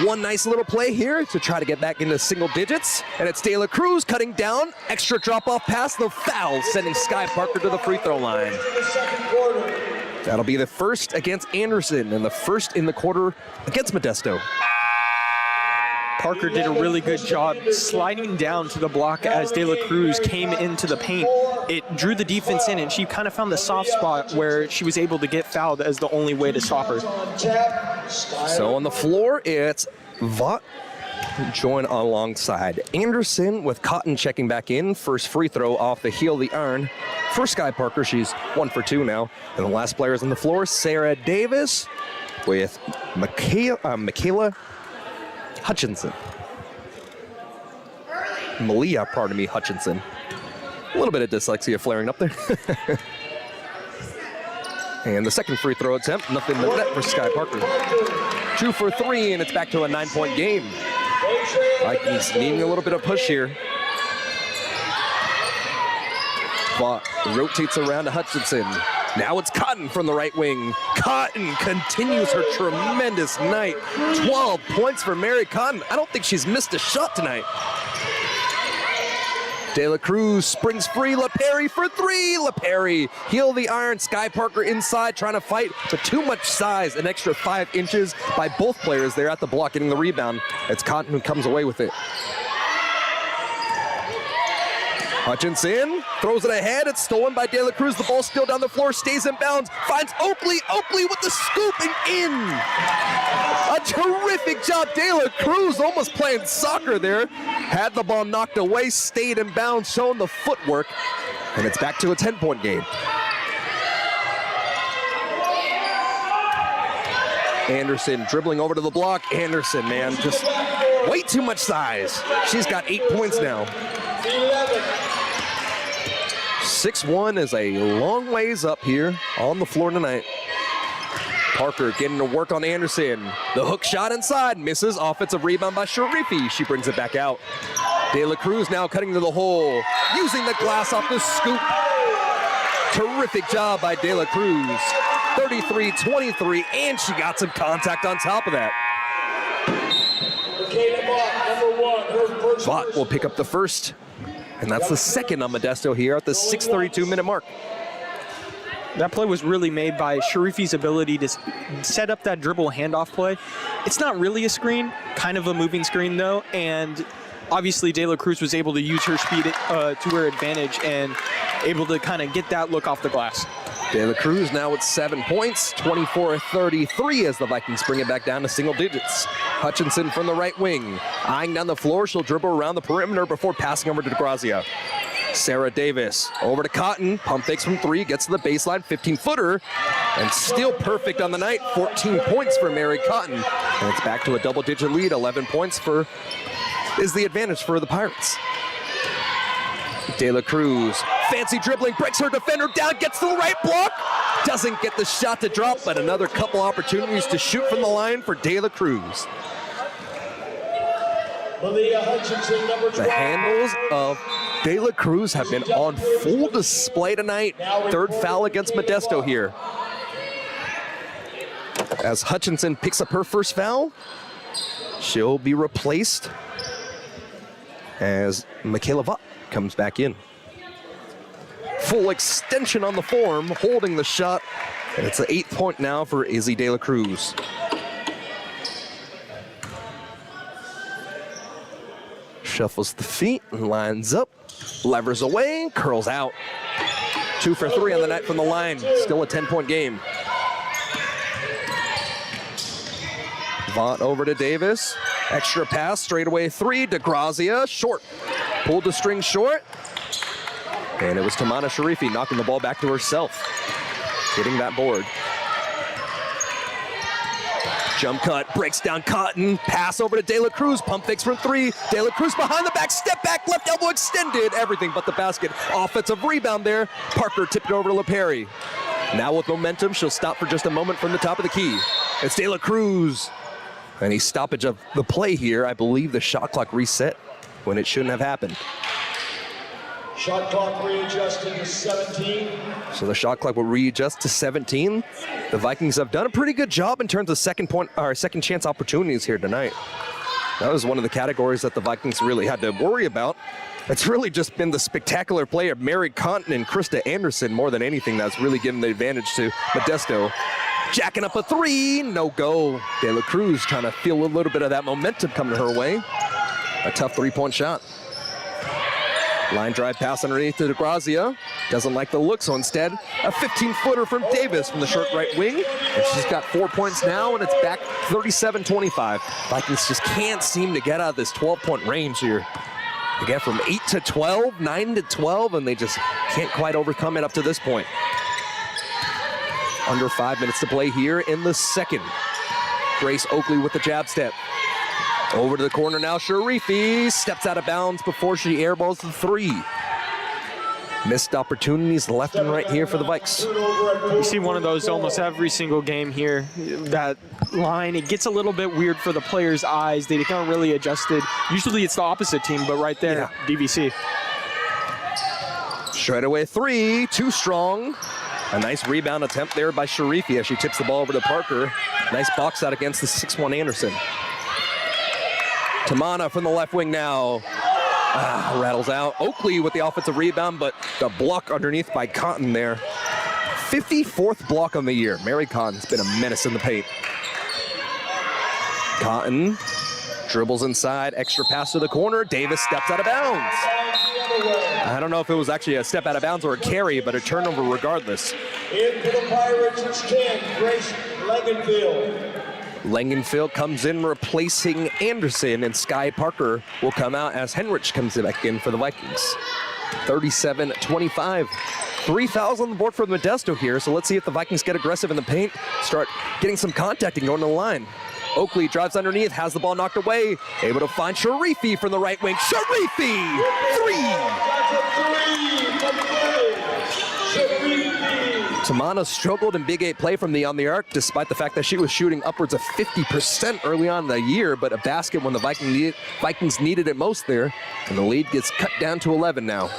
one nice little play here to try to get back into single digits. And it's De La Cruz cutting down. Extra drop-off pass, the foul, sending Sky Parker to the free throw line. That'll be the first against Anderson and the first in the quarter against Modesto. Parker did a really good job sliding down to the block as De La Cruz came into the paint. It drew the defense in, and she kind of found the soft spot where she was able to get fouled as the only way to stop her. So on the floor, it's Vaught join alongside Anderson with Cotton checking back in. First free throw off the heel of the iron for Sky Parker. She's 1 for 2 now. And the last players on the floor, Sarah Davis with Michaela Hutchinson. Malia, pardon me, Hutchinson. A little bit of dyslexia flaring up there. And the second free throw attempt, nothing but net for Sky Parker. 2 for 3, and it's back to a 9-point game. Vikings needing a little bit of push here. Vaught rotates around to Hutchinson. Now it's Cotton from the right wing. Cotton continues her tremendous night. 12 points for Mary Cotton. I don't think she's missed a shot tonight. De La Cruz springs free. LaPerry for three. LaPerry heel the iron. Sky Parker inside trying to fight, but too much size. An extra 5 inches by both players there at the block getting the rebound. It's Cotton who comes away with it. Hutchinson throws it ahead. It's stolen by De La Cruz. The ball still down the floor, stays in bounds, finds Oakley. Oakley with the scoop and in. A terrific job. De La Cruz almost playing soccer there. Had the ball knocked away, stayed in bounds, showing the footwork. And it's back to a 10-point game. Anderson dribbling over to the block. Anderson, man, just way too much size. She's got 8 points now. 6'1" is a long ways up here on the floor tonight. Parker getting to work on Anderson. The hook shot inside, misses. Offensive rebound by Sharifi. She brings it back out. De La Cruz now cutting to the hole, using the glass off the scoop. Terrific job by De La Cruz. 33-23, and she got some contact on top of that. Vaught will pick up the first, and that's the second on Modesto here at the 6:32-minute mark. That play was really made by Sharifi's ability to set up that dribble handoff play. It's not really a screen, kind of a moving screen though, and obviously De La Cruz was able to use her speed to her advantage and able to kind of get that look off the glass. De La Cruz now with 7 points, 24-33 as the Vikings bring it back down to single digits. Hutchinson from the right wing, eyeing down the floor. She'll dribble around the perimeter before passing over to DeGrazia. Sarah Davis over to Cotton, pump fakes from three, gets to the baseline, 15-footer, and still perfect on the night. 14 points for Mary Cotton, and it's back to a double-digit lead. 11 points is the advantage for the Pirates. De La Cruz, fancy dribbling, breaks her defender down, gets to the right block, doesn't get the shot to drop, but another couple opportunities to shoot from the line for De La Cruz. The handles of De La Cruz have been on full display tonight. Third foul against Modesto here. As Hutchinson picks up her first foul, she'll be replaced as Michaela Vaught comes back in. Full extension on the form, holding the shot, and it's an 8-point now for Izzy De La Cruz. Shuffles the feet and lines up, levers away, curls out. 2 for 3 on the night from the line, still a 10-point game. Vaught over to Davis, extra pass, straightaway three, DeGrazia, short. Pulled the string short, and it was Tamana Sharifi knocking the ball back to herself, hitting that board. Jump cut, breaks down Cotton, pass over to De La Cruz, pump fakes from three. De La Cruz behind the back, step back, left elbow extended, everything but the basket. Offensive rebound there. Parker tipped it over to LaPerry. Now with momentum, she'll stop for just a moment from the top of the key. It's De La Cruz. Any stoppage of the play here, I believe the shot clock reset when it shouldn't have happened. Shot clock readjusted to 17. So the shot clock will readjust to 17. The Vikings have done a pretty good job in terms of second chance opportunities here tonight. That was one of the categories that the Vikings really had to worry about. It's really just been the spectacular play of Mary Cotton and Krista Anderson more than anything that's really given the advantage to Modesto. Jacking up a three, no go. De La Cruz trying to feel a little bit of that momentum coming her way. A tough 3-point shot. Line drive pass underneath to DeGrazia. Doesn't like the look, so instead, a 15-footer from Davis from the short right wing. And she's got 4 points now, and it's back 37-25. Vikings just can't seem to get out of this 12-point range here. They get from 8 to 12, 9 to 12, and they just can't quite overcome it up to this point. Under 5 minutes to play here in the second. Grace Oakley with the jab step. Over to the corner now, Sharifi steps out of bounds before she airballs the three. Missed opportunities left and right here for the Vikes. You see one of those almost every single game here. That line, it gets a little bit weird for the players' eyes. They can't really adjust it. Usually it's the opposite team, but right there, DVC. Straightaway three, too strong. A nice rebound attempt there by Sharifi as she tips the ball over to Parker. Nice box out against the 6'1" Anderson. Tamana from the left wing now. Rattles out. Oakley with the offensive rebound, but the block underneath by Cotton there. 54th block on the year. Mary Cotton's been a menace in the paint. Cotton dribbles inside, extra pass to the corner. Davis steps out of bounds. I don't know if it was actually a step out of bounds or a carry, but a turnover regardless. In for the Pirates, it's 10, Grace Langenfield. Langenfield comes in replacing Anderson, and Sky Parker will come out as Henrich comes back in for the Vikings. 37-25. 3 fouls on the board for Modesto here, so let's see if the Vikings get aggressive in the paint, start getting some contact and going to the line. Oakley drives underneath, has the ball knocked away, able to find Sharifi from the right wing. Sharifi! 3! Tamana struggled in Big 8 play from the on the arc, despite the fact that she was shooting upwards of 50% early on in the year, but a basket when the Vikings needed it most there, and the lead gets cut down to 11 now.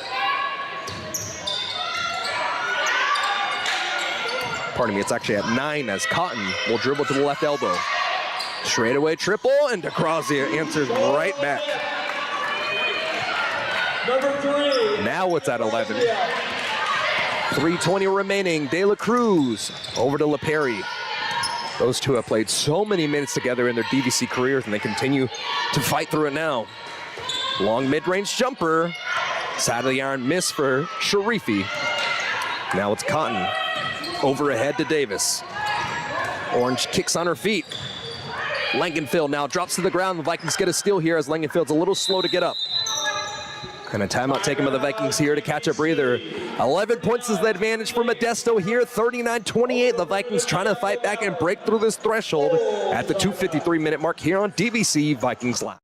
Pardon me, it's actually at 9 as Cotton will dribble to the left elbow. Straightaway triple, and DeGrazia answers right back. Number 3. Now it's at 11. 3:20 remaining. De La Cruz over to LaPerry. Those two have played so many minutes together in their DVC careers, and they continue to fight through it now. Long mid-range jumper. Side of the iron miss for Sharifi. Now it's Cotton. Over ahead to Davis. Orange kicks on her feet. Langenfield now drops to the ground. The Vikings get a steal here as Langenfield's a little slow to get up. And a timeout taken by the Vikings here to catch a breather. 11 points is the advantage for Modesto here, 39-28. The Vikings trying to fight back and break through this threshold at the 2:53-minute mark here on DVC Vikings Live.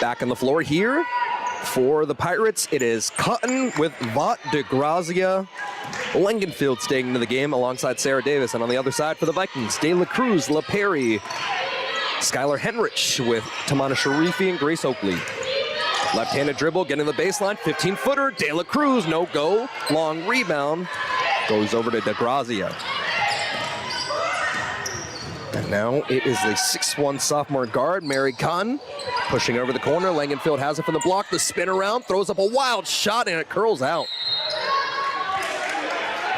Back on the floor here for the Pirates, it is Cotton with Vaught, DeGrazia, Langenfield staying into the game alongside Sarah Davis. And on the other side for the Vikings, De La Cruz, LaPerry, Skylar Henrich with Tamana Sharifi and Grace Oakley. Left-handed dribble, getting the baseline, 15-footer, De La Cruz, no go. Long rebound, goes over to DeGrazia. And now it is the 6'1" sophomore guard, Mary Cotton, pushing over the corner. Langenfield has it from the block, the spin around, throws up a wild shot, and it curls out.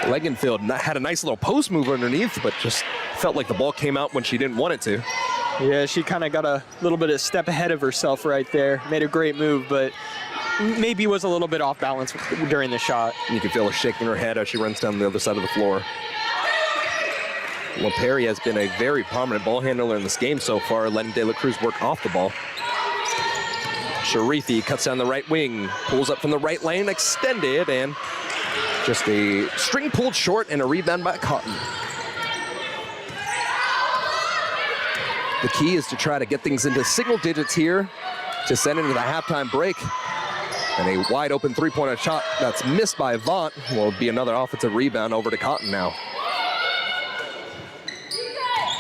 Langenfield had a nice little post move underneath, but just felt like the ball came out when she didn't want it to. Yeah, she kind of got a little bit of step ahead of herself right there. Made a great move, but maybe was a little bit off balance during the shot. You can feel her shaking her head as she runs down the other side of the floor. LaPerry has been a very prominent ball handler in this game so far, letting De La Cruz work off the ball. Sharifi cuts down the right wing, pulls up from the right lane, extended, and just a string pulled short and a rebound by Cotton. The key is to try to get things into single digits here to send into the halftime break. And a wide open three-pointer shot that's missed by Vaught will be another offensive rebound over to Cotton now.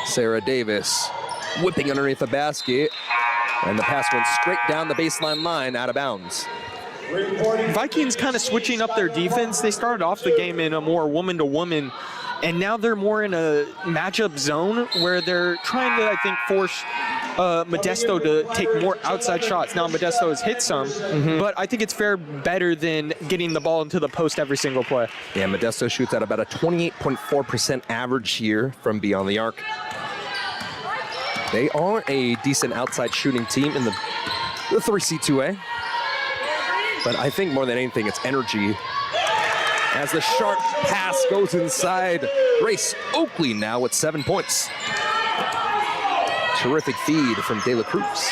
Sarah Davis whipping underneath the basket, and the pass went straight down the baseline line, out of bounds. Vikings kind of switching up their defense. They started off the game in a more woman-to-woman, and now they're more in a matchup zone where they're trying to, I think, force Modesto to take more outside shots. Now Modesto has hit some, but I think it's better than getting the ball into the post every single play. Yeah, Modesto shoots at about a 28.4% average here from beyond the arc. They are a decent outside shooting team in the the 3C2A. But I think more than anything, it's energy. As the sharp pass goes inside, Grace Oakley now with 7 points. Terrific feed from De La Cruz.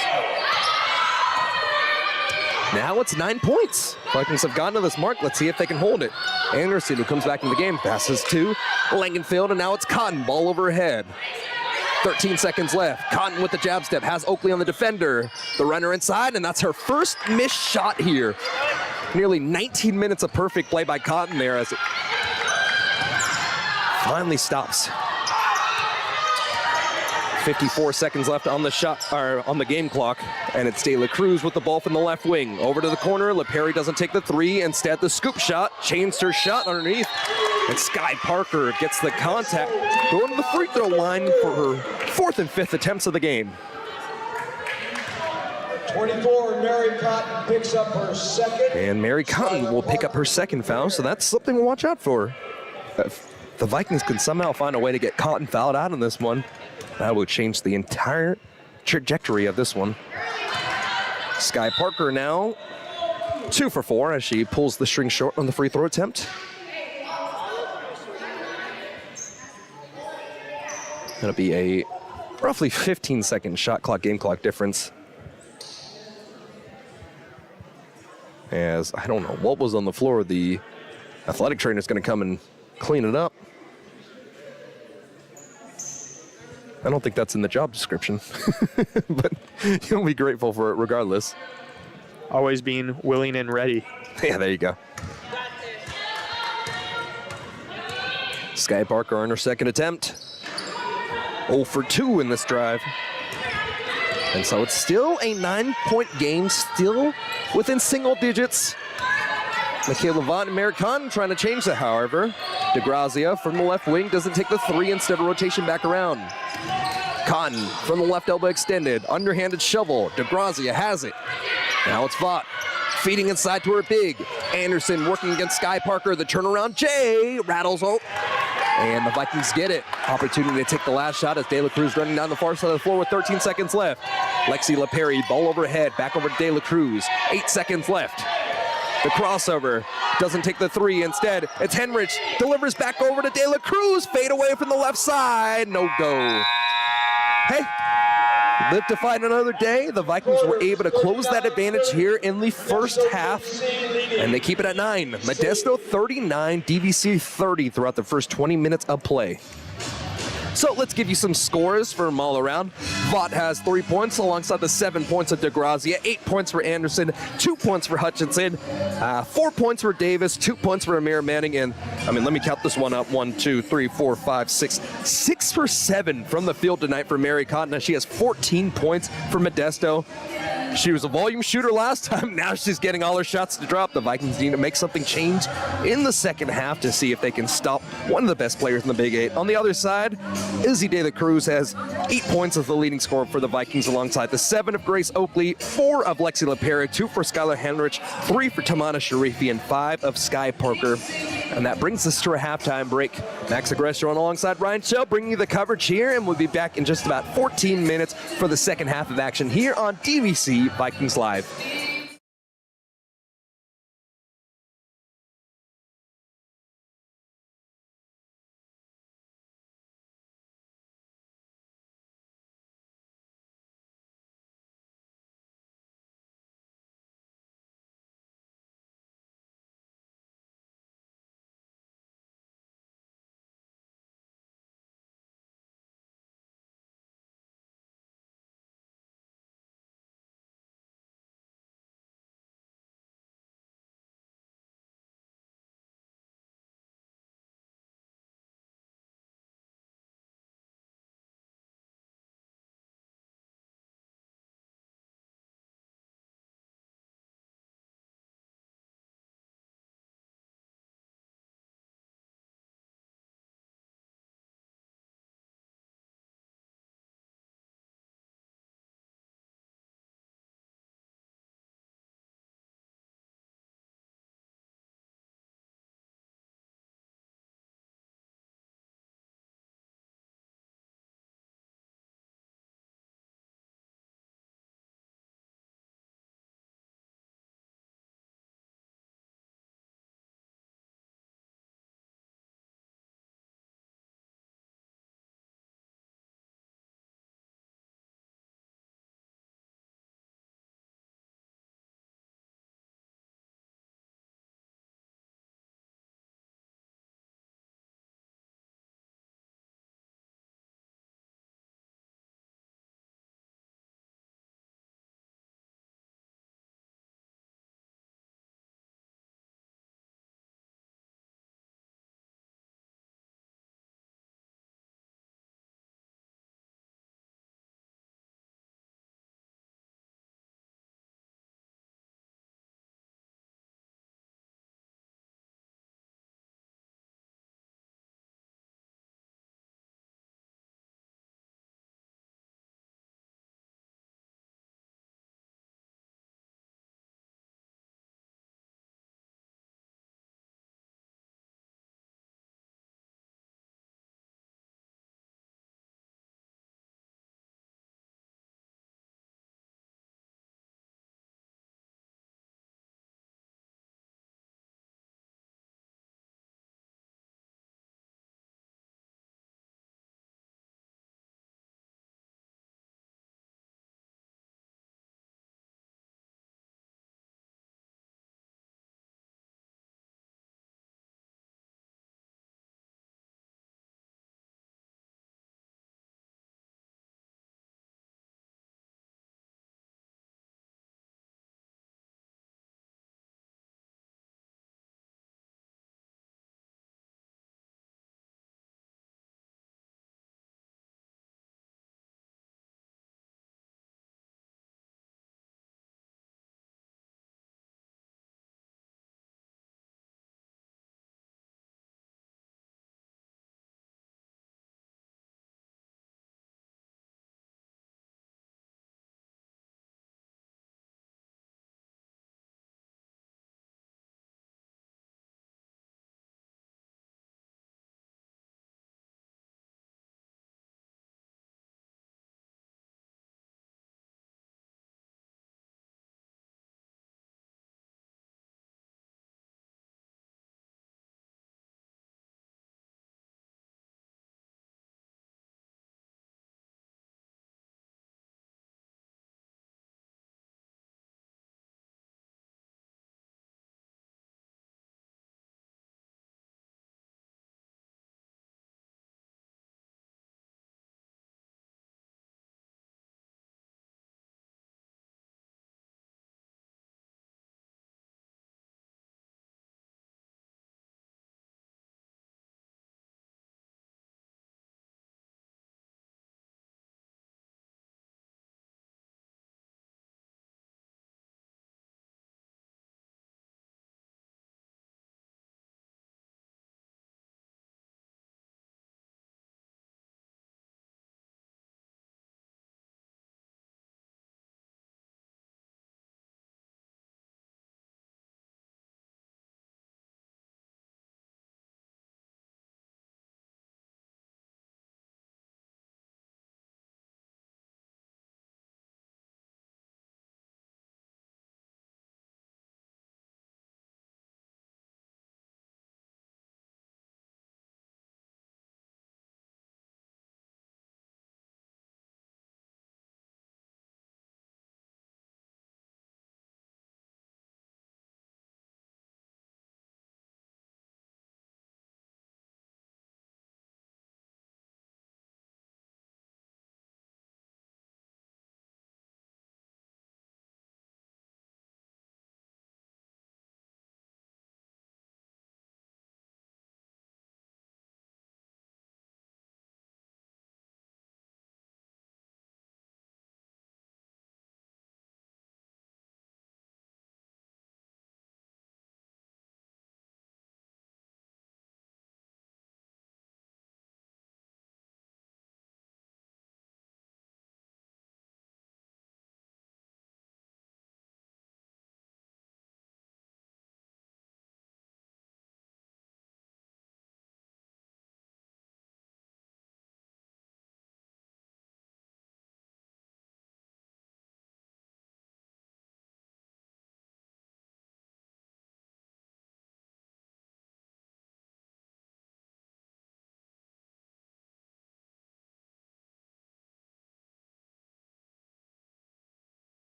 Now it's 9 points. Vikings have gotten to this mark. Let's see if they can hold it. Anderson, who comes back in the game, passes to Langenfeld, and now it's Cotton, ball overhead. 13 seconds left. Cotton with the jab step, has Oakley on the defender. The runner inside, and that's her first missed shot here. Nearly 19 minutes of perfect play by Cotton there as it finally stops. 54 seconds left on the shot, or on the game clock, and it's De La Cruz with the ball from the left wing. Over to the corner, LePerry doesn't take the three, instead the scoop shot, changed her shot underneath, and Sky Parker gets the contact, going to the free throw line for her 4th and 5th attempts of the game. 24, Mary Cotton picks up her second. And Mary Cotton will pick up her second foul, so that's something to watch out for. If the Vikings can somehow find a way to get Cotton fouled out in this one, that will change the entire trajectory of this one. Sky Parker now 2 for 4 as she pulls the string short on the free throw attempt. That'll be a roughly 15-second shot clock, game clock difference. As I don't know what was on the floor, the athletic trainer is going to come and clean it up. I don't think that's in the job description, but you'll be grateful for it regardless. Always being willing and ready. Yeah, there you go. Sky Parker on her second attempt. 0 for 2 in this drive. And so it's still a 9-point game, still within single digits. Michaela Vaughn and Mary Cotton trying to change that, however. DeGrazia from the left wing doesn't take the three, instead of rotation back around. Cotton from the left elbow extended, underhanded shovel. DeGrazia has it. Now it's Vaught feeding inside to her big. Anderson working against Sky Parker. The turnaround, Jay rattles out. And the Vikings get it. Opportunity to take the last shot as De La Cruz running down the far side of the floor with 13 seconds left. Lexi LePerry, ball overhead, back over to De La Cruz. 8 seconds left. The crossover doesn't take the three. Instead, it's Henrich, delivers back over to De La Cruz. Fade away from the left side. No go. Hey, live to fight another day. The Vikings were able to close that advantage here in the first half, and they keep it at 9. Modesto 39, DVC 30 throughout the first 20 minutes of play. So let's give you some scores from all around. Vaught has 3 points alongside the 7 points of DeGrazia, 8 points for Anderson, 2 points for Hutchinson, 4 points for Davis, 2 points for Amir Manning, and let me count this one up. 1, 2, 3, 4, 5, 6. 6 for 7 from the field tonight for Mary Cotton. She has 14 points for Modesto. She was a volume shooter last time. Now she's getting all her shots to drop. The Vikings need to make something change in the second half to see if they can stop one of the best players in the Big 8. On the other side, Izzy De La Cruz has 8 points as the leading scorer for the Vikings alongside the 7 of Grace Oakley, 4 of Lexi LePerry, 2 for Skylar Henrich, 3 for Tamana Sharifi, and 5 of Sky Parker. And that brings us to a halftime break. Max Aggressor alongside Ryan Shell bringing you the coverage here, and we'll be back in just about 14 minutes for the second half of action here on DVC Vikings Live.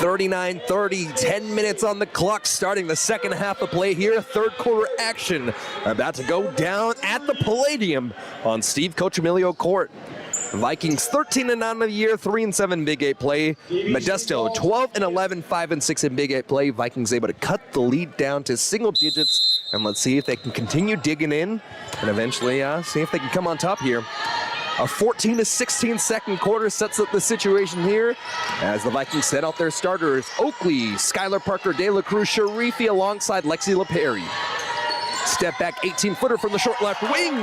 39-30, 10 minutes on the clock, starting the second half of play here. Third quarter action about to go down at the Palladium on Steve Cochimilio Court. Vikings 13-9 of the year, 3-7 Big 8 play. Modesto 12-11, 5-6 in Big 8 play. Vikings able to cut the lead down to single digits, and let's see if they can continue digging in and eventually see if they can come on top here. A 14-16 second quarter sets up the situation here as the Vikings set out their starters. Oakley, Skylar Parker, De La Cruz, Sharifi alongside Lexi LaPerry. Step back 18-footer from the short left wing.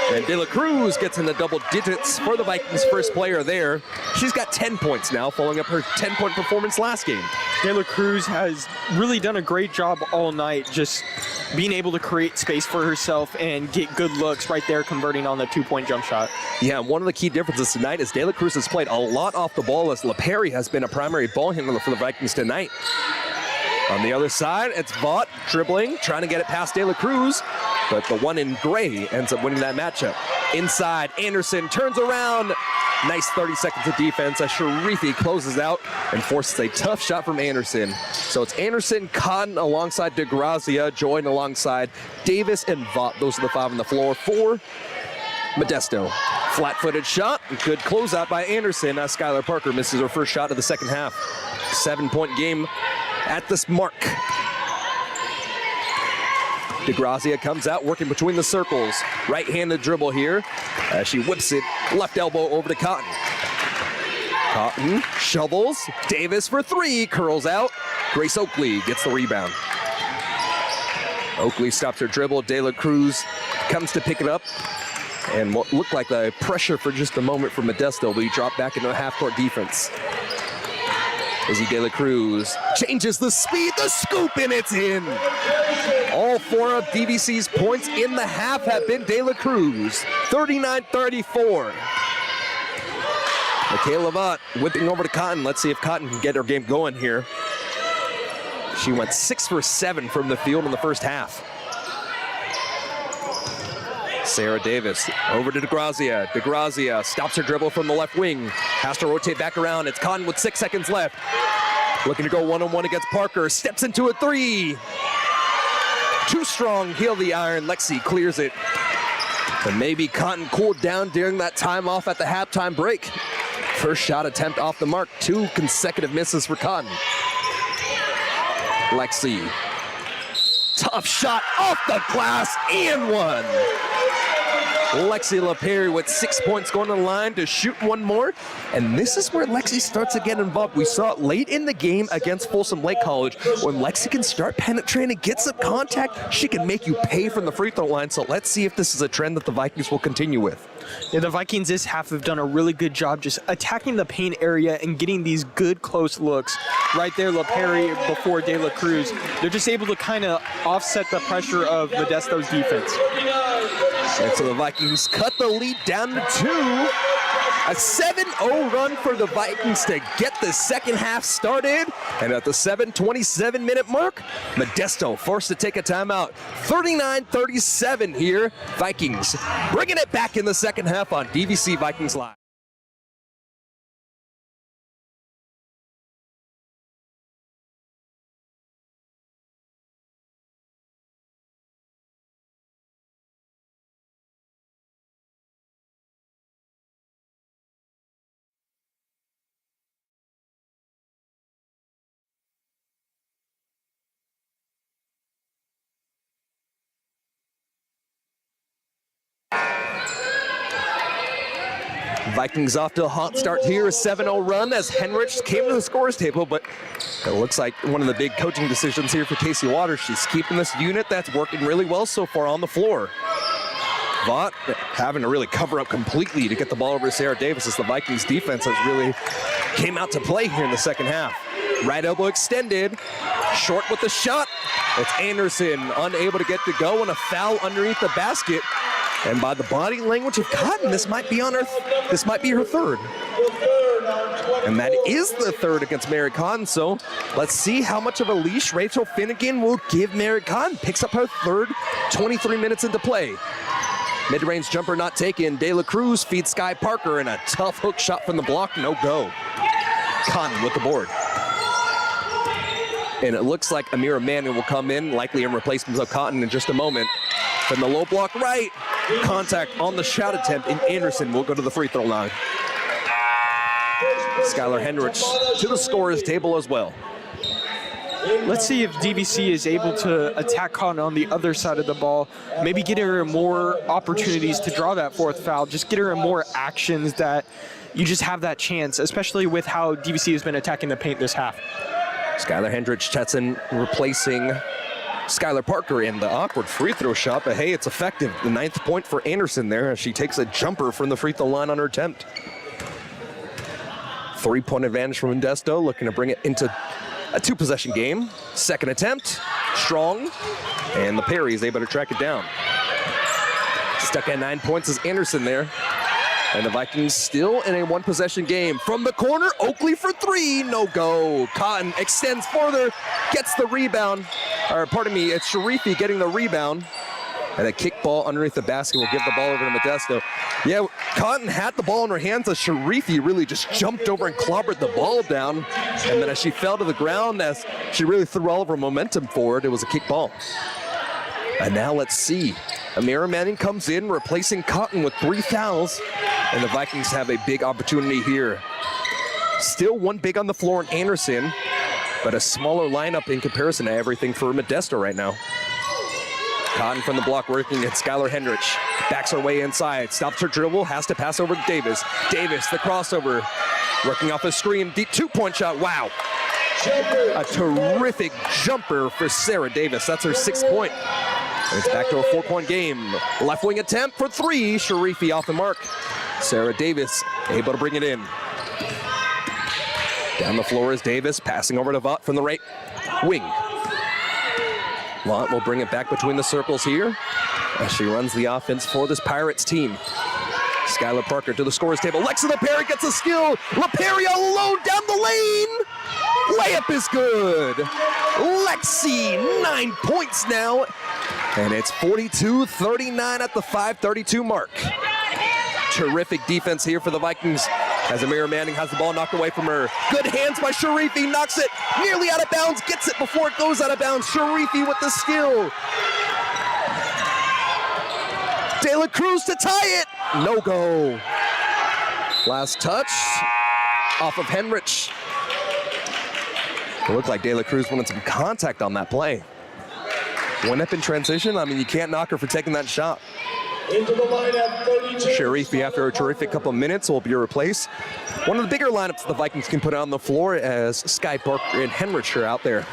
And De La Cruz gets into double digits for the Vikings' first player there. She's got 10 points now, following up her 10-point performance last game. De La Cruz has really done a great job all night, just being able to create space for herself and get good looks right there, converting on the 2-point jump shot. Yeah, one of the key differences tonight is De La Cruz has played a lot off the ball, as LaPerry has been a primary ball handler for the Vikings tonight. On the other side, it's Vaught dribbling, trying to get it past De La Cruz, but the one in gray ends up winning that matchup. Inside, Anderson turns around. Nice 30 seconds of defense as Sharifi closes out and forces a tough shot from Anderson. So it's Anderson, Cotton alongside DeGrazia, joined alongside Davis and Vaught. Those are the five on the floor for Modesto. Flat-footed shot, good closeout by Anderson as Skylar Parker misses her first shot of the second half. 7-point game at this mark. DeGrazia comes out working between the circles. Right-handed dribble here as she whips it left elbow over to Cotton. Cotton shovels. Davis for three, curls out. Grace Oakley gets the rebound. Oakley stops her dribble. De La Cruz comes to pick it up. And what looked like the pressure for just a moment from Modesto, but he dropped back into a half-court defense. Izzy De La Cruz changes the speed, the scoop, and it's in. All four of DVC's points in the half have been De La Cruz. 39-34. Michaela Vaught whipping over to Cotton. Let's see if Cotton can get her game going here. She went 6 for 7 from the field in the first half. Sarah Davis over to DeGrazia. DeGrazia stops her dribble from the left wing. Has to rotate back around. It's Cotton with 6 seconds left. Looking to go one-on-one against Parker. Steps into a three. Too strong. Heel the iron. Lexi clears it. And maybe Cotton cooled down during that time off at the halftime break. First shot attempt off the mark. 2 consecutive misses for Cotton. Lexi. Tough shot off the glass and one. Lexi LaPerry with 6 points going to the line to shoot one more. And this is where Lexi starts to get involved. We saw it late in the game against Folsom Lake College. When Lexi can start penetrating, get some contact, she can make you pay from the free throw line. So let's see if this is a trend that the Vikings will continue with. Yeah, the Vikings this half have done a really good job just attacking the paint area and getting these good close looks. Right there, LaPerry before De La Cruz. They're just able to kind of offset the pressure of Modesto's defense. And so the Vikings cut the lead down to 2. A 7-0 run for the Vikings to get the second half started. And at the 7:27-minute mark, Modesto forced to take a timeout. 39-37 here. Vikings bringing it back in the second half on DVC Vikings Live. Vikings off to a hot start here, a 7-0 run as Henrich came to the scorer's table, but it looks like one of the big coaching decisions here for Casey Waters. She's keeping this unit that's working really well so far on the floor. Vaught having to really cover up completely to get the ball over to Sarah Davis as the Vikings defense has really came out to play here in the second half. Right elbow extended, short with the shot. It's Anderson unable to get to go, and a foul underneath the basket. And by the body language of Cotton, this might be her third. And that is the third against Mary Cotton. So let's see how much of a leash Rachel Finnegan will give Mary Cotton. Picks up her third, 23 minutes into play. Mid-range jumper not taken. De La Cruz feeds Sky Parker, and a tough hook shot from the block, no go. Cotton with the board. And it looks like Amira Manning will come in, likely in replacement of Cotton in just a moment. From the low block right, contact on the shot attempt, and Anderson will go to the free throw line. Skylar Hendricks to the scorer's table as well. Let's see if DVC is able to attack Cotton on the other side of the ball. Maybe get her more opportunities to draw that fourth foul. Just get her in more actions that you just have that chance, especially with how DVC has been attacking the paint this half. Skylar Hendricks-Stetson replacing Skylar Parker in the awkward free throw shot, but hey, it's effective. The 9th point for Anderson there as she takes a jumper from the free throw line on her attempt. 3-point advantage from Modesto, looking to bring it into a 2-possession game. Second attempt, strong, and the parry is able to track it down. Stuck at 9 points is Anderson there. And the Vikings still in a 1-possession game. From the corner, Oakley for 3, no go. Cotton extends further, gets the rebound. Or pardon me, it's Sharifi getting the rebound. And a kick ball underneath the basket will give the ball over to Modesto. Yeah, Cotton had the ball in her hands as Sharifi really just jumped over and clobbered the ball down. And then as she fell to the ground, as she really threw all of her momentum forward, it was a kick ball. And now let's see. Amira Manning comes in, replacing Cotton with 3 fouls. And the Vikings have a big opportunity here. Still one big on the floor in Anderson, but a smaller lineup in comparison to everything for Modesto right now. Cotton from the block working at Skylar Hendricks. Backs her way inside, stops her dribble, has to pass over to Davis. Davis, the crossover, working off a screen, deep 2-point shot, wow. A terrific jumper for Sarah Davis, that's her 6th point. And it's back to a 4-point game. Left wing attempt for 3, Sharifi off the mark. Sarah Davis able to bring it in. Down the floor is Davis, passing over to Vaught from the right wing. Vaught will bring it back between the circles here as she runs the offense for this Pirates team. Skylar Parker to the scorer's table. Lexi LaPerry gets a steal. LaPerry alone down the lane. Layup is good. Lexi, 9 points now. And it's 42-39 at the 5:32 mark. Terrific defense here for the Vikings as Amira Manning has the ball knocked away from her. Good hands by Sharifi, knocks it nearly out of bounds, gets it before it goes out of bounds. Sharifi with the steal. De La Cruz to tie it. No go. Last touch off of Henrich. It looked like De La Cruz wanted some contact on that play. Went up in transition. I mean, you can't knock her for taking that shot. Into the lineup, 32. Sharifi, after a terrific couple of minutes, will be replaced. One of the bigger lineups the Vikings can put on the floor as Sky Parker and Henrich are out there.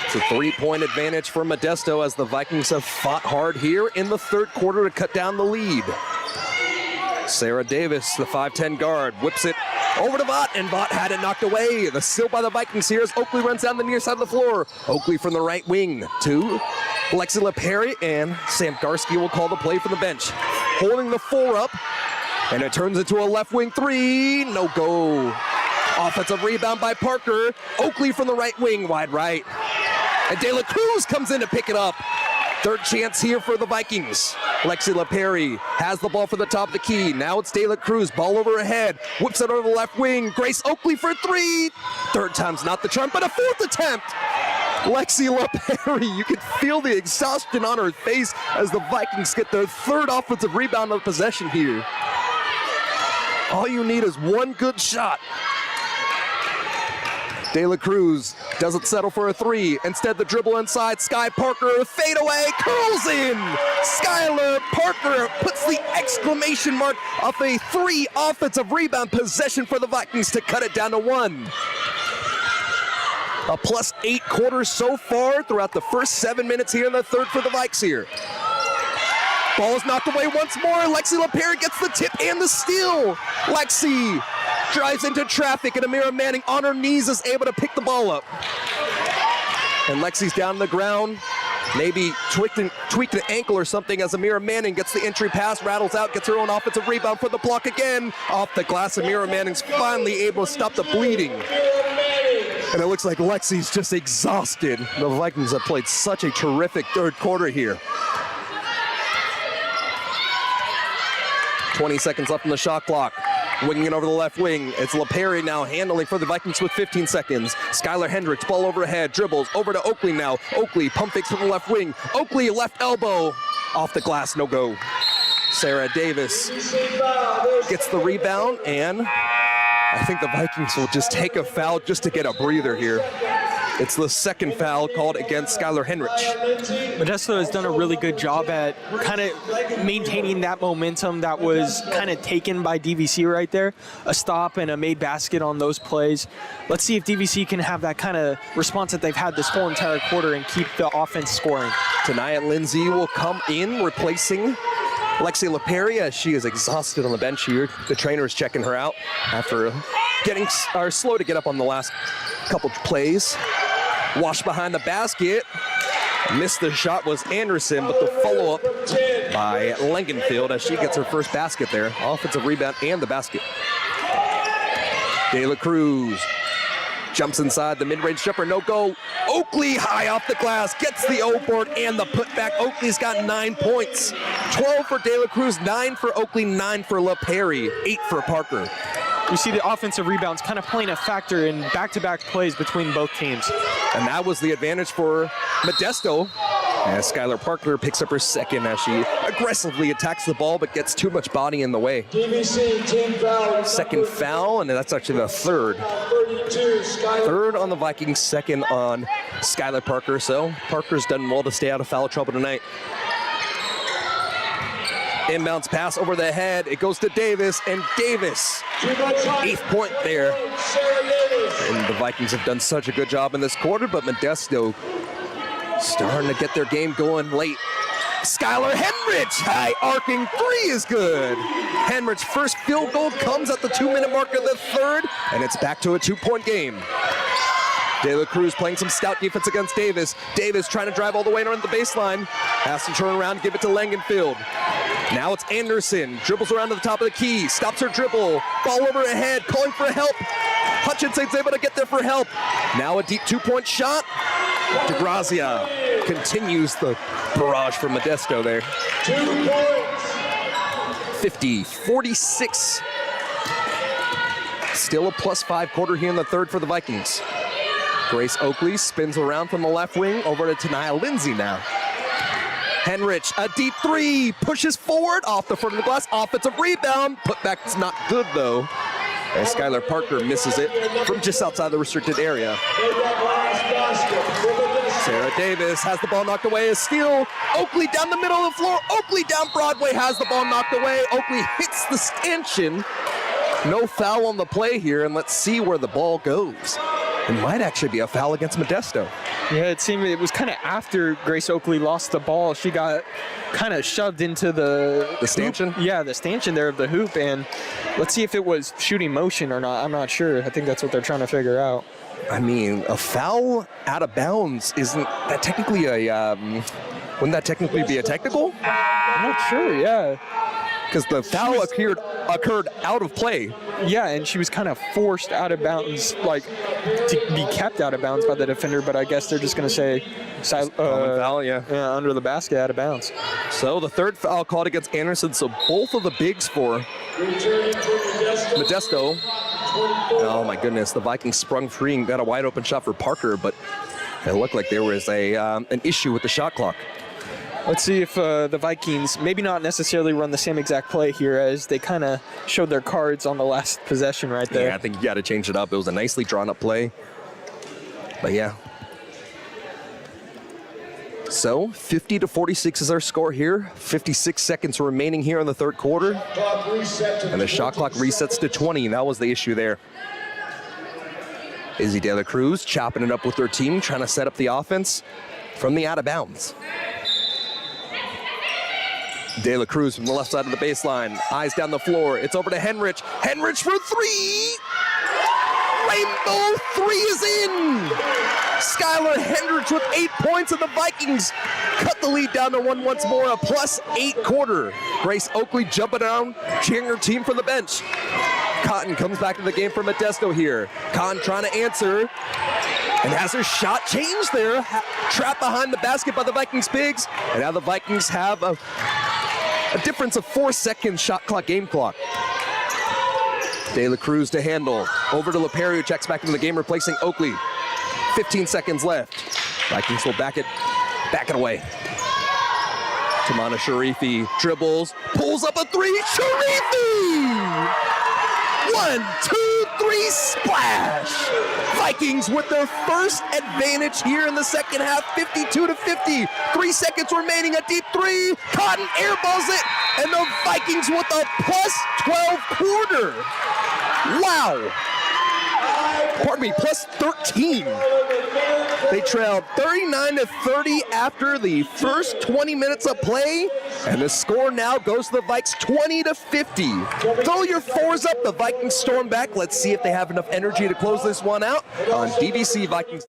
It's a 3-point advantage for Modesto as the Vikings have fought hard here in the 3rd quarter to cut down the lead. Sarah Davis, the 5'10 guard, whips it over to Vaught, and Vaught had it knocked away. The steal by the Vikings here as Oakley runs down the near side of the floor. Oakley from the right wing to Lexi LaPerry, and Sam Garski will call the play from the bench. Holding the 4 up, and it turns into a left wing 3, no go. Offensive rebound by Parker. Oakley from the right wing, wide right. And De La Cruz comes in to pick it up. 3rd chance here for the Vikings. Lexi LaPerry has the ball for the top of the key. Now it's De La Cruz, ball over her head. Whips it over the left wing. Grace Oakley for 3. 3rd time's not the charm, but a 4th attempt. Lexi LaPerry, you can feel the exhaustion on her face as the Vikings get their 3rd offensive rebound of possession here. All you need is one good shot. De La Cruz doesn't settle for a 3. Instead, the dribble inside. Sky Parker, fade away, curls in. Skylar Parker puts the exclamation mark off a 3 offensive rebound possession for the Vikings to cut it down to 1. A +8 quarters so far throughout the first 7 minutes here in the 3rd for the Vikes here. Ball is knocked away once more. Lexi LaPerry gets the tip and the steal. Lexi drives into traffic, and Amira Manning on her knees is able to pick the ball up. And Lexi's down on the ground, maybe tweaked an ankle or something as Amira Manning gets the entry pass, rattles out, gets her own offensive rebound for the block again. Off the glass, Amira Manning's finally able to stop the bleeding. And it looks like Lexi's just exhausted. The Vikings have played such a terrific 3rd quarter here. 20 seconds left on the shot clock. Winging it over the left wing. It's LaPerry now handling for the Vikings with 15 seconds. Skylar Hendricks, ball overhead, dribbles over to Oakley now. Oakley, pump fakes from the left wing. Oakley, left elbow. Off the glass, no go. Sarah Davis gets the rebound, and I think the Vikings will just take a foul just to get a breather here. It's the second foul called against Skylar Hendricks. Modesto has done a really good job at kind of maintaining that momentum that was kind of taken by DVC right there. A stop and a made basket on those plays. Let's see if DVC can have that kind of response that they've had this whole entire quarter and keep the offense scoring. Tania Lindsay will come in, replacing Lexi LaPerry as she is exhausted on the bench here. The trainer is checking her out after getting slow to get up on the last couple plays. Wash behind the basket. Missed the shot was Anderson, but the follow-up by Langenfield as she gets her first basket there. Offensive rebound and the basket. De La Cruz jumps inside the mid-range jumper, no go. Oakley high off the glass, gets the O-board and the putback. Oakley's got 9 points. 12 for De La Cruz, 9 for Oakley, 9 for LaPerry, 8 for Parker. You see the offensive rebounds kind of playing a factor in back-to-back plays between both teams. And that was the advantage for Modesto, as Skylar Parker picks up her second as she aggressively attacks the ball but gets too much body in the way. Second foul, and that's actually the third. Third on the Vikings, second on Skylar Parker. So Parker's done well to stay out of foul trouble tonight. Inbounds pass over the head. It goes to Davis, and Davis, 8th point there. And the Vikings have done such a good job in this quarter, but Modesto starting to get their game going late. Skylar Hendricks, high arcing three is good. Hendricks' first field goal comes at the 2-minute mark of the third, and it's back to a 2-point game. De La Cruz playing some stout defense against Davis. Davis trying to drive all the way around the baseline. Has to turn around and give it to Langenfield. Now it's Anderson. Dribbles around to the top of the key. Stops her dribble. Ball over her head. Calling for help. Hutchinson's able to get there for help. Now a deep 2-point shot. DeGrazia continues the barrage from Modesto there. 2 points. 50-46. Still a +5 quarter here in the third for the Vikings. Grace Oakley spins around from the left wing over to Tania Lindsay now. Henrich, a deep three, pushes forward off the front of the glass, offensive rebound. Putback's not good though, as Skylar Parker misses it from just outside the restricted area. Sarah Davis has the ball knocked away, a steal. Oakley down the middle of the floor. Oakley down Broadway has the ball knocked away. Oakley hits the stanchion. No foul on the play here, and let's see where the ball goes. It might actually be a foul against Modesto. Yeah, it seemed it was kind of after Grace Oakley lost the ball. She got kind of shoved into the stanchion? Hoop. Yeah, the stanchion there of the hoop. And let's see if it was shooting motion or not. I'm not sure. I think that's what they're trying to figure out. I mean, a foul out of bounds, isn't that technically a, wouldn't that technically be a technical? I'm not sure, yeah. Because the foul occurred out of play. Yeah, and she was kind of forced out of bounds, like to be kept out of bounds by the defender, but I guess they're just going to say foul, yeah, under the basket, out of bounds. So the third foul called against Anderson, so both of the bigs for Modesto. Oh my goodness, the Vikings sprung free and got a wide open shot for Parker, but it looked like there was an issue with the shot clock. Let's see if the Vikings maybe not necessarily run the same exact play here as they kind of showed their cards on the last possession right there. Yeah, I think you got to change it up. It was a nicely drawn up play. But yeah. So 50-46 is our score here. 56 seconds remaining here in the third quarter. And the shot clock resets to 20. That was the issue there. Izzy De La Cruz chopping it up with her team, trying to set up the offense from the out of bounds. De La Cruz from the left side of the baseline. Eyes down the floor. It's over to Henrich. Henrich for three. Rainbow three is in. Skylar Hendricks with 8 points, and the Vikings cut the lead down to 1 once more. A +8 quarter. Grace Oakley jumping down, cheering her team from the bench. Cotton comes back to the game for Modesto here. Cotton trying to answer. And has her shot changed there. Trapped behind the basket by the Vikings bigs. And now the Vikings have a difference of 4 seconds shot clock, game clock. De La Cruz to handle. Over to LaPerry, who checks back into the game, replacing Oakley. 15 seconds left. Vikings will back it away. Tamana Sharifi dribbles, pulls up a three. Sharifi! 1, 2, 3, splash! Vikings with their first advantage here in the second half, 52-50. 3 seconds remaining, a deep three. Cotton airballs it, and the Vikings with a plus 12 quarter. Wow. Pardon me, plus 13. They trailed 39-30 after the first 20 minutes of play, and the score now goes to the Vikes 20-50. Throw your fours up, the Vikings storm back. Let's see if they have enough energy to close this one out on DVC Vikings.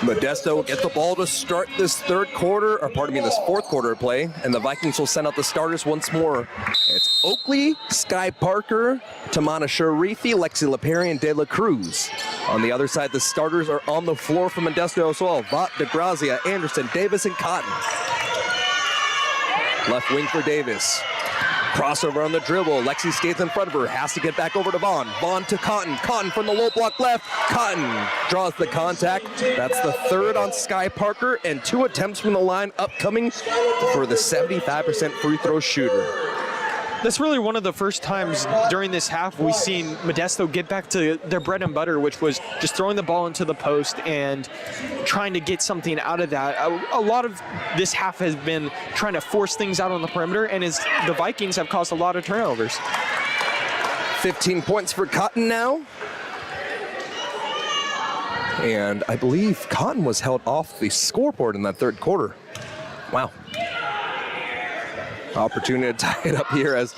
Modesto will get the ball to start this this fourth quarter of play, and the Vikings will send out the starters once more. It's Oakley, Sky Parker, Tamana Sharifi, Lexi LaPerry, and De La Cruz. On the other side, the starters are on the floor for Modesto as well. Vaught, DeGrazia, Anderson, Davis, and Cotton. Left wing for Davis. Crossover on the dribble. Lexi skates in front of her. Has to get back over to Vaughn. Vaughn to Cotton. Cotton from the low block left. Cotton draws the contact. That's the third on Sky Parker, and 2 attempts from the line upcoming for the 75% free throw shooter. That's really one of the first times during this half we've seen Modesto get back to their bread and butter, which was just throwing the ball into the post and trying to get something out of that. A lot of this half has been trying to force things out on the perimeter, and the Vikings have caused a lot of turnovers. 15 points for Cotton now. And I believe Cotton was held off the scoreboard in that third quarter. Wow. Opportunity to tie it up here as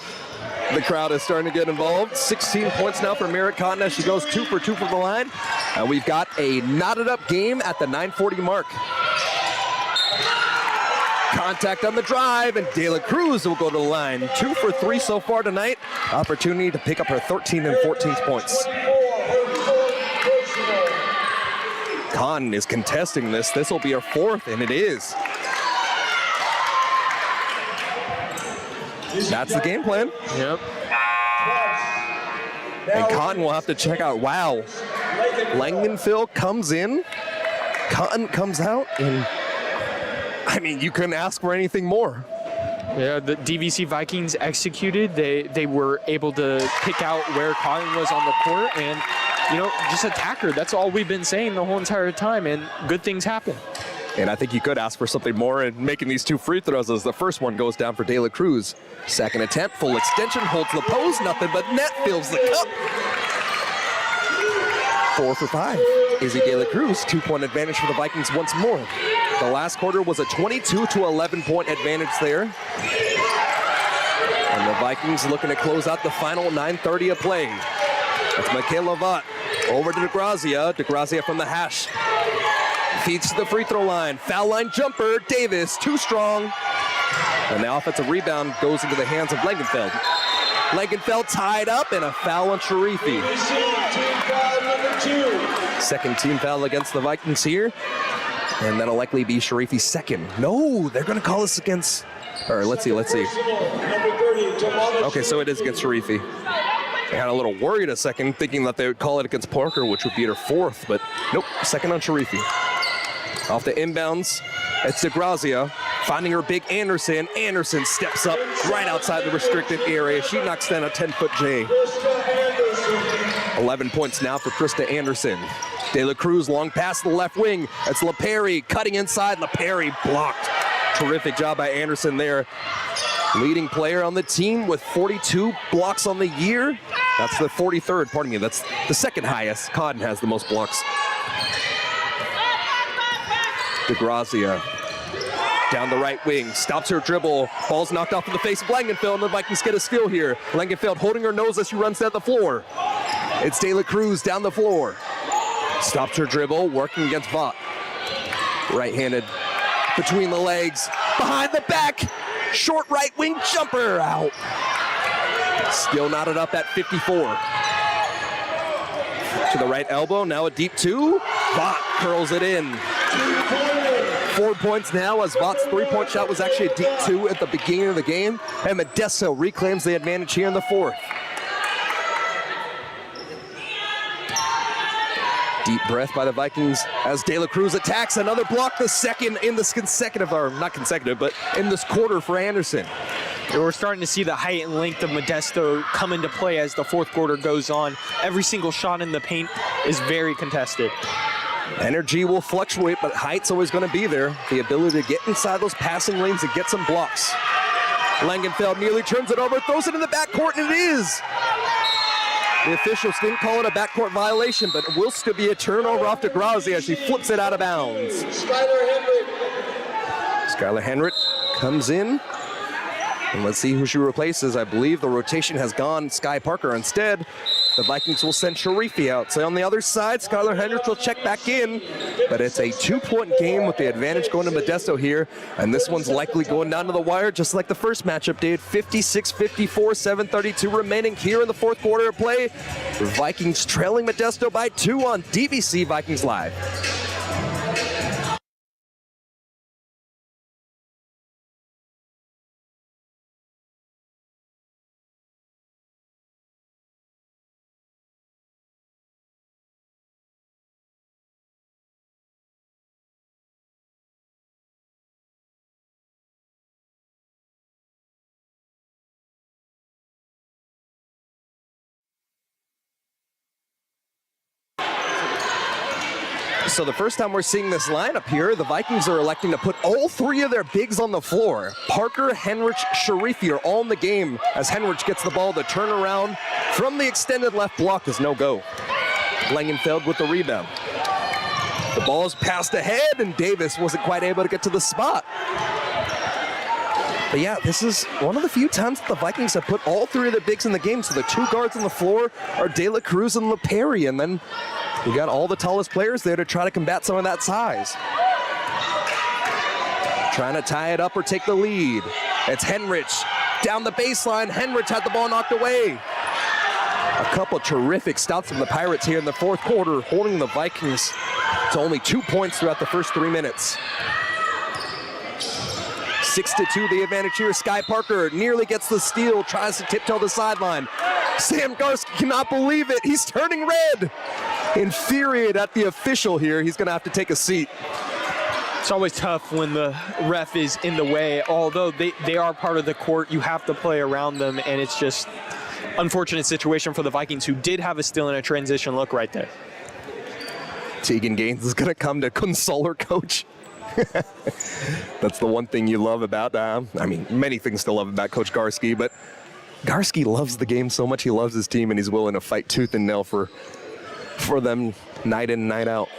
the crowd is starting to get involved. 16 points now for Merritt Cotton as she goes 2 for 2 from the line. And we've got a knotted up game at the 9:40 mark. Contact on the drive, and De La Cruz will go to the line. 2 for 3 so far tonight. Opportunity to pick up her 13th and 14th points. Cotton is contesting this. This will be her 4th, and it is. That's the game plan. Yep. And Cotton will have to check out. Wow. Langenfeld comes in. Cotton comes out. And, I mean, you couldn't ask for anything more. Yeah, the DVC Vikings executed. They were able to pick out where Cotton was on the court and, just attack her. That's all we've been saying the whole entire time, and good things happen. And I think you could ask for something more in making these 2 free throws as the first one goes down for De La Cruz. Second attempt, full extension, holds the post, nothing but net, fills the cup. 4 for 5. Izzy De La Cruz, 2-point advantage for the Vikings once more. The last quarter was a 22-11 point advantage there. And the Vikings looking to close out the final 9:30 of play. That's Michaela Vaught. Over to DeGrazia. DeGrazia from the hash. Feeds to the free throw line. Foul line jumper. Davis, too strong. And the offensive rebound goes into the hands of Langenfeld. Langenfeld tied up, and a foul on Sharifi. Second team foul against the Vikings here. And that'll likely be Sharifi's second. No, they're going to call this against... Or let's see. Okay, so it is against Sharifi. I got a little worried a second, thinking that they would call it against Parker, which would be her 4th, but nope, second on Sharifi. Off the inbounds, it's DeGrazia. Finding her big Anderson. Anderson steps up right outside the restricted area. She knocks down a 10-foot J. 11 points now for Krista Anderson. De La Cruz long pass to the left wing. That's LaPerry cutting inside. LaPerry blocked. Terrific job by Anderson there. Leading player on the team with 42 blocks on the year. That's the 43rd, pardon me. That's the second highest. Codden has the most blocks. DeGrazia down the right wing, stops her dribble. Ball's knocked off in the face of Langenfeld, and the Vikings get a steal here. Langenfeld holding her nose as she runs down the floor. It's De La Cruz down the floor. Stops her dribble, working against Vaught. Right-handed between the legs, behind the back. Short right wing jumper out. Still knotted up at 54. To the right elbow, now a deep two. Vaught curls it in. 4 points now as Vaught's three-point shot was actually a deep two at the beginning of the game. And Modesto reclaims the advantage here in the fourth. Deep breath by the Vikings as De La Cruz attacks. Another block, the second in this consecutive, or not consecutive, but in this quarter for Anderson. We're starting to see the height and length of Modesto come into play as the fourth quarter goes on. Every single shot in the paint is very contested. Energy will fluctuate, but height's always going to be there. The ability to get inside those passing lanes and get some blocks. Langenfeld nearly turns it over, throws it in the backcourt, and it is. The officials didn't call it a backcourt violation, but it will still be a turnover off to DeGrazia as she flips it out of bounds. Skylar Henrik comes in. And let's see who she replaces. I believe the rotation has gone Sky Parker instead. The Vikings will send Sharifi out. So on the other side, Skylar Hendricks will check back in. But it's a 2-point game with the advantage going to Modesto here. And this one's likely going down to the wire just like the first matchup did. 56-54, 7:32 remaining here in the fourth quarter of play. The Vikings trailing Modesto by 2 on DVC Vikings Live. So the first time we're seeing this lineup here, the Vikings are electing to put all three of their bigs on the floor. Parker, Henrich, Sharifi are all in the game as Henrich gets the ball. The turnaround from the extended left block is no go. Langenfeld with the rebound. The ball is passed ahead and Davis wasn't quite able to get to the spot. But yeah, this is one of the few times that the Vikings have put all three of their bigs in the game. So the two guards on the floor are De La Cruz and LaPerry, and then you got all the tallest players there to try to combat some of that size. Trying to tie it up or take the lead. It's Henrich down the baseline. Henrich had the ball knocked away. A couple terrific stops from the Pirates here in the fourth quarter, holding the Vikings to only 2 points throughout the first 3 minutes. 6-2 the advantage here. Sky Parker nearly gets the steal, tries to tiptoe the sideline. Sam Garski cannot believe it. He's turning red. Infuriated at the official here. He's going to have to take a seat. It's always tough when the ref is in the way. Although they are part of the court, you have to play around them, and it's just unfortunate situation for the Vikings, who did have a steal and a transition look right there. Tegan Gaines is going to come to console her coach. That's the one thing you love about, many things to love about Coach Garski, but Garski loves the game so much. He loves his team, and he's willing to fight tooth and nail for them night in and night out.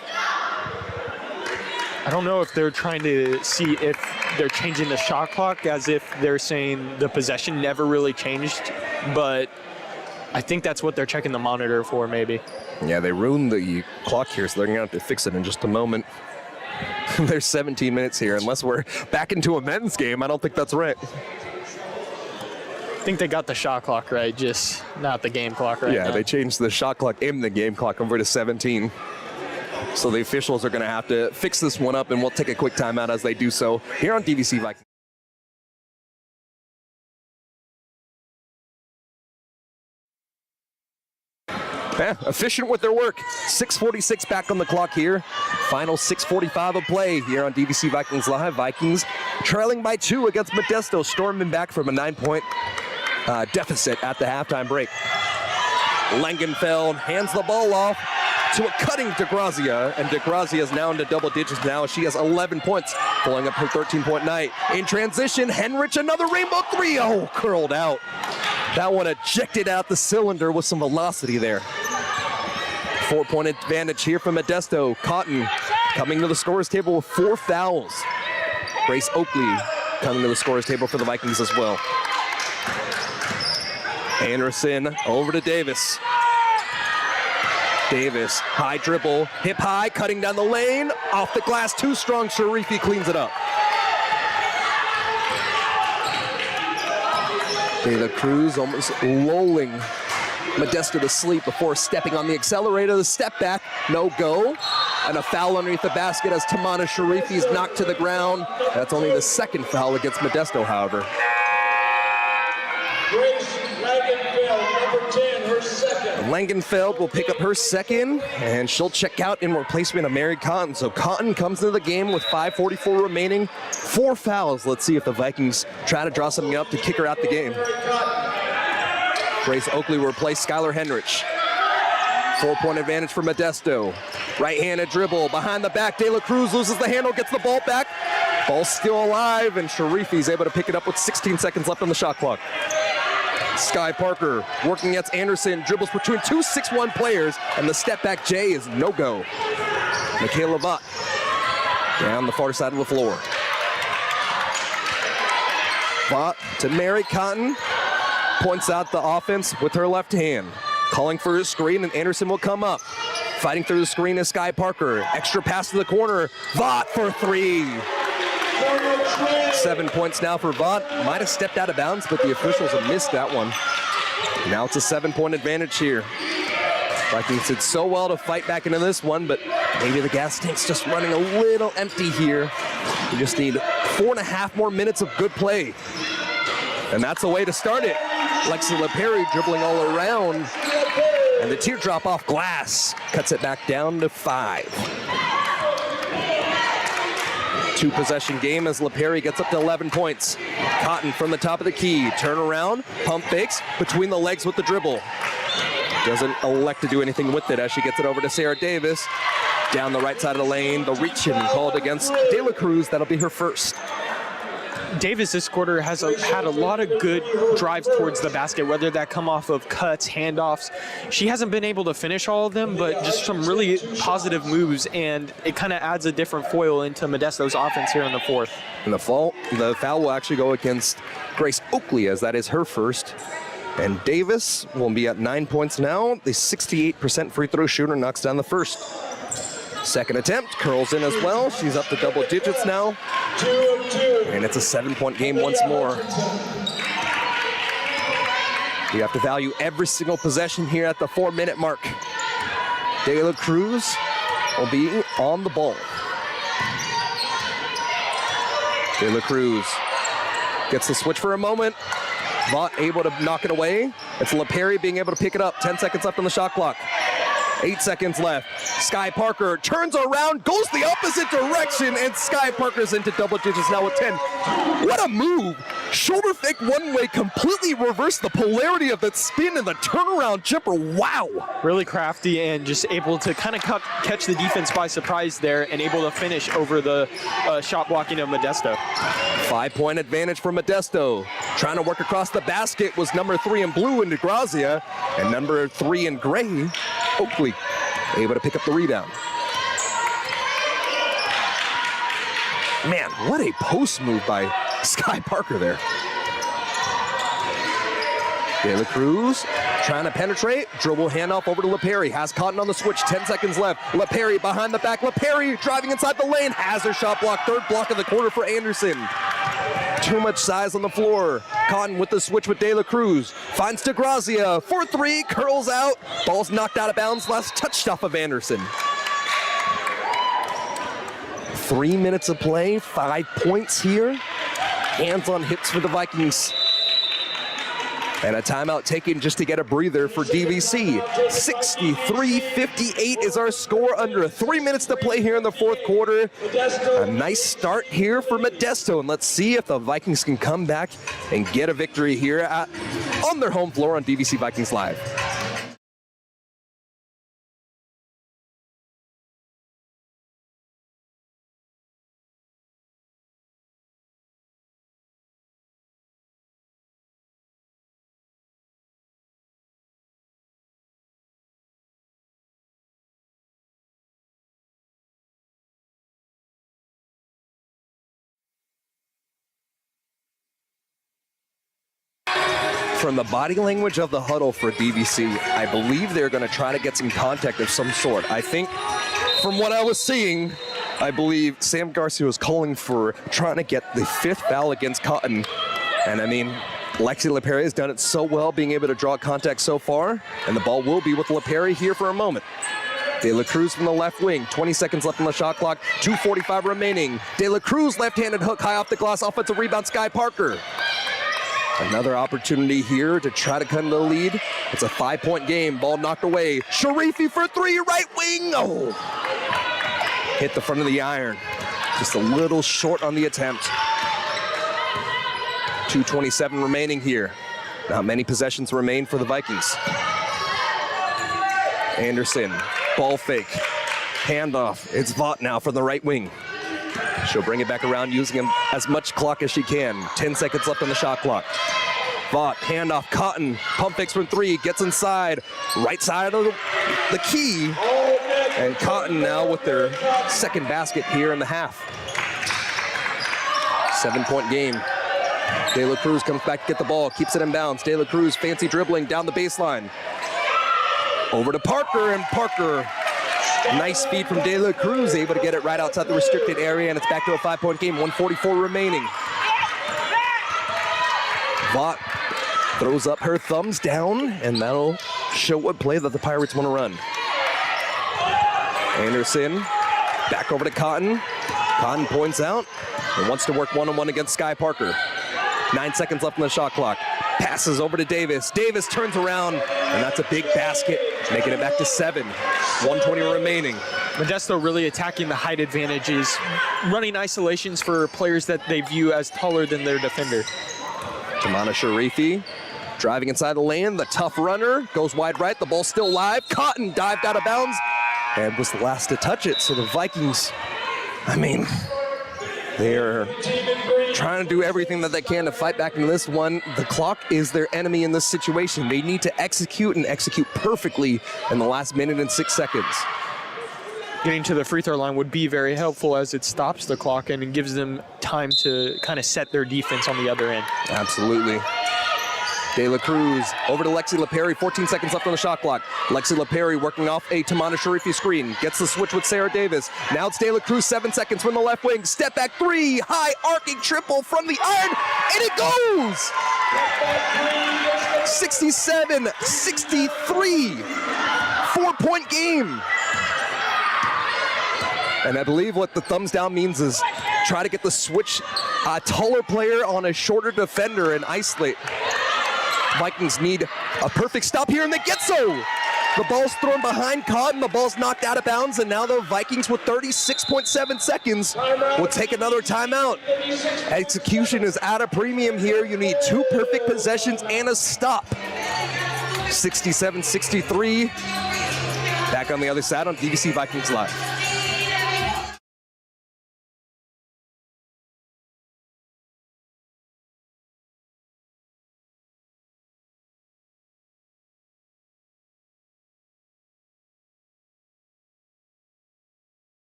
I don't know if they're trying to see if they're changing the shot clock, as if they're saying the possession never really changed, but I think that's what they're checking the monitor for, maybe. Yeah, they ruined the clock here, so they're going to have to fix it in just a moment. There's 17 minutes here. Unless we're back into a men's game, I don't think that's right. I think they got the shot clock right, just not the game clock right now. Yeah, they changed the shot clock and the game clock over to 17. So the officials are going to have to fix this one up, and we'll take a quick timeout as they do so here on DVC Vikings. Efficient with their work. 6:46 back on the clock here. Final 6:45 of play here on DVC Vikings Live. Vikings trailing by 2 against Modesto, storming back from a 9-point deficit at the halftime break. Langenfeld hands the ball off to a cutting DeGrazia, and DeGrazia is now into double digits now. She has 11 points, pulling up her 13-point night. In transition, Henrich, another rainbow three. Oh, curled out. That one ejected out the cylinder with some velocity there. 4-point advantage here from Modesto. Cotton coming to the scorer's table with 4 fouls. Grace Oakley coming to the scorer's table for the Vikings as well. Anderson over to Davis. Davis, high dribble, hip high, cutting down the lane, off the glass, too strong. Sharifi cleans it up. De La Cruz almost lulling Modesto to sleep before stepping on the accelerator. The step back, no go. And a foul underneath the basket as Tamana Sharifi is knocked to the ground. That's only the second foul against Modesto, however. Grace Langenfeld, number 10, her second. Langenfeld will pick up her second, and she'll check out in replacement of Mary Cotton. So Cotton comes into the game with 5:44 remaining, 4 fouls. Let's see if the Vikings try to draw something up to kick her out the game. Grace Oakley will replace Skylar Henrich. 4-point advantage for Modesto. Right-handed dribble, behind the back, De La Cruz loses the handle, gets the ball back. Ball's still alive, and Sharifi's able to pick it up with 16 seconds left on the shot clock. Sky Parker working against Anderson, dribbles between 2 6'1" players, and the step back J is no go. Michaela Vaught down the far side of the floor. Vaught to Mary Cotton, points out the offense with her left hand. Calling for a screen, and Anderson will come up. Fighting through the screen is Sky Parker. Extra pass to the corner. Vaught for 3. 7 points now for Vaught. Might have stepped out of bounds, but the officials have missed that one. Now it's a 7-point advantage here. Vikings did so well to fight back into this one, but maybe the gas tank's just running a little empty here. You just need 4.5 more minutes of good play. And that's the way to start it. Lexi LaPerry dribbling all around. And the teardrop off glass cuts it back down to 5. 2-possession game as LaPerry gets up to 11 points. Cotton from the top of the key. Turn around, pump fakes, between the legs with the dribble. Doesn't elect to do anything with it as she gets it over to Sarah Davis. Down the right side of the lane, the reach-in called against De La Cruz. That'll be her first. Davis this quarter has had a lot of good drives towards the basket, whether that come off of cuts, handoffs. She hasn't been able to finish all of them, but just some really positive moves, and it kind of adds a different foil into Modesto's offense here in the fourth. And the foul will actually go against Grace Oakley, as that is her first. And Davis will be at 9 points now. The 68% free throw shooter knocks down the first. Second attempt, curls in as well. She's up to double digits now. And it's a 7-point game once more. You have to value every single possession here at the 4-minute mark. De La Cruz will be on the ball. De La Cruz gets the switch for a moment. Vaught able to knock it away. It's LaPerry being able to pick it up. 10 seconds left on the shot clock. 8 seconds left. Sky Parker turns around, goes the opposite direction, and Sky Parker's into double digits now with 10. What a move! Shoulder fake one way, completely reversed the polarity of that spin and the turnaround jumper. Wow! Really crafty and just able to kind of catch the defense by surprise there and able to finish over the shot blocking of Modesto. 5-point advantage for Modesto. Trying to work across the basket was number 3 in blue in DeGrazia, and number 3 in gray, Oakley, able to pick up the rebound. Man, what a post move by Sky Parker there. De La Cruz trying to penetrate, dribble handoff over to LaPerry, has Cotton on the switch, 10 seconds left. LaPerry behind the back, LaPerry driving inside the lane, has her shot block, third block of the quarter for Anderson. Too much size on the floor. Cotton with the switch with De La Cruz, finds DeGrazia for 3, curls out, ball's knocked out of bounds, last touched off of Anderson. 3 minutes of play, 5 points here. Hands on hips for the Vikings. And a timeout taken just to get a breather for DVC. 63-58 is our score, under 3 minutes to play here in the fourth quarter. A nice start here for Modesto, and let's see if the Vikings can come back and get a victory here on their home floor on DVC Vikings Live. From the body language of the huddle for DVC, I believe they're going to try to get some contact of some sort. I think from what I was seeing, I believe Sam Garcia was calling for trying to get the 5th foul against Cotton. And I mean, Lexi LaPerry has done it so well, being able to draw contact so far. And the ball will be with LaPerry here for a moment. De La Cruz from the left wing, 20 seconds left on the shot clock, 2:45 remaining. De La Cruz left-handed hook high off the glass, offensive rebound, Sky Parker. Another opportunity here to try to cut into the lead. It's a 5-point game. Ball knocked away. Sharifi for 3, right wing. Oh! Hit the front of the iron. Just a little short on the attempt. 2:27 remaining here. Not many possessions remain for the Vikings. Anderson, ball fake. Handoff. It's Vaught now from the right wing. She'll bring it back around, using him as much clock as she can. 10 seconds left on the shot clock. Vaught, handoff, Cotton, pump fakes from 3, gets inside, right side of the key. And Cotton now with their second basket here in the half. 7-point game. De La Cruz comes back to get the ball, keeps it in bounds. De La Cruz, fancy dribbling down the baseline. Over to Parker, and Parker, nice feed from De La Cruz, able to get it right outside the restricted area, and it's back to a 5-point game, 1:44 remaining. Vaught throws up her thumbs down, and that'll show what play that the Pirates want to run. Anderson, back over to Cotton. Cotton points out and wants to work one-on-one against Sky Parker. 9 seconds left on the shot clock. Passes over to Davis. Davis turns around, and that's a big basket, making it back to 7. 1:20 remaining. Modesto really attacking the height advantages, running isolations for players that they view as taller than their defender. Tamana Sharifi driving inside the lane. The tough runner goes wide right. The ball's still live. Cotton dived out of bounds and was the last to touch it. So the Vikings, I mean, they're trying to do everything that they can to fight back into this one. The clock is their enemy in this situation. They need to execute, and execute perfectly in the last minute and 6 seconds. Getting to the free throw line would be very helpful, as it stops the clock and it gives them time to kind of set their defense on the other end. Absolutely. De La Cruz over to Lexi LaPerry, 14 seconds left on the shot clock. Lexi LaPerry working off a Tamana Sharifi screen, gets the switch with Sarah Davis. Now it's De La Cruz, 7 seconds from the left wing. Step back 3, high arcing triple from the iron, and it goes! 67-63, 4-point game. And I believe what the thumbs down means is try to get the switch, a taller player on a shorter defender and isolate. Vikings need a perfect stop here, and they get so. The ball's thrown behind Cotton, the ball's knocked out of bounds, and now the Vikings with 36.7 seconds will take another timeout. Execution is at a premium here. You need 2 perfect possessions and a stop. 67-63. Back on the other side on DVC Vikings Live.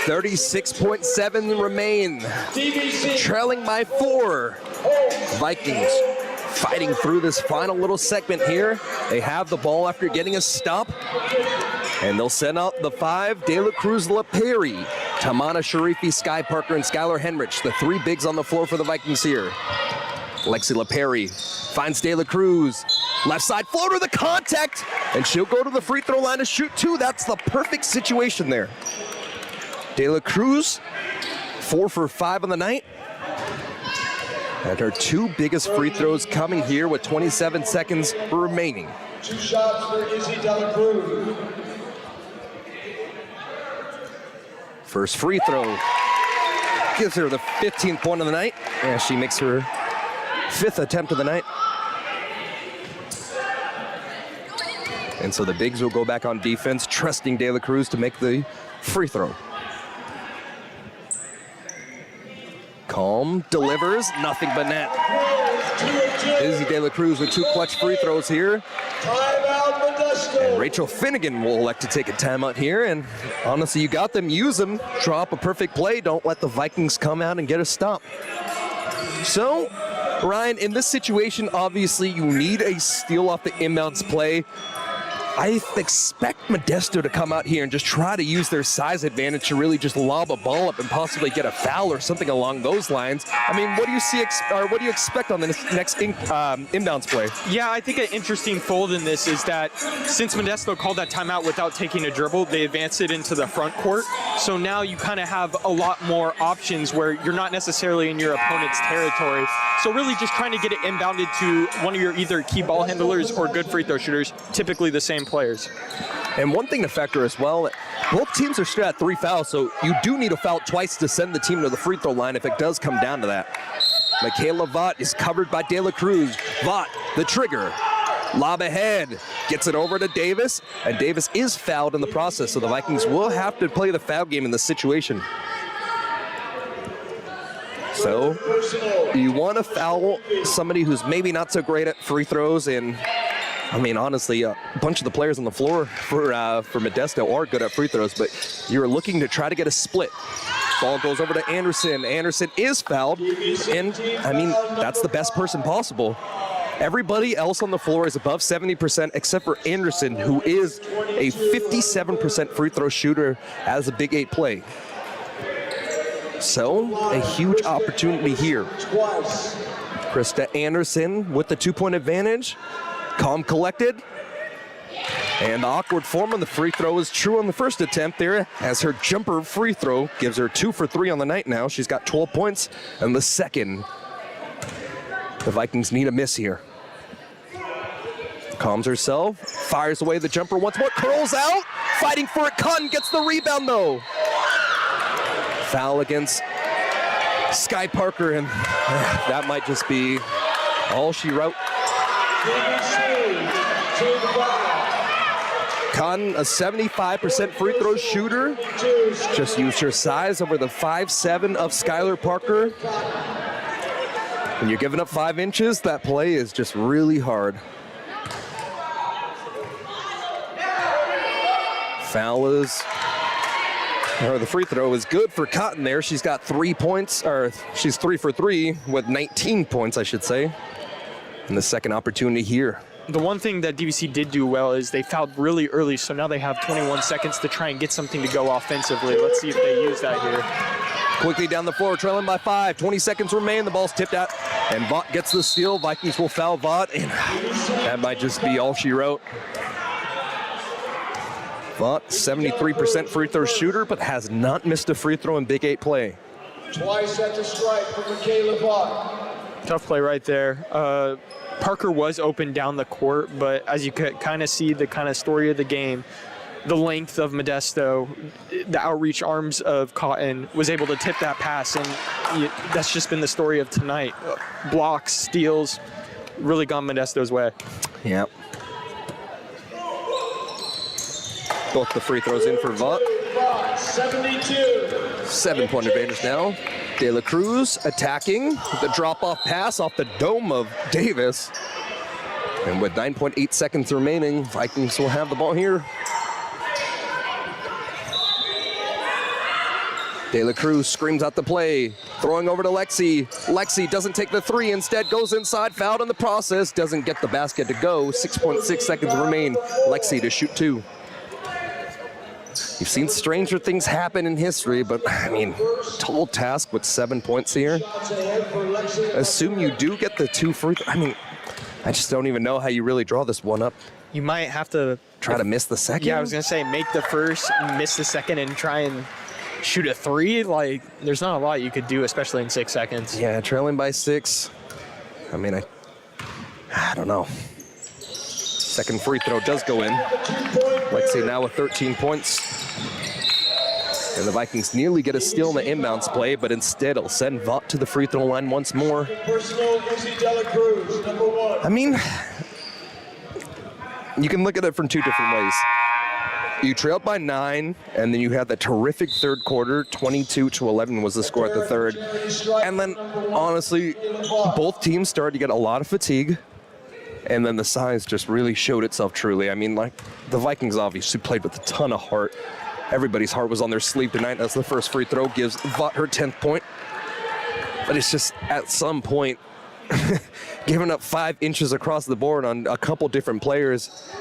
36.7 remain. DVC. Trailing by 4. Vikings fighting through this final little segment here. They have the ball after getting a stop. And they'll send out the 5, De La Cruz, LaPerry, Tamana Sharifi, Sky Parker, and Skylar Henrich, the 3 bigs on the floor for the Vikings here. Lexi LaPerry finds De La Cruz. Left side floater, the contact, and she'll go to the free throw line to shoot 2. That's the perfect situation there. De La Cruz, 4 for 5 on the night. And her 2 biggest free throws coming here with 27 seconds remaining. 2 shots for Izzy De La Cruz. First free throw gives her the 15th point of the night, and she makes her 5th attempt of the night. And so the bigs will go back on defense, trusting De La Cruz to make the free throw. Calm, delivers, nothing but net. Izzy De La Cruz with 2 clutch free throws here. Timeout, Modesto. And Rachel Finnegan will elect to take a timeout here. And honestly, you got them, use them. Draw up a perfect play. Don't let the Vikings come out and get a stop. So, Ryan, in this situation, obviously, you need a steal off the inbounds play. I expect Modesto to come out here and just try to use their size advantage to really just lob a ball up and possibly get a foul or something along those lines. I mean, what do you see, or what do you expect on the next inbounds play? Yeah, I think an interesting fold in this is that since Modesto called that timeout without taking a dribble, they advanced it into the front court. So now you kind of have a lot more options where you're not necessarily in your opponent's territory. So really just trying to get it inbounded to one of your either key ball handlers or good free throw shooters, typically the same players. And one thing to factor as well, both teams are still at 3 fouls, so you do need a foul twice to send the team to the free throw line if it does come down to that. Michaela Vaught is covered by De La Cruz. Vaught, the trigger. Lob ahead, gets it over to Davis, and Davis is fouled in the process, so the Vikings will have to play the foul game in this situation. So, you want to foul somebody who's maybe not so great at free throws, and I mean, honestly, a bunch of the players on the floor for Modesto are good at free throws, but you're looking to try to get a split. Ball goes over to Anderson. Anderson is fouled, and I mean, that's the best person possible. Everybody else on the floor is above 70% except for Anderson, who is a 57% free throw shooter as a Big 8 play. So, a huge opportunity here. Krista Anderson with the 2-point advantage. Calm, collected. And the awkward form on the free throw is true on the first attempt there, as her jumper free throw gives her 2 for 3 on the night now. She's got 12 points and the second. The Vikings need a miss here. Calms herself, fires away the jumper once more, curls out, fighting for it. Cotton gets the rebound though. Foul against Sky Parker, and that might just be all she wrote. Cotton, a 75% free throw shooter, just used her size over the 5'7" of Skylar Parker. When you're giving up 5 inches, that play is just really hard. The free throw is good for Cotton there. She's got 3 points, or she's 3 for 3 with 19 points, I should say. And the second opportunity here. The one thing that DVC did do well is they fouled really early, so now they have 21 seconds to try and get something to go offensively. Let's see if they use that here. Quickly down the floor, trailing by 5. 20 seconds remain. The ball's tipped out, and Vaught gets the steal. Vikings will foul Vaught, and that might just be all she wrote. Vaught, 73% free throw shooter, but has not missed a free throw in Big 8 play. Twice at the strike for Michaela Vaught. Tough play right there. Parker was open down the court, but as you could kind of see the kind of story of the game, the length of Modesto, the outreach arms of Cotton was able to tip that pass, and that's just been the story of tonight. Blocks, steals, really gone Modesto's way. Yep. Both the free throws in for Vaught. 72. 7-point advantage now. De La Cruz attacking the drop-off pass off the dome of Davis. And with 9.8 seconds remaining, Vikings will have the ball here. De La Cruz screams out the play, throwing over to Lexi. Lexi doesn't take the three, instead goes inside, fouled in the process, doesn't get the basket to go. 6.6 seconds remain. Lexi to shoot 2. You've seen stranger things happen in history, but I mean, tall task with 7 points here. Assume you do get the 2 free throws. I mean, I just don't even know how you really draw this one up. You might have to try to miss the second. Yeah, I was gonna say make the first, miss the second, and try and shoot a 3. Like, there's not a lot you could do, especially in 6 seconds. Yeah, trailing by 6. I mean, I don't know. Second free throw does go in. Lexi now with 13 points. And the Vikings nearly get a steal in the inbounds play, but instead it'll send Vaught to the free throw line once more. I mean, you can look at it from 2 different ways. You trailed by 9, and then you had the terrific third quarter. 22-11 was the score at the third. And then, honestly, both teams started to get a lot of fatigue. And then the size just really showed itself truly. I mean, like, the Vikings obviously played with a ton of heart. Everybody's heart was on their sleeve tonight as the first free throw gives Vaught her 10th point. But it's just, at some point, giving up 5 inches across the board on a couple different players.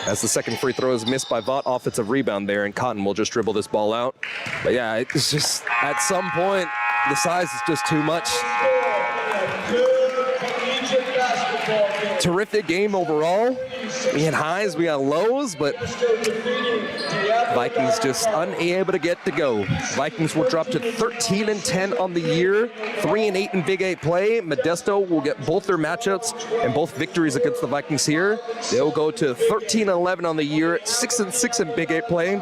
As the second free throw is missed by Vaught, offensive rebound there, and Cotton will just dribble this ball out. But yeah, it's just, at some point, the size is just too much. Terrific game overall. We had highs, we had lows, but Vikings just unable to get to go. Vikings will drop to 13-10 on the year, 3-8 in Big 8 play. Modesto will get both their matchups and both victories against the Vikings here. They'll go to 13-11 on the year, 6-6 in Big 8 play.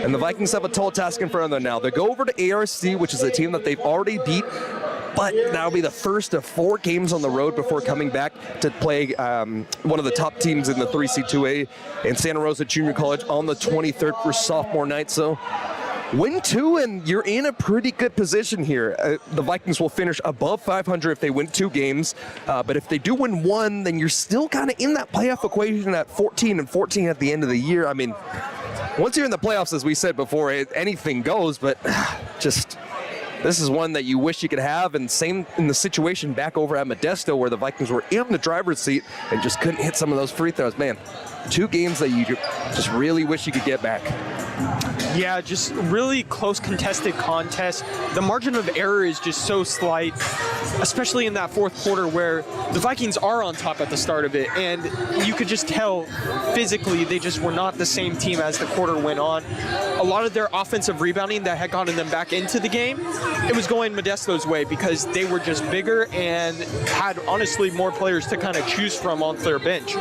And the Vikings have a tall task in front of them now. They go over to ARC, which is a team that they've already beat, but that'll be the first of 4 games on the road before coming back to play one of the top teams in the 3C2A in Santa Rosa Junior College on the 23rd for sophomore night. So win 2 and you're in a pretty good position here. The Vikings will finish above 500 if they win 2 games, but if they do win 1, then you're still kind of in that playoff equation at 14-14 at the end of the year. I mean, once you're in the playoffs, as we said before, anything goes, but just... this is one that you wish you could have, and same in the situation back over at Modesto where the Vikings were in the driver's seat and just couldn't hit some of those free throws. Man, 2 games that you just really wish you could get back. Yeah, just really close contested contest. The margin of error is just so slight, especially in that fourth quarter where the Vikings are on top at the start of it, and you could just tell physically they just were not the same team as the quarter went on. A lot of their offensive rebounding that had gotten them back into the game, it was going Modesto's way because they were just bigger and had honestly more players to kind of choose from on their bench.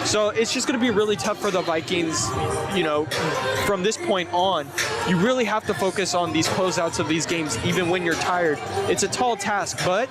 So it's just going to be really tough for the Vikings, you know, from this point on. You really have to focus on these closeouts of these games even when you're tired. It's a tall task, but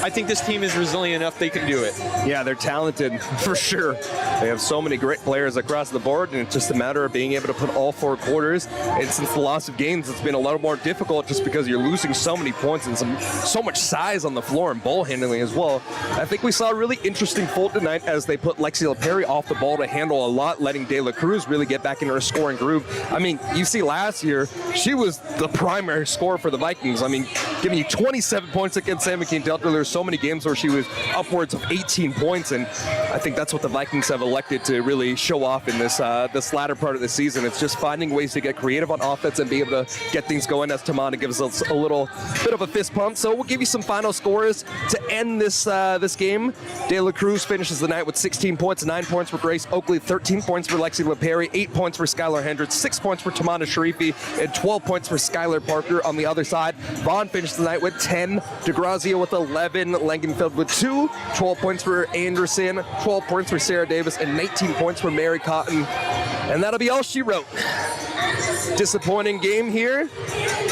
I think this team is resilient enough they can do it. Yeah, they're talented for sure. They have so many great players across the board, and it's just a matter of being able to put all 4 quarters. And since the loss of games, it's been a lot more difficult just because you're losing so many points and so much size on the floor and ball handling as well. I think we saw a really interesting fold tonight as they put Lexi LaPerry off the ball to handle a lot, letting De La Cruz really get back into her scoring groove. I mean, you see last year, she was the primary scorer for the Vikings. I mean, giving you 27 points against San Joaquin Delta. There's so many games where she was upwards of 18 points, and I think that's what the Vikings have elected to really show off in this this latter part of the season. It's just finding ways to get creative on offense and be able to get things going, as Tamana gives us a little bit of a fist pump. So we'll give you some final scores to end this this game. De La Cruz finishes the night with 16 points, 9 points for Grace Oakley, 13 points for Lexi LaPerry, 8 points for Skylar Hendricks, 6 points for Tamana Sharifi, and 12 points for Skylar Parker. On the other side, Vaughn finished the night with 10, DeGrazia with 11, Langenfeld with 2, 12 points for Anderson, 12 points for Sarah Davis, and 19 points for Mary Cotton. And that'll be all she wrote. Disappointing game here.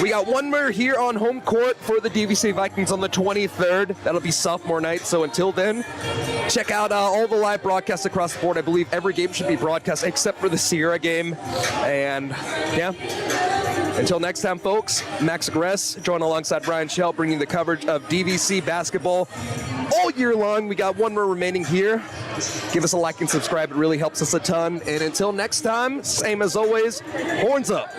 We got one more here on home court for the DVC Vikings on the 23rd. That'll be sophomore night. So until then, check out all the live broadcasts across the board. I believe every game should be broadcast except for the Sierra game. And yeah, until next time, folks, Max Gress, join alongside Brian Schell, bringing the coverage of DVC basketball all year long. We got one more remaining here. Give us a like and subscribe. It really helps us a ton. And until next time, same as always, horns up.